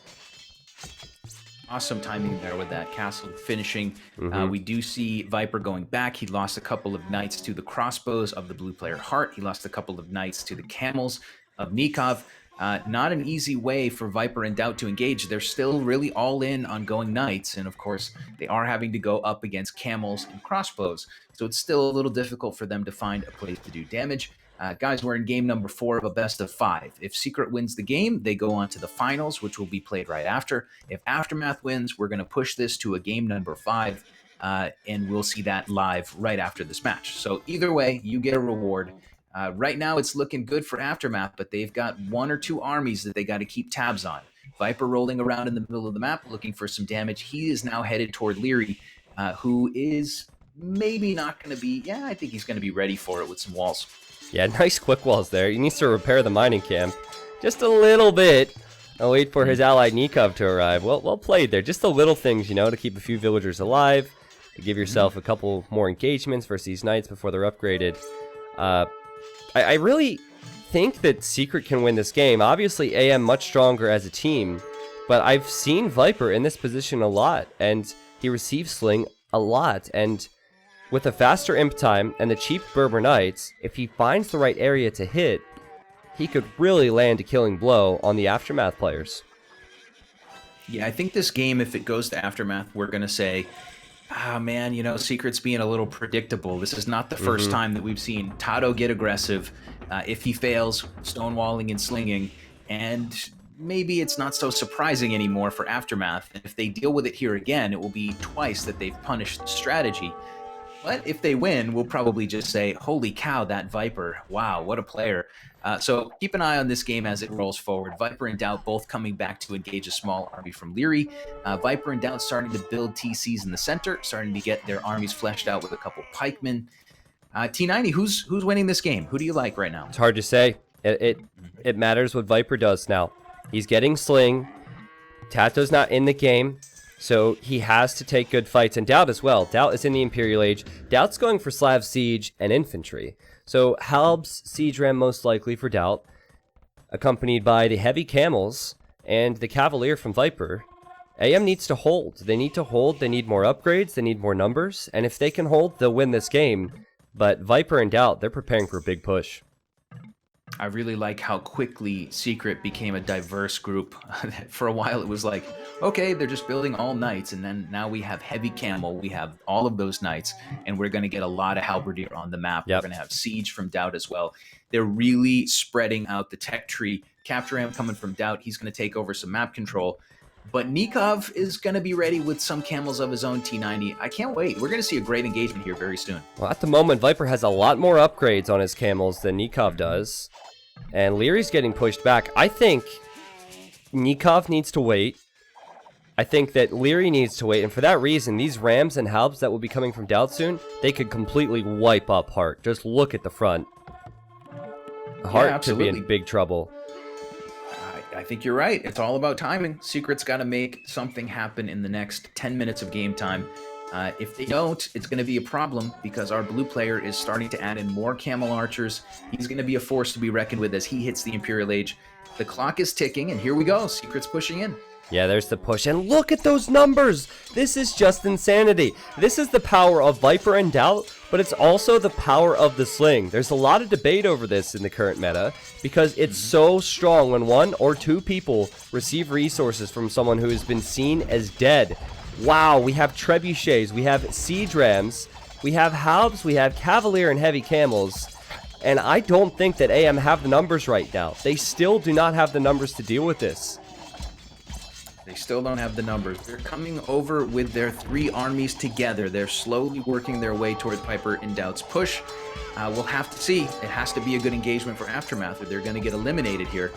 Awesome timing there with that castle finishing. We do see Viper going back. He lost a couple of knights to the crossbows of the blue player Hart. He lost a couple of knights to the camels of Nikov. Not an easy way for Viper and Doubt to engage. They're still really all in on going knights, and of course, they are having to go up against camels and crossbows. So it's still a little difficult for them to find a place to do damage. Guys, we're in game number 4 of a best of 5. If Secret wins the game, they go on to the finals, which will be played right after. If Aftermath wins, we're going to push this to a game number 5. and we'll see that live right after this match. So either way, you get a reward. Right now, it's looking good for Aftermath, but they've got 1 or 2 armies that they got to keep tabs on. Viper rolling around in the middle of the map, looking for some damage. He is now headed toward Leary, who is maybe not going to be... Yeah, I think he's going to be ready for it with some walls. Yeah, nice quick walls there. He needs to repair the mining camp just a little bit. I'll wait for his ally Nikov to arrive. Well played there. Just the little things, you know, to keep a few villagers alive, to give yourself a couple more engagements versus these knights before they're upgraded. I really think that Secret can win this game. Obviously, AM much stronger as a team, but I've seen Viper in this position a lot, and he receives Sling a lot, and with a faster imp time and the cheap Berber Knights, if he finds the right area to hit, he could really land a killing blow on the Aftermath players. Yeah, I think this game, if it goes to Aftermath, we're going to say, ah, man, you know, Secret's being a little predictable. This is not the first time that we've seen Tato get aggressive. If he fails, stonewalling and slinging, and maybe it's not so surprising anymore for Aftermath. And if they deal with it here again, it will be twice that they've punished the strategy. But if they win, we'll probably just say, holy cow, that Viper. Wow, what a player. So keep an eye on this game as it rolls forward. Viper and Doubt both coming back to engage a small army from Leary. Viper and Doubt starting to build TCs in the center, starting to get their armies fleshed out with a couple pikemen. T90, who's winning this game? Who do you like right now? It's hard to say. It matters what Viper does now. He's getting Sling. Tato's not in the game, so he has to take good fights. And Doubt as well. Doubt is in the Imperial Age. Doubt's going for Slav Siege and Infantry. So Halb's Siege Ram most likely for Doubt, accompanied by the Heavy Camels and the Cavalier from Viper. AM needs to hold. They need to hold. They need more upgrades. They need more numbers. And if they can hold, they'll win this game. But Viper and Doubt, they're preparing for a big push. I really like how quickly Secret became a diverse group. For a while, it was like, okay, they're just building all knights, and then now we have Heavy Camel, we have all of those knights, and we're going to get a lot of Halberdier on the map. Yep. We're going to have Siege from Doubt as well. They're really spreading out the tech tree. Capture Am coming from Doubt, he's going to take over some map control. But Nikov is going to be ready with some camels of his own, T90. I can't wait. We're going to see a great engagement here very soon. Well, at the moment, Viper has a lot more upgrades on his camels than Nikov does. And Leary's getting pushed back. I think Nikov needs to wait. I think that Leary needs to wait. And for that reason, these Rams and Halbs that will be coming from Doubt soon, they could completely wipe up Heart. Just look at the front. Heart could be in big trouble. I think you're right. It's all about timing. Secret's got to make something happen in the next 10 minutes of game time. If they don't, it's going to be a problem because our blue player is starting to add in more camel archers. He's going to be a force to be reckoned with as he hits the Imperial Age. The clock is ticking, and here we go. Secret's pushing in. Yeah, there's the push. And look at those numbers. This is just insanity. This is the power of Viper and Doubt, but it's also the power of the Sling. There's a lot of debate over this in the current meta because it's so strong when 1 or 2 people receive resources from someone who has been seen as dead. Wow, we have Trebuchets, we have Siege Rams, we have Halbs, we have Cavalier and Heavy Camels. And I don't think that AM have the numbers right now. They still do not have the numbers to deal with this. They still don't have the numbers. They're coming over with their 3 armies together. They're slowly working their way toward Viper and Doubt's push. We'll have to see. It has to be a good engagement for Aftermath or they're going to get eliminated here.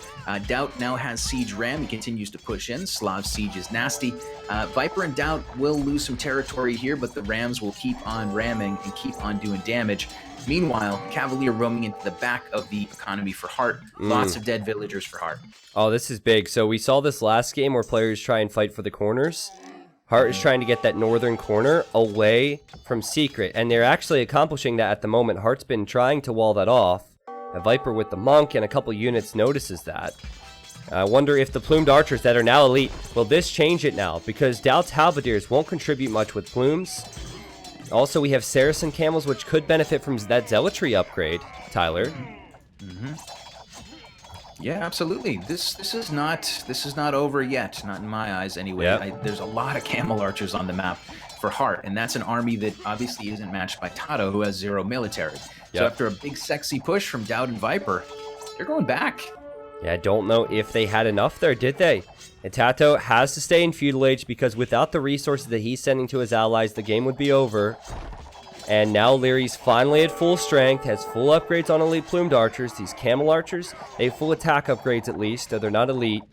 Doubt now has Siege Ram. He continues to push in. Slav Siege is nasty. Viper and Doubt will lose some territory here, but the Rams will keep on ramming and keep on doing damage. Meanwhile, Cavalier roaming into the back of the economy for Heart. Lots of dead villagers for Heart. Oh, this is big. So we saw this last game where players try and fight for the corners. Heart is trying to get that northern corner away from Secret, and they're actually accomplishing that at the moment. Heart's been trying to wall that off. A Viper with the Monk and a couple units notices that. I wonder if the plumed archers that are now elite, will this change it now? Because Doubt's halberdiers won't contribute much with plumes. Also, we have Saracen camels, which could benefit from that zealotry upgrade, Tyler. Yeah, absolutely. This is not over yet, not in my eyes anyway. Yep. There's a lot of camel archers on the map for Heart, and that's an army that obviously isn't matched by Tato, who has 0 military. So after a big sexy push from Doubt and Viper, they're going back. Yeah, I don't know if they had enough there, did they? And Tato has to stay in feudal age because without the resources that he's sending to his allies, the game would be over. And now Leary's finally at full strength, has full upgrades on elite plumed archers. These camel archers, they have full attack upgrades at least, though they're not elite.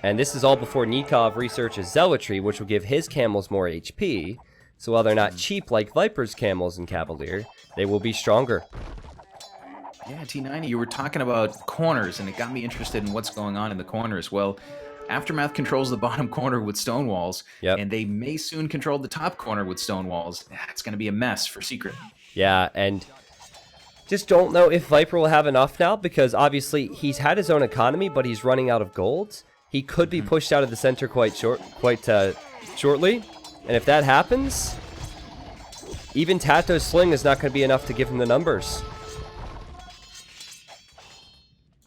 And this is all before Nikov researches zealotry, which will give his camels more HP. So while they're not cheap like Viper's camels and Cavalier, they will be stronger. Yeah, T90, you were talking about corners, and it got me interested in what's going on in the corners. Well, Aftermath controls the bottom corner with stone walls, and they may soon control the top corner with stone walls. It's going to be a mess for Secret. Yeah, and just don't know if Viper will have enough now, because obviously he's had his own economy, but he's running out of gold. He could be pushed out of the center quite shortly, and if that happens, even Tato's sling is not going to be enough to give him the numbers.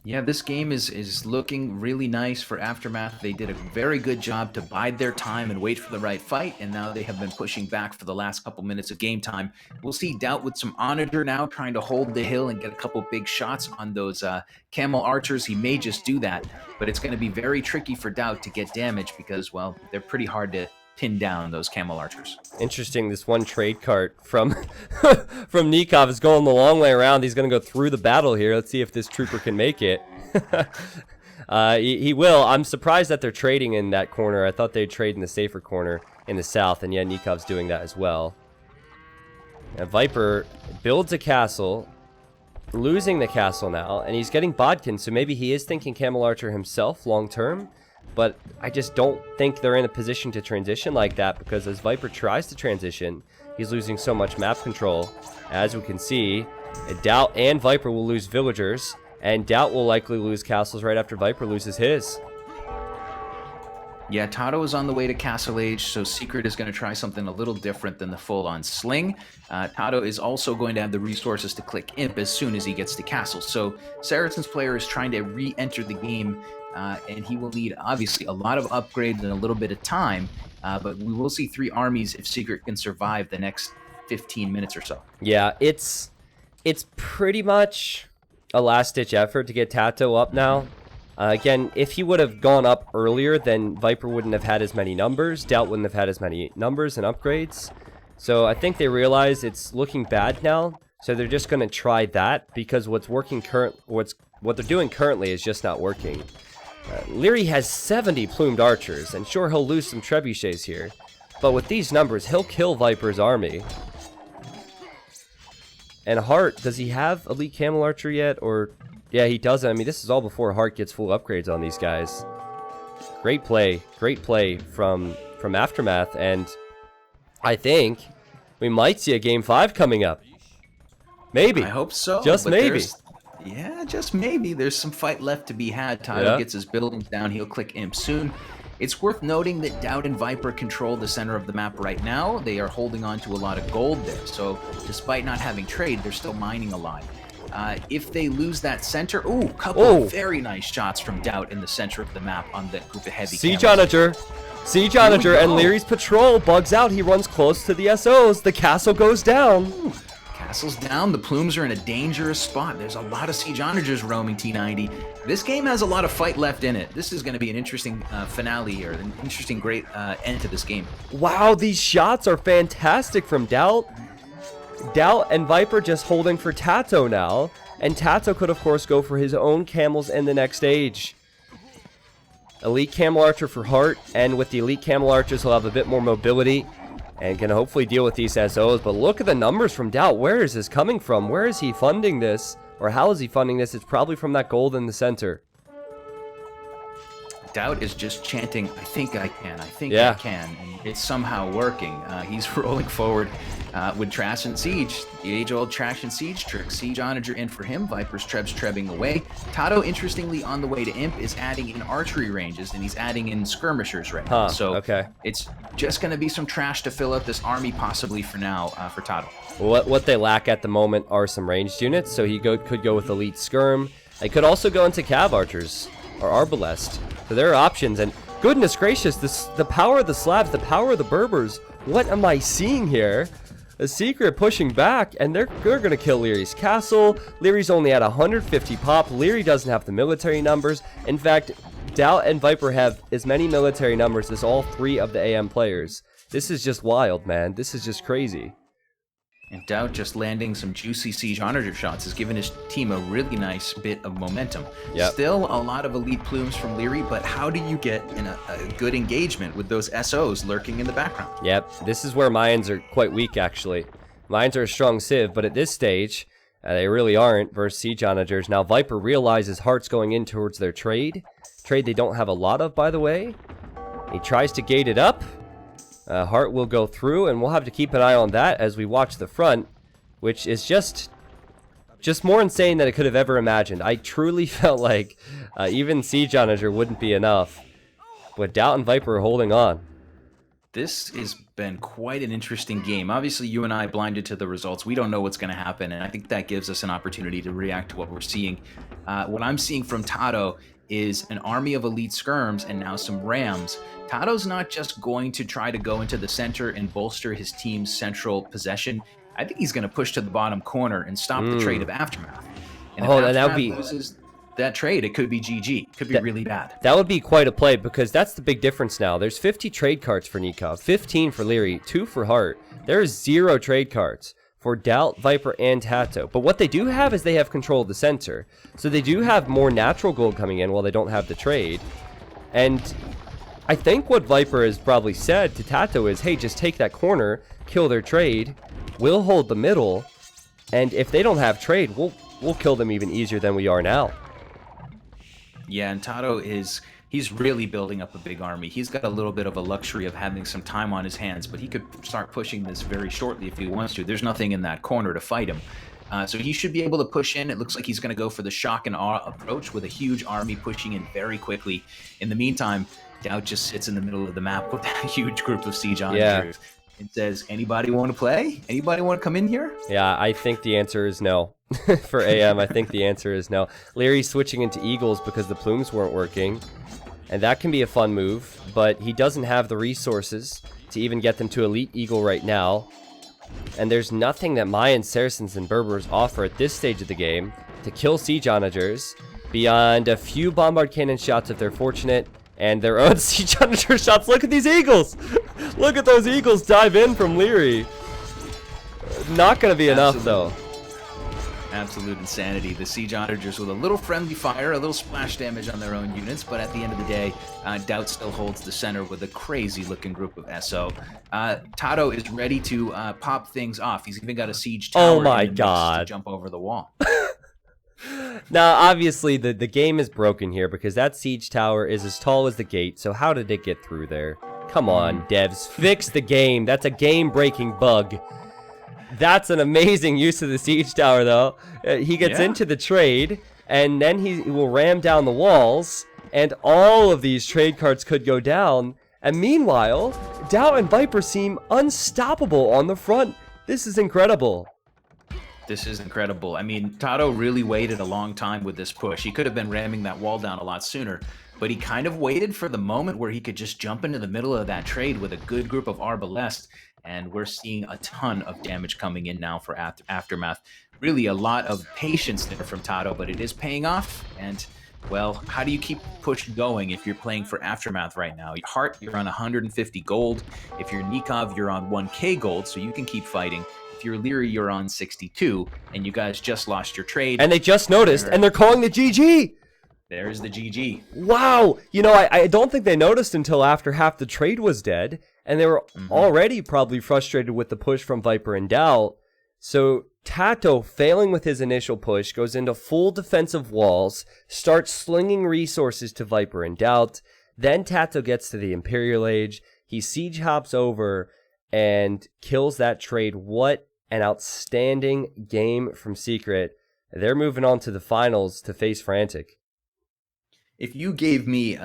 Yeah, this game is looking really nice for Aftermath. They did a very good job to bide their time and wait for the right fight, and now they have been pushing back for the last couple minutes of game time. We'll see Doubt with some Onager now, trying to hold the hill and get a couple big shots on those Camel Archers. He may just do that, but it's going to be very tricky for Doubt to get damage because, well, they're pretty hard to pin down, those Camel Archers. Interesting, this one trade cart from from Nikov is going the long way around. He's going to go through the battle here. Let's see if this trooper can make it. He will. I'm surprised that they're trading in that corner. I thought they'd trade in the safer corner in the south, and yeah, Nikov's doing that as well. Now, Viper builds a castle, losing the castle now, and he's getting Bodkin, so maybe he is thinking Camel Archer himself long term. But I just don't think they're in a position to transition like that, because as Viper tries to transition, he's losing so much map control. As we can see, Doubt and Viper will lose villagers, and Doubt will likely lose castles right after Viper loses his. Yeah, Tato is on the way to Castle Age, so Secret is going to try something a little different than the full-on Sling. Tato is also going to have the resources to click Imp as soon as he gets to Castle. So Saracen's player is trying to re-enter the game, and he will need, obviously, a lot of upgrades and a little bit of time, but we will see 3 armies if Secret can survive the next 15 minutes or so. Yeah, it's pretty much a last-ditch effort to get Tato up now. Again, if he would have gone up earlier, then Viper wouldn't have had as many numbers. Doubt wouldn't have had as many numbers and upgrades. So I think they realize it's looking bad now. So they're just going to try that, because what they're doing currently is just not working. Leary has 70 plumed archers, and sure, he'll lose some trebuchets here. But with these numbers, he'll kill Viper's army. And Hart, does he have elite camel archer yet? Or yeah, he doesn't. I mean, this is all before Hart gets full upgrades on these guys. Great play from Aftermath, and I think we might see a game 5 coming up. Maybe. I hope so. Just maybe. Yeah, just maybe. There's some fight left to be had. Tato gets his buildings down. He'll click Imp soon. It's worth noting that Doubt and Viper control the center of the map right now. They are holding on to a lot of gold there. So despite not having trade, they're still mining a lot. If they lose that center, couple of very nice shots from Doubt in the center of the map on the group of heavy Siege Onager. Siege Onager, and Leary's patrol bugs out. He runs close to the SOs. The castle goes down. Castle's down. The plumes are in a dangerous spot. There's a lot of Siege Onagers roaming T90. This game has a lot of fight left in it. This is going to be an interesting finale here. An interesting, great end to this game. Wow, these shots are fantastic from Doubt. Doubt and Viper just holding for Tato now. And Tato could, of course, go for his own camels in the next stage. Elite Camel Archer for Hart. And with the Elite Camel Archers, he'll have a bit more mobility and can hopefully deal with these SOs. But look at the numbers from Doubt. Where is this coming from? Where is he funding this? Or how is he funding this? It's probably from that gold in the center. Doubt is just chanting, I think I can, I think I can, and it's somehow working. He's rolling forward with Trash and Siege, the age-old Trash and Siege trick. Siege Onager in for him, Viper's Treb's trebbing away. Tato, interestingly, on the way to Imp, is adding in archery ranges, and he's adding in skirmishers right now. So it's just going to be some trash to fill out this army possibly for now for Tato. What they lack at the moment are some ranged units, so he could go with Elite Skirm. They could also go into Cav Archers, or Arbalest. So there are options, and goodness gracious, the power of the Slavs, the power of the Berbers. What am I seeing here? A Secret pushing back, and they're going to kill Leary's castle. Leary's only at 150 pop. Leary doesn't have the military numbers. In fact, Doubt and Viper have as many military numbers as all 3 of the AM players. This is just wild, man. This is just crazy. And Doubt just landing some juicy Siege Onager shots has given his team a really nice bit of momentum. Yep. Still a lot of elite plumes from Leary, but how do you get in a good engagement with those SOs lurking in the background? Yep, this is where Mayans are quite weak, actually. Mayans are a strong civ, but at this stage, they really aren't versus Siege Onagers. Now, Viper realizes Heart's going in towards their trade. Trade they don't have a lot of, by the way. He tries to gate it up. Heart will go through, and we'll have to keep an eye on that as we watch the front, which is just more insane than I could have ever imagined. I truly felt like even Siege Onager wouldn't be enough, but Doubt and Viper are holding on. This has been quite an interesting game. Obviously, you and I blinded to the results. We don't know what's going to happen, and I think that gives us an opportunity to react to what we're seeing. What I'm seeing from Tato is an army of elite skirms and now some rams. Tato's not just going to try to go into the center and bolster his team's central possession. I think he's going to push to the bottom corner and stop the trade of Aftermath. And if Aftermath loses that trade, it could be GG. It could be really bad. That would be quite a play, because that's the big difference now. There's 50 trade cards for Nikov, 15 for Leary, 2 for Heart. There's 0 trade cards for Doubt, Viper, and Tato. But what they do have is they have control of the center. So they do have more natural gold coming in while they don't have the trade. And I think what Viper has probably said to Tato is, hey, just take that corner, kill their trade, we'll hold the middle, and if they don't have trade, we'll kill them even easier than we are now. Yeah, and Tato he's really building up a big army. He's got a little bit of a luxury of having some time on his hands, but he could start pushing this very shortly if he wants to. There's nothing in that corner to fight him. So he should be able to push in. It looks like he's going to go for the shock and awe approach with a huge army pushing in very quickly. In the meantime, Doubt just sits in the middle of the map with that huge group of Siege Onagers. Yeah. It says, anybody want to play? Anybody want to come in here? Yeah, I think the answer is no. For AM, I think the answer is no. Leary's switching into Eagles because the plumes weren't working. And that can be a fun move, but he doesn't have the resources to even get them to Elite Eagle right now. And there's nothing that Mayans, Saracens, and Berbers offer at this stage of the game to kill Siege Onagers beyond a few Bombard Cannon shots if they're fortunate, and their own Siege Onager shots. Look at these Eagles! Look at those Eagles dive in from Leary. Not going to be enough, though. Absolute insanity. The Siege Onagers with a little friendly fire, a little splash damage on their own units, but at the end of the day, Doubt still holds the center with a crazy-looking group of SO. Tato is ready to pop things off. He's even got a siege tower oh my God. to jump over the wall. Now, obviously, the game is broken here because that siege tower is as tall as the gate, so how did it get through there? Come on, devs. Fix the game. That's a game-breaking bug. That's an amazing use of the siege tower, though. He gets into the trade, and then he will ram down the walls, and all of these trade cards could go down. And meanwhile, Doubt and Viper seem unstoppable on the front. This is incredible. This is incredible. I mean, Tato really waited a long time with this push. He could have been ramming that wall down a lot sooner, but he kind of waited for the moment where he could just jump into the middle of that trade with a good group of Arbalest. And we're seeing a ton of damage coming in now for Aftermath. Really a lot of patience there from Tato, but it is paying off. And, well, how do you keep push going if you're playing for Aftermath right now? Your Heart, you're on 150 gold. If you're Nikov, you're on 1k gold, so you can keep fighting. If you're Leary, you're on 62, and you guys just lost your trade. And they just noticed, and they're calling the GG! There's the GG. Wow! You know, I don't think they noticed until after half the trade was dead, and they were already probably frustrated with the push from Viper and Doubt. So Tato, failing with his initial push, goes into full defensive walls, starts slinging resources to Viper and Doubt. Then Tato gets to the Imperial Age. He siege hops over and kills that trade. What an outstanding game from Secret. They're moving on to the finals to face Frantic. If you gave me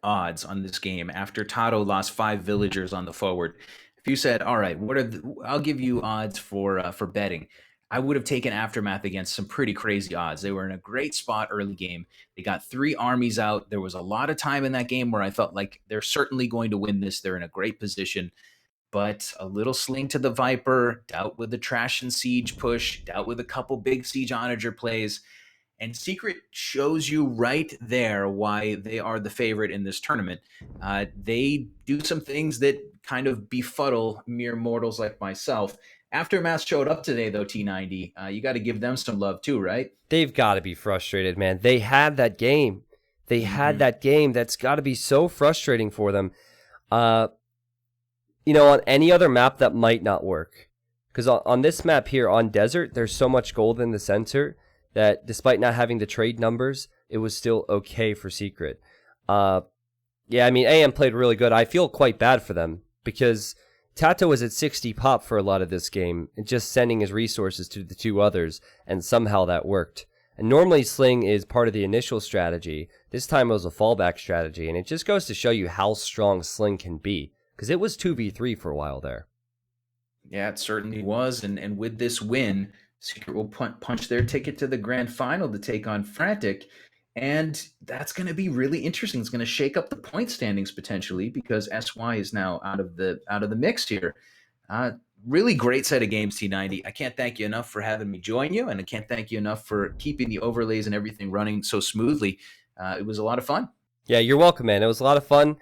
odds on this game after Tato lost 5 villagers on the forward, if you said, all right, I'll give you odds for betting, I would have taken Aftermath against some pretty crazy odds. They were in a great spot early game. They got 3 armies out. There was a lot of time in that game where I felt like they're certainly going to win this. They're in a great position. but a little sling to the Viper, dealt with the trash and siege push, dealt with a couple big siege onager plays. And Secret shows you right there why they are the favorite in this tournament. They do some things that kind of befuddle mere mortals like myself. Aftermath showed up today, though, T90. You got to give them some love, too, right? They've got to be frustrated, man. They had that game. They had that game. That's got to be so frustrating for them. On any other map that might not work. Because on this map here, on Desert, there's so much gold in the center that despite not having the trade numbers, it was still okay for Secret. AM played really good. I feel quite bad for them because Tato was at 60 pop for a lot of this game and just sending his resources to the two others, and somehow that worked. And normally Sling is part of the initial strategy. This time it was a fallback strategy, and it just goes to show you how strong Sling can be because it was 2v3 for a while there. Yeah, it certainly was. And with this win, Secret will punch their ticket to the grand final to take on Frantic. And that's going to be really interesting. It's going to shake up the point standings potentially because SY is now out of the mix here. Really great set of games, T90. I can't thank you enough for having me join you, and I can't thank you enough for keeping the overlays and everything running so smoothly. It was a lot of fun. Yeah, you're welcome, man. It was a lot of fun.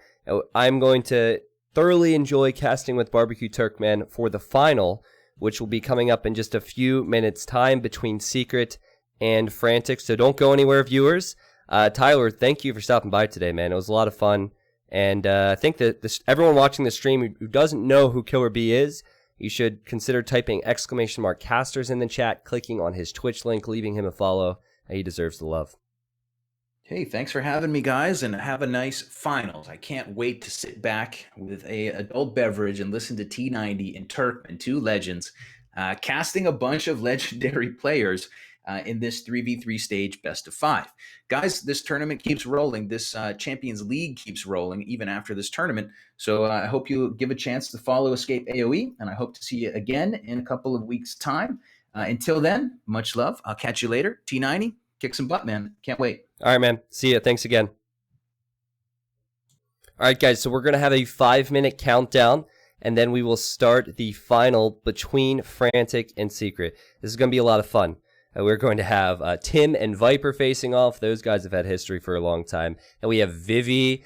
I'm going to thoroughly enjoy casting with Barbecue Turkman for the final, which will be coming up in just a few minutes' time between Secret and Frantic. So don't go anywhere, viewers. Tyler, thank you for stopping by today, man. It was a lot of fun. And I think that everyone watching the stream who doesn't know who Killer B is, you should consider typing !casters in the chat, clicking on his Twitch link, leaving him a follow. He deserves the love. Hey, thanks for having me, guys, and have a nice finals. I can't wait to sit back with a adult beverage and listen to T90 and Turkman, two legends, casting a bunch of legendary players in this 3v3 stage best of 5. Guys, this tournament keeps rolling. This Champions League keeps rolling even after this tournament. So I hope you give a chance to follow EscapeAoE, and I hope to see you again in a couple of weeks' time. Until then, much love. I'll catch you later. T90, kick some butt, man. Can't wait. All right, man. See ya. Thanks again. All right, guys. So we're going to have a 5-minute countdown, and then we will start the final between Frantic and Secret. This is going to be a lot of fun. We're going to have Tim and Viper facing off. Those guys have had history for a long time. And we have Vivi.